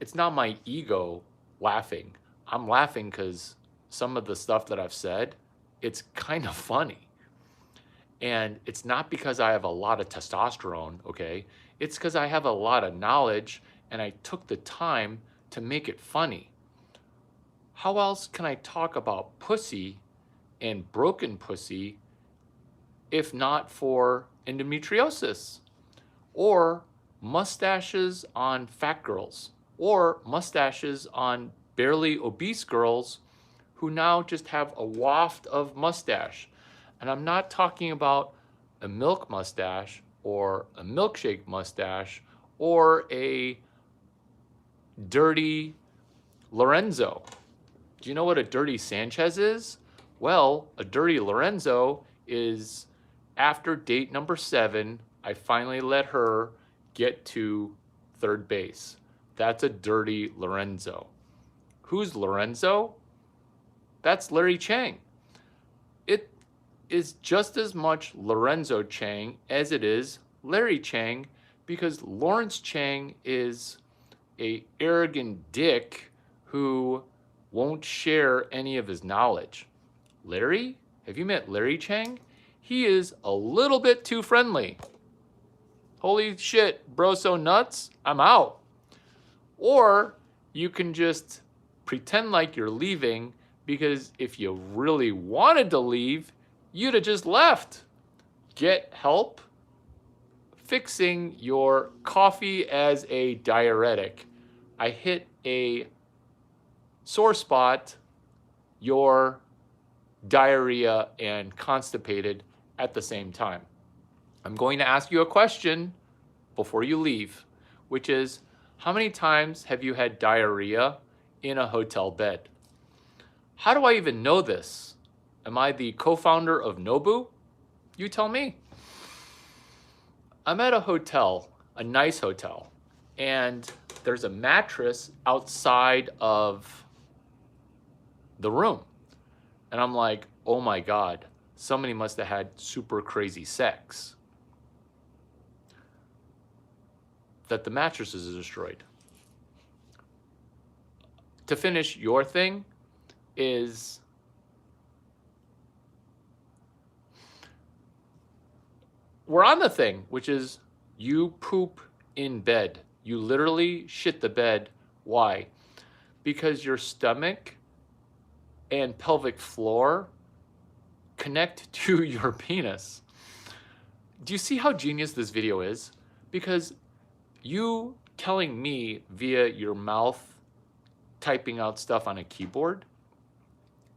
it's not my ego laughing. I'm laughing because some of the stuff that I've said, it's kind of funny. And it's not because I have a lot of testosterone, okay? It's because I have a lot of knowledge and I took the time to make it funny. How else can I talk about pussy and broken pussy if not for endometriosis? Or mustaches on fat girls? Or mustaches on barely obese girls who now just have a waft of mustache? And I'm not talking about a milk mustache or a milkshake mustache or a dirty Lorenzo. Do you know what a dirty Sanchez is? Well, a dirty Lorenzo is after date number 7, I finally let her get to third base. That's a dirty Lorenzo. Who's Lorenzo? That's Larry Chang. It is just as much Lorenzo Chang as it is Larry Chang, because Lawrence Chang is a arrogant dick who won't share any of his knowledge. Larry? Have you met Larry Chang? He is a little bit too friendly. Holy shit, bro, so nuts, I'm out. Or you can just pretend like you're leaving, because if you really wanted to leave, you'd have just left. Get help fixing your coffee as a diuretic. I hit a sore spot, you're diarrhea and constipated at the same time. I'm going to ask you a question before you leave, which is, how many times have you had diarrhea in a hotel bed? How do I even know this? Am I the co-founder of Nobu? You tell me. I'm at a hotel, a nice hotel, and there's a mattress outside of the room. And I'm like, oh my God, somebody must have had super crazy sex that the mattress is destroyed. To finish your thing is, we're on the thing, which is you poop in bed. You literally shit the bed. Why? Because your stomach and pelvic floor connect to your penis. Do you see how genius this video is? Because you telling me via your mouth typing out stuff on a keyboard,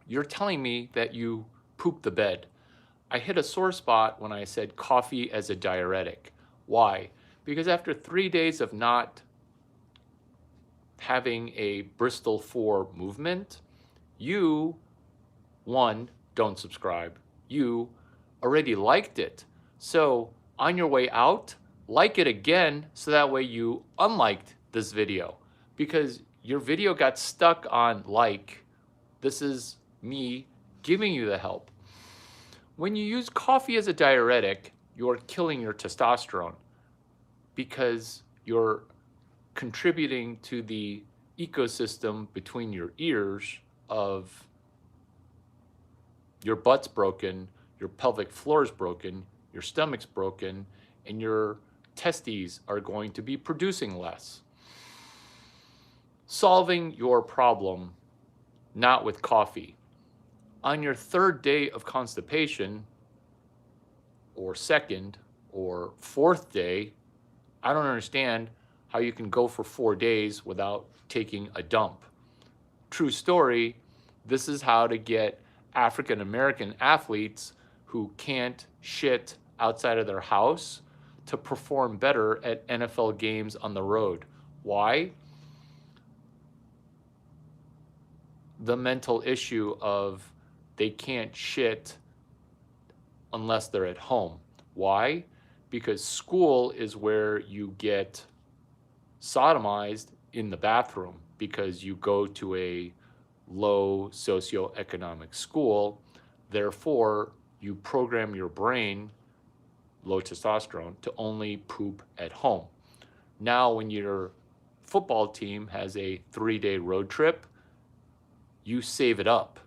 you're telling me that you poop the bed. I hit a sore spot when I said coffee as a diuretic. Why? Because after 3 days of not having a Bristol 4 movement, you, one, don't subscribe. You already liked it. So on your way out, like it again so that way you unliked this video, because your video got stuck on like. This is me giving you the help. When you use coffee as a diuretic, you're killing your testosterone because you're contributing to the ecosystem between your ears of your butt's broken, your pelvic floor is broken, your stomach's broken, and your testes are going to be producing less. Solving your problem, not with coffee. On your 3rd day of constipation, or 2nd, or 4th day, I don't understand how you can go for 4 days without taking a dump. True story, this is how to get African American athletes who can't shit outside of their house to perform better at NFL games on the road. Why? the mental issue of they can't shit unless they're at home. Why? Because school is where you get sodomized in the bathroom because you go to a low socioeconomic school. Therefore, you program your brain, low testosterone, to only poop at home. Now, when your football team has a 3-day road trip, you save it up,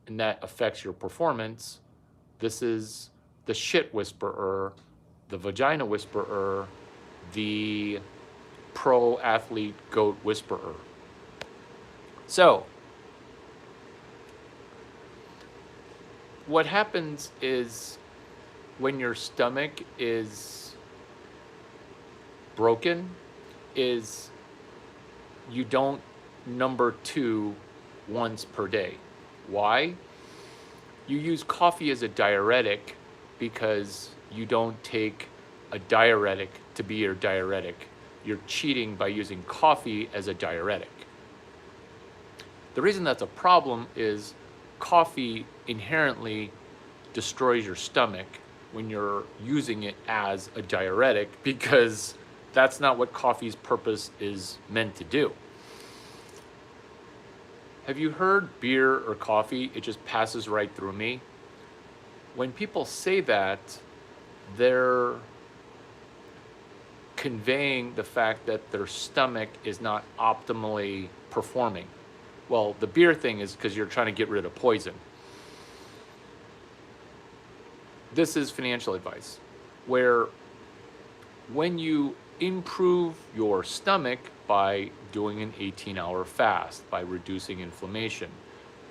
and that affects your performance. This is the shit whisperer, the vagina whisperer, the pro athlete goat whisperer. So, what happens is when your stomach is broken is you don't number 2 once per day. Why? You use coffee as a diuretic because you don't take a diuretic to be your diuretic. You're cheating by using coffee as a diuretic. The reason that's a problem is coffee inherently destroys your stomach when you're using it as a diuretic, because that's not what coffee's purpose is meant to do. Have you heard beer or coffee? It just passes right through me. When people say that, they're conveying the fact that their stomach is not optimally performing. Well, the beer thing is because you're trying to get rid of poison. This is financial advice, where when you improve your stomach by doing an 18-hour fast, by reducing inflammation,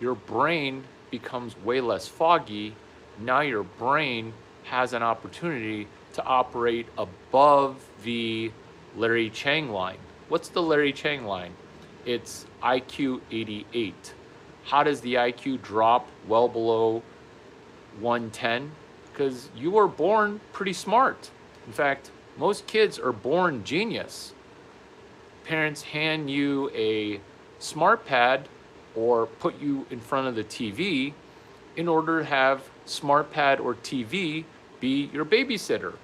your brain becomes way less foggy. Now your brain has an opportunity to operate above the Larry Chang line. What's the Larry Chang line? It's IQ 88. How does the IQ drop well below 110? Because you were born pretty smart. In fact, most kids are born genius. Parents hand you a smart pad or put you in front of the TV in order to have smart pad or TV be your babysitter.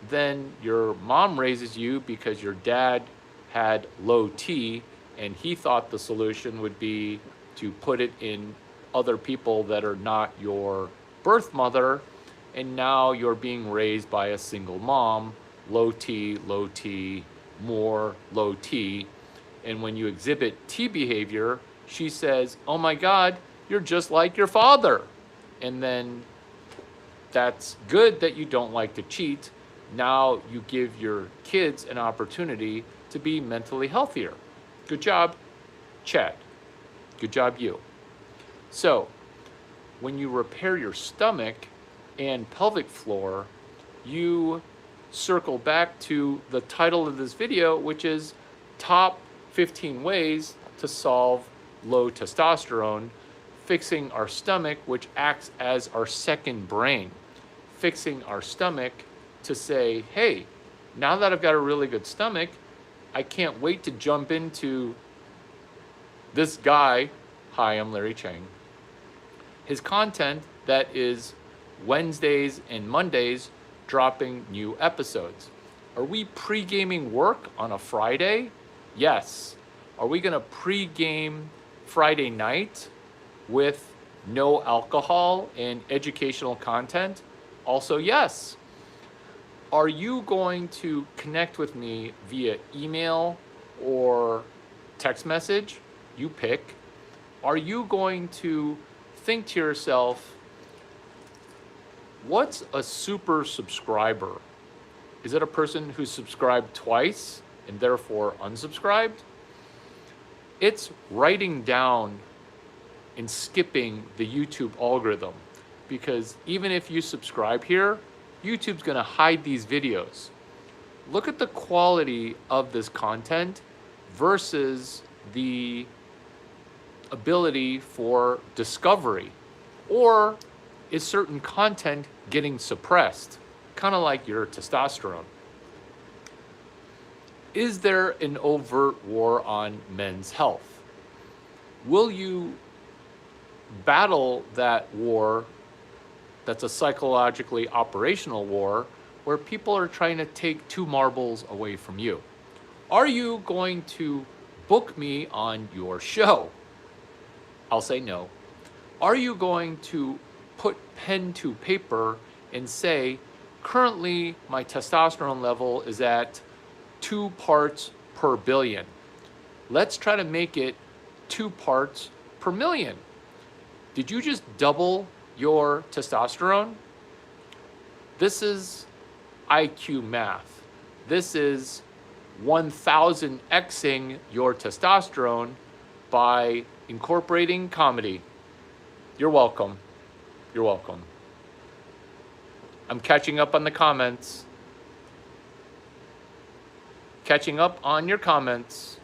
Then your mom raises you because your dad had low T and he thought the solution would be to put it in other people that are not your birth mother, and now you're being raised by a single mom, low T, more low T, and when you exhibit T behavior, she says, "Oh my God, you're just like your father." And then that's good that you don't like to cheat. Now you give your kids an opportunity to be mentally healthier. Good job, Chad. Good job, you. So, when you repair your stomach and pelvic floor, you circle back to the title of this video, which is Top 15 Ways to Solve Low Testosterone, fixing our stomach, which acts as our second brain. Fixing our stomach to say, hey, now that I've got a really good stomach, I can't wait to jump into this guy. Hi, I'm Larry Chang. His content that is Wednesdays and Mondays dropping new episodes. Are we pre-gaming work on a Friday? Yes. Are we going to pre-game Friday night with no alcohol and educational content? Also, yes. Are you going to connect with me via email or text message? You pick. Are you going to think to yourself, what's a super subscriber? Is it a person who's subscribed twice and therefore unsubscribed? It's writing down and skipping the YouTube algorithm, because even if you subscribe here, YouTube's gonna hide these videos. Look at the quality of this content versus the ability for discovery. Or is certain content getting suppressed? Kind of like your testosterone. Is there an overt war on men's health? Will you battle that war that's a psychologically operational war where people are trying to take two marbles away from you? Are you going to book me on your show? I'll say no. Are you going to put pen to paper and say, currently my testosterone level is at 2 parts per billion. Let's try to make it 2 parts per million. Did you just double your testosterone? This is IQ math. This is 1000xing your testosterone by incorporating comedy. You're welcome. You're welcome. I'm catching up on the comments. Catching up on your comments.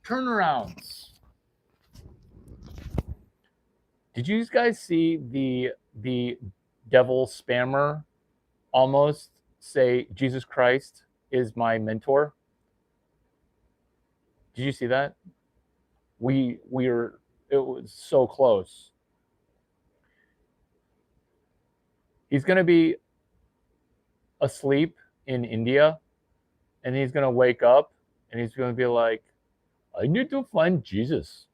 Turnarounds. Did you guys see the devil spammer almost say Jesus Christ is my mentor? Did you see that? We were, it was so close. He's going to be asleep in India and he's going to wake up and he's going to be like, I need to find Jesus.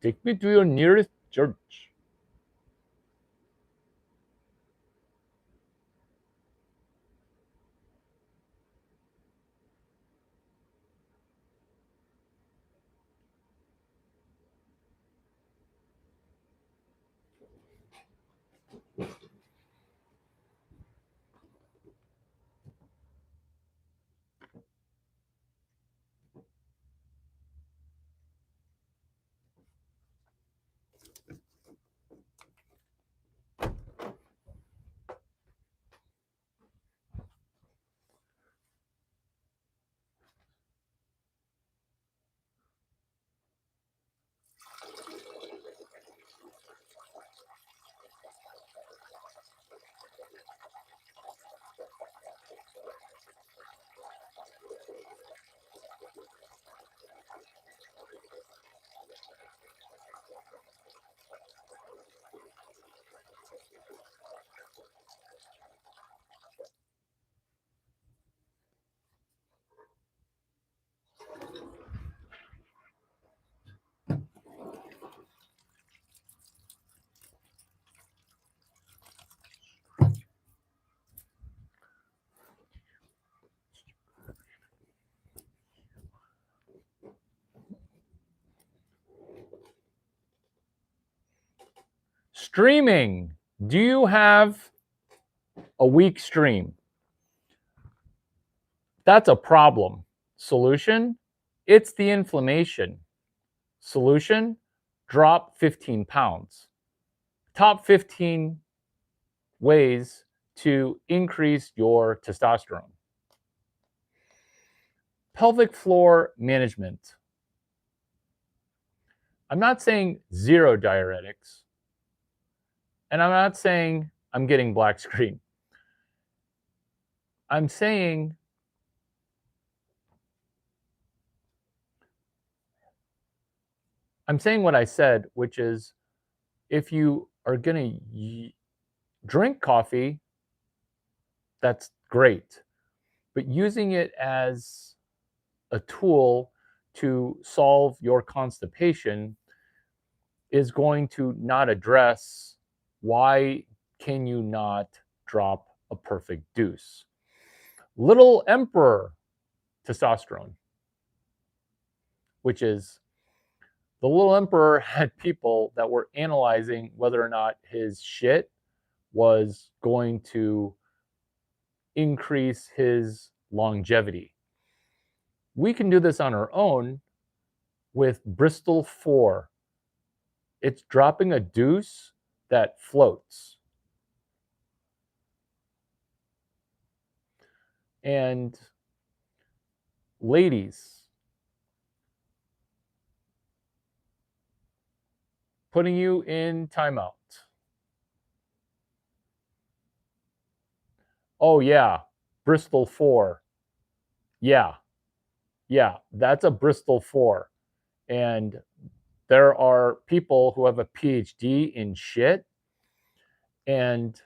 Take me to your nearest church. Streaming. Do you have a weak stream? That's a problem. Solution? It's the inflammation. Solution? Drop 15 pounds. Top 15 ways to increase your testosterone. Pelvic floor management. I'm not saying zero diuretics, and I'm not saying I'm getting black screen. I'm saying what I said, which is if you are going to drink coffee, that's great. But using it as a tool to solve your constipation is going to not address why can you not drop a perfect deuce. Little Emperor testosterone, which is the Little Emperor had people that were analyzing whether or not his shit was going to increase his longevity. We can do this on our own with Bristol 4. It's dropping a deuce that floats. And ladies, putting you in timeout. Oh, yeah, Bristol 4. Yeah, yeah, that's a Bristol 4. And there are people who have a PhD in shit, and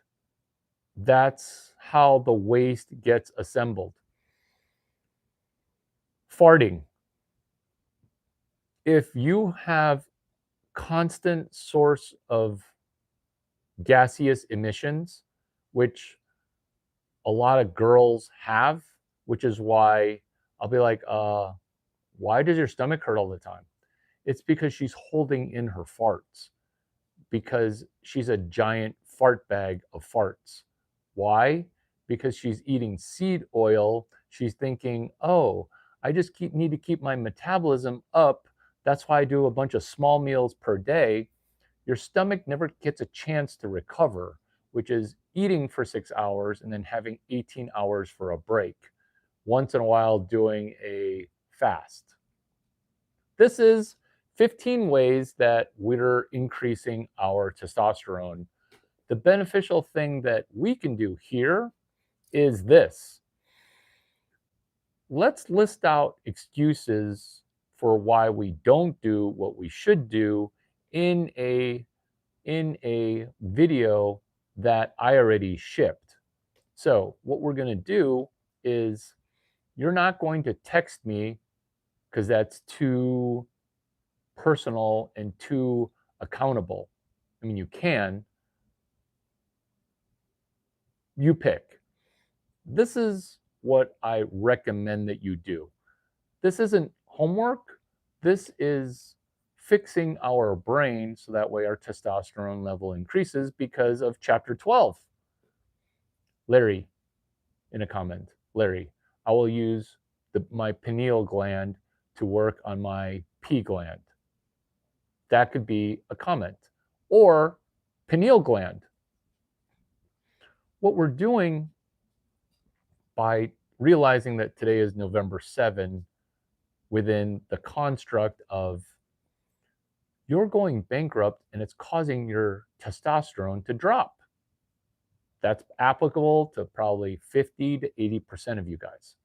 that's how the waste gets assembled. Farting. If you have constant source of gaseous emissions, which a lot of girls have, which is why I'll be like, why does your stomach hurt all the time? It's because she's holding in her farts, because she's a giant fart bag of farts. Why? Because she's eating seed oil. She's thinking, oh, I just need to keep my metabolism up. That's why I do a bunch of small meals per day. Your stomach never gets a chance to recover, which is eating for 6 hours and then having 18 hours for a break. Once in a while, doing a fast. This is 15 ways that we're increasing our testosterone. The beneficial thing that we can do here is this. Let's list out excuses for why we don't do what we should do in a video that I already shipped. So what we're going to do is, you're not going to text me because that's too personal and too accountable. I mean, you can, you pick. This is what I recommend that you do. This isn't homework. This is fixing our brain so that way our testosterone level increases because of chapter 12. Larry, in a comment, Larry, I will use my pineal gland to work on my P gland. That could be a comment. Or pineal gland. What we're doing by realizing that today is November 7, within the construct of you're going bankrupt and it's causing your testosterone to drop. That's applicable to probably 50 to 80% of you guys.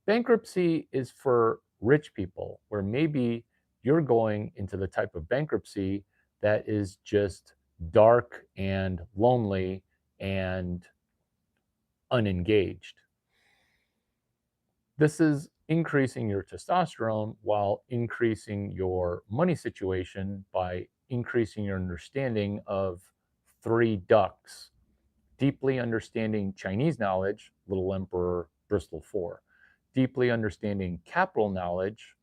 Bankruptcy is for rich people, where maybe you're going into the type of bankruptcy that is just dark and lonely and unengaged. This is increasing your testosterone while increasing your money situation by increasing your understanding of three ducks. Deeply understanding Chinese knowledge, Little Emperor, Bristol 4. Deeply understanding capital knowledge,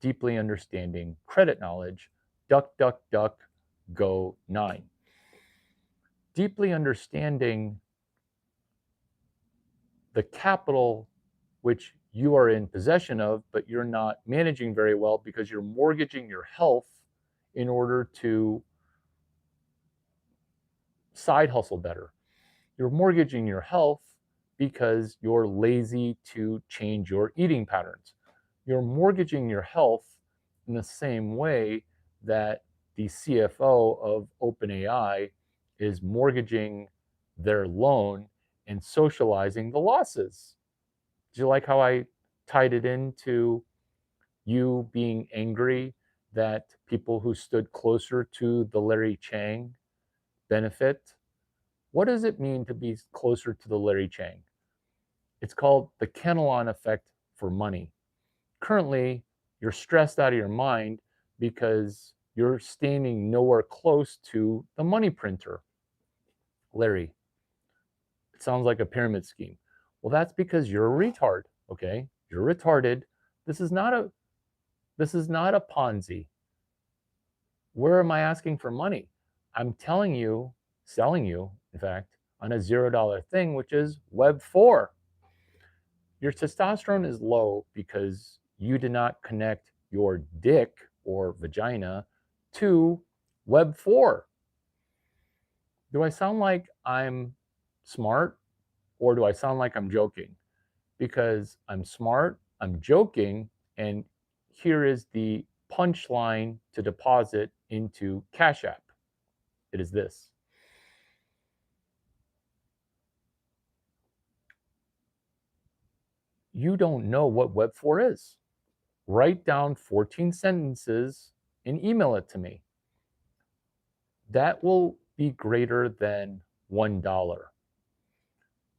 deeply understanding credit knowledge, duck, duck, duck, go 9. Deeply understanding the capital which you are in possession of, but you're not managing very well because you're mortgaging your health in order to side hustle better. You're mortgaging your health because you're lazy to change your eating patterns. You're mortgaging your health in the same way that the CFO of OpenAI is mortgaging their loan and socializing the losses. Do you like how I tied it into you being angry that people who stood closer to the Larry Chang benefit? What does it mean to be closer to the Larry Chang? It's called the Kenelon effect for money. Currently, you're stressed out of your mind because you're standing nowhere close to the money printer. Larry, it sounds like a pyramid scheme. Well, that's because you're a retard, okay? You're retarded. This is not a Ponzi. Where am I asking for money? I'm telling you, selling you, in fact, on a $0 thing, which is Web 4. Your testosterone is low because you did not connect your dick or vagina to Web 4. Do I sound like I'm smart, or do I sound like I'm joking? because I'm smart, I'm joking, and here is the punchline to deposit into Cash App. It is this. You don't know what Web 4 is. Write down 14 sentences and email it to me. That will be greater than $1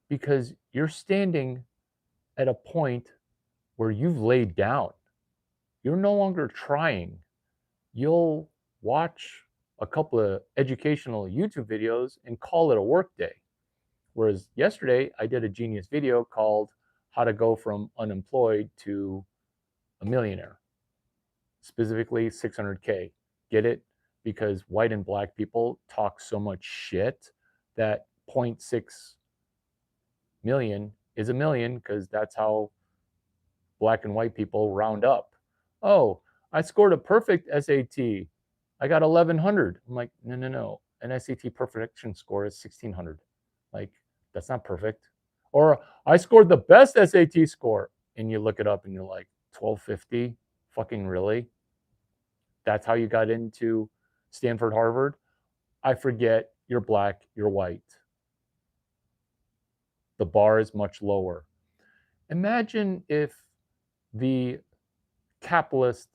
because you're standing at a point where you've laid down. You're no longer trying. You'll watch a couple of educational YouTube videos and call it a work day. Whereas yesterday, I did a genius video called How to Go from Unemployed to a Millionaire, specifically 600K. Get it? Because white and black people talk so much shit that zero point 0.6 million is a million because that's how black and white people round up. Oh, I scored a perfect SAT. I got 1100. I'm like, no, no, no. An SAT perfection score is 1600. Like, that's not perfect. Or I scored the best SAT score. And you look it up and you're like, 1250? Fucking really? That's how you got into Stanford, Harvard? I forget you're black, you're white. The bar is much lower. Imagine if the capitalist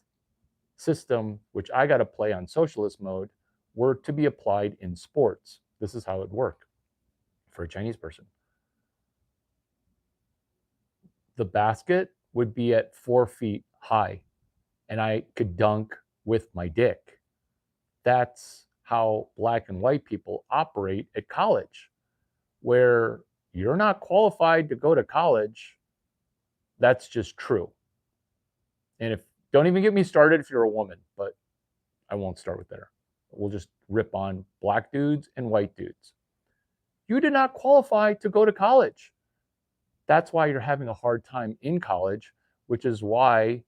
system, which I got to play on socialist mode, were to be applied in sports. This is how it would work for a Chinese person. The basket would be at 4 feet high, and I could dunk with my dick. That's how black and white people operate at college, where you're not qualified to go to college. That's just true. And if don't even get me started if you're a woman, but I won't start with there. We'll just rip on black dudes and white dudes. You did not qualify to go to college. That's why you're having a hard time in college, which is why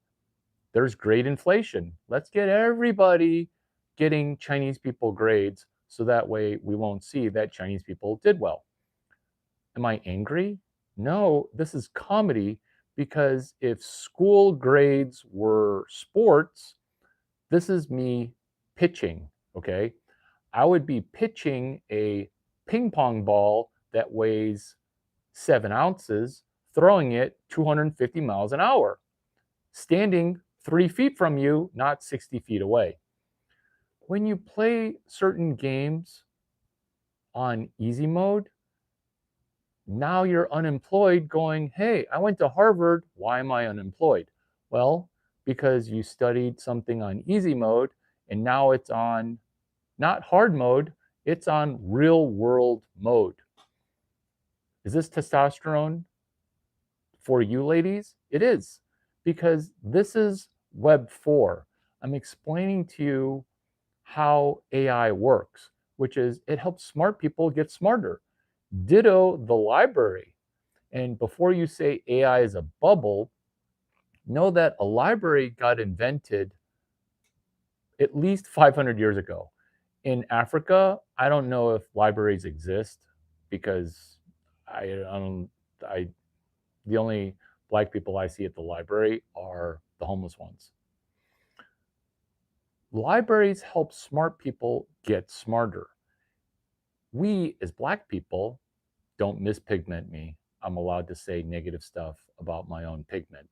there's grade inflation. Let's get everybody getting Chinese people grades so that way we won't see that Chinese people did well. Am I angry? No, this is comedy because if school grades were sports, this is me pitching, okay? I would be pitching a ping pong ball that weighs 7 ounces, throwing it 250 miles an hour, standing 3 feet from you, not 60 feet away. When you play certain games on easy mode, now you're unemployed going, hey, I went to Harvard. Why am I unemployed? Well, because you studied something on easy mode and now it's on not hard mode, it's on real world mode. Is this testosterone for you ladies? It is, because this is Web 4. I'm explaining to you how AI works, which is it helps smart people get smarter. Ditto the library. And before you say AI is a bubble, know that a library got invented at least 500 years ago. In Africa, I don't know if libraries exist because I don't I the only black people I see at the library are the homeless ones. Libraries help smart people get smarter. We as black people don't mispigment me. I'm allowed to say negative stuff about my own pigment.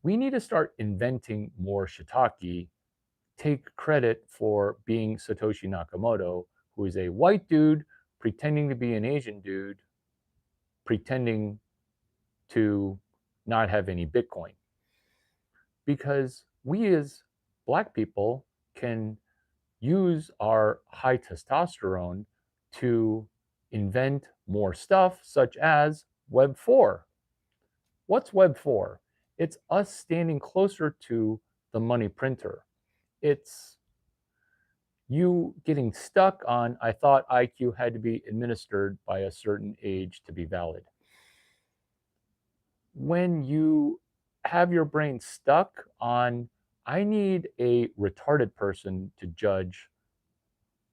We need to start inventing more shiitake, take credit for being Satoshi Nakamoto, who is a white dude pretending to be an Asian dude, pretending to not have any Bitcoin. Because we as black people can use our high testosterone to invent more stuff, such as Web 4. What's Web 4? It's us standing closer to the money printer. It's you getting stuck on, I thought IQ had to be administered by a certain age to be valid. When you have your brain stuck on, I need a retarded person to judge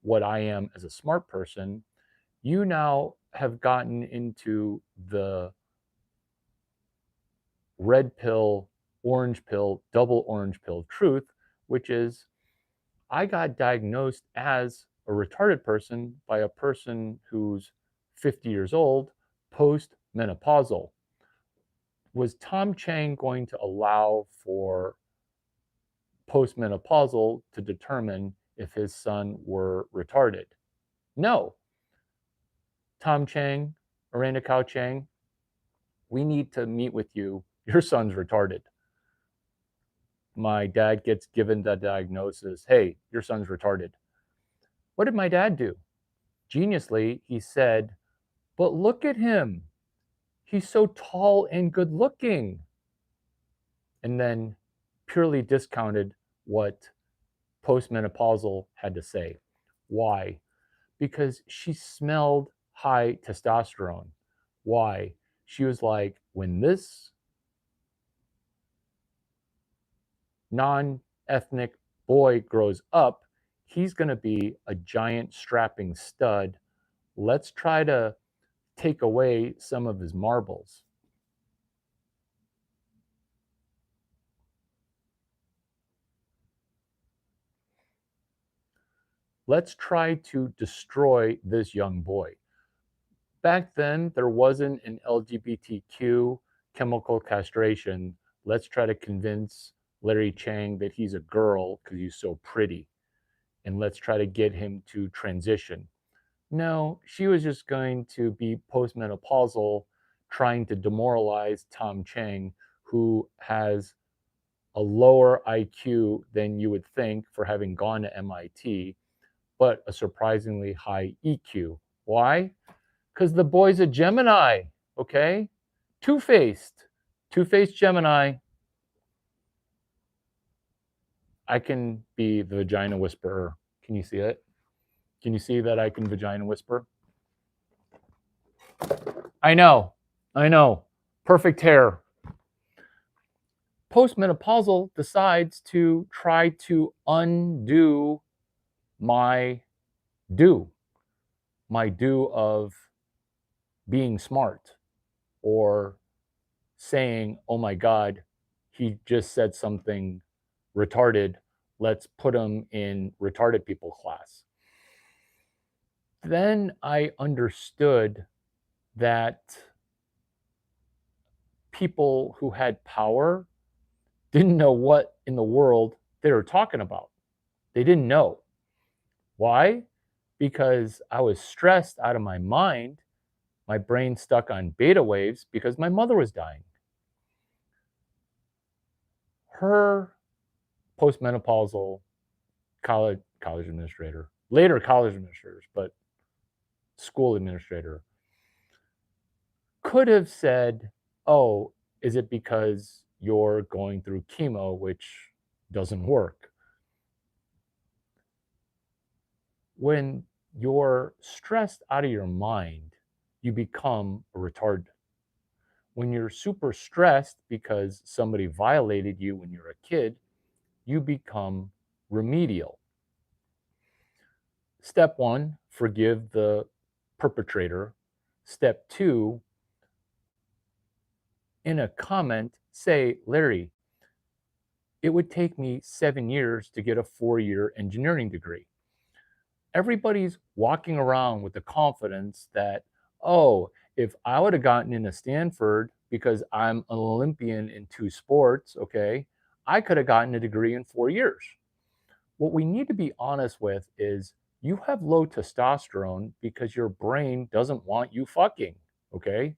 what I am as a smart person, you now have gotten into the red pill, orange pill, double orange pill truth, which is I got diagnosed as a retarded person by a person who's 50 years old, post-menopausal. Was Tom Chang going to allow for post-menopausal to determine if his son were retarded? No. Tom Chang, Aranda Cow Chang, we need to meet with you. Your son's retarded. My dad gets given the diagnosis, hey, your son's retarded. What did my dad do? Geniusly, he said, but look at him. He's so tall and good looking. And then purely discounted what postmenopausal had to say. Why? Because she smelled high testosterone. Why? She was like, when this non-ethnic boy grows up, he's going to be a giant strapping stud. Let's try to take away some of his marbles. Let's try to destroy this young boy. Back then, there wasn't an LGBTQ chemical castration. Let's try to convince Larry Chang that he's a girl because he's so pretty. And let's try to get him to transition. No, she was just going to be postmenopausal, trying to demoralize Tom Chang, who has a lower IQ than you would think for having gone to MIT, but a surprisingly high EQ. Why? Because the boy's a Gemini, okay? Two-faced Gemini. I can be the vagina whisperer. Can you see it? Can you see that I can vagina whisper? I know. Perfect hair. Postmenopausal decides to try to undo my do of being smart or saying, oh my God, he just said something retarded. Let's put him in retarded people class. Then I understood that people who had power didn't know what in the world they were talking about. They didn't know. Why? Because I was stressed out of my mind. My brain stuck on beta waves because my mother was dying. Her postmenopausal college administrator, later college administrators, but school administrator, could have said, oh, is it because you're going through chemo, which doesn't work? When you're stressed out of your mind, you become a retard. When you're super stressed because somebody violated you when you're a kid, you become remedial. Step one, forgive the perpetrator. Step two, in a comment, say, Larry, it would take me 7 years to get a 4-year engineering degree. Everybody's walking around with the confidence that, oh, if I would have gotten into Stanford because I'm an Olympian in 2 sports, okay, I could have gotten a degree in 4 years. What we need to be honest with is you have low testosterone because your brain doesn't want you fucking, okay?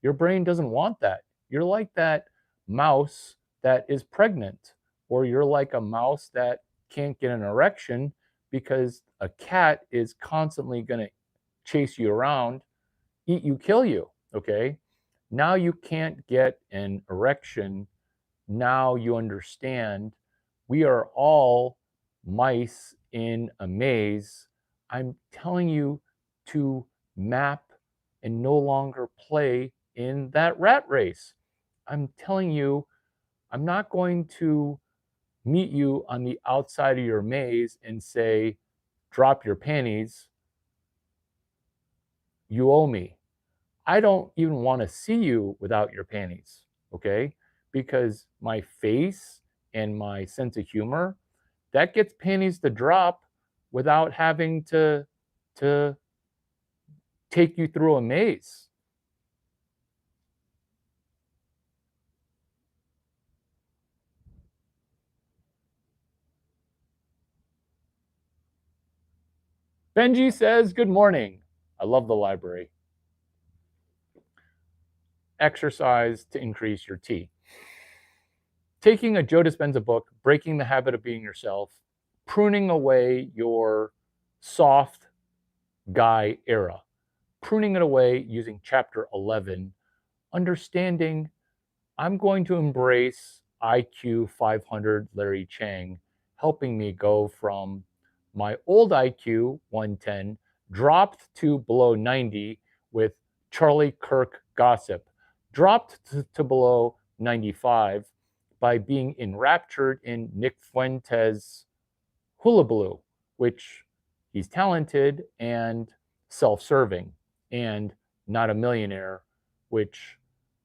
Your brain doesn't want that. You're like that mouse that is pregnant, or you're like a mouse that can't get an erection because a cat is constantly going to chase you around, eat you, kill you, okay? Now you can't get an erection. Now you understand we are all mice in a maze. I'm telling you to map and no longer play in that rat race. I'm telling you, I'm not going to meet you on the outside of your maze and say, drop your panties. You owe me. I don't even want to see you without your panties. Okay. because my face and my sense of humor, that gets panties to drop without having to take you through a maze. Benji says, good morning. I love the library. Exercise to increase your T. Taking a Joe Dispenza book, Breaking the Habit of Being Yourself, pruning away your soft guy era, pruning it away using chapter 11, understanding I'm going to embrace IQ 500 Larry Chang, helping me go from my old IQ 110 dropped to below 90 with Charlie Kirk gossip, dropped to below 95 by being enraptured in Nick Fuentes' Hullabaloo, which he's talented and self serving and not a millionaire, which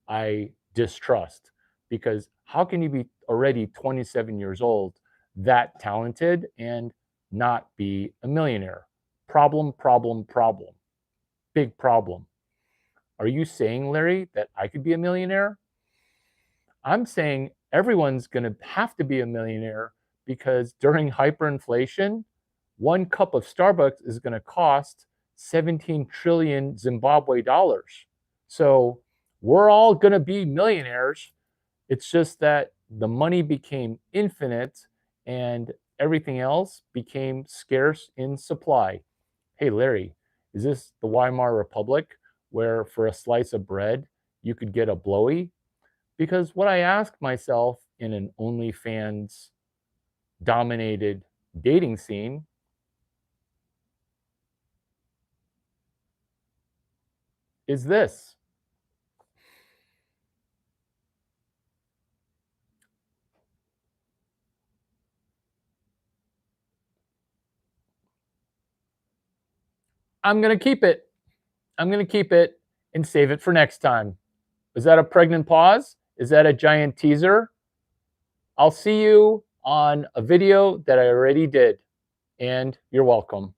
I distrust because how can you be already 27 years old, that talented, and not be a millionaire? Problem, problem, problem. Big problem. Are you saying, Larry, that I could be a millionaire? I'm saying everyone's going to have to be a millionaire because during hyperinflation, one cup of Starbucks is going to cost 17 trillion Zimbabwe dollars. So we're all going to be millionaires. It's just that the money became infinite and everything else became scarce in supply. Hey, Larry, is this the Weimar Republic where for a slice of bread you could get a blowy? Because what I ask myself in an OnlyFans dominated dating scene is this. I'm going to keep it. I'm going to keep it and save it for next time. Is that a pregnant pause? Is that a giant teaser? I'll see you on a video that I already did, and you're welcome.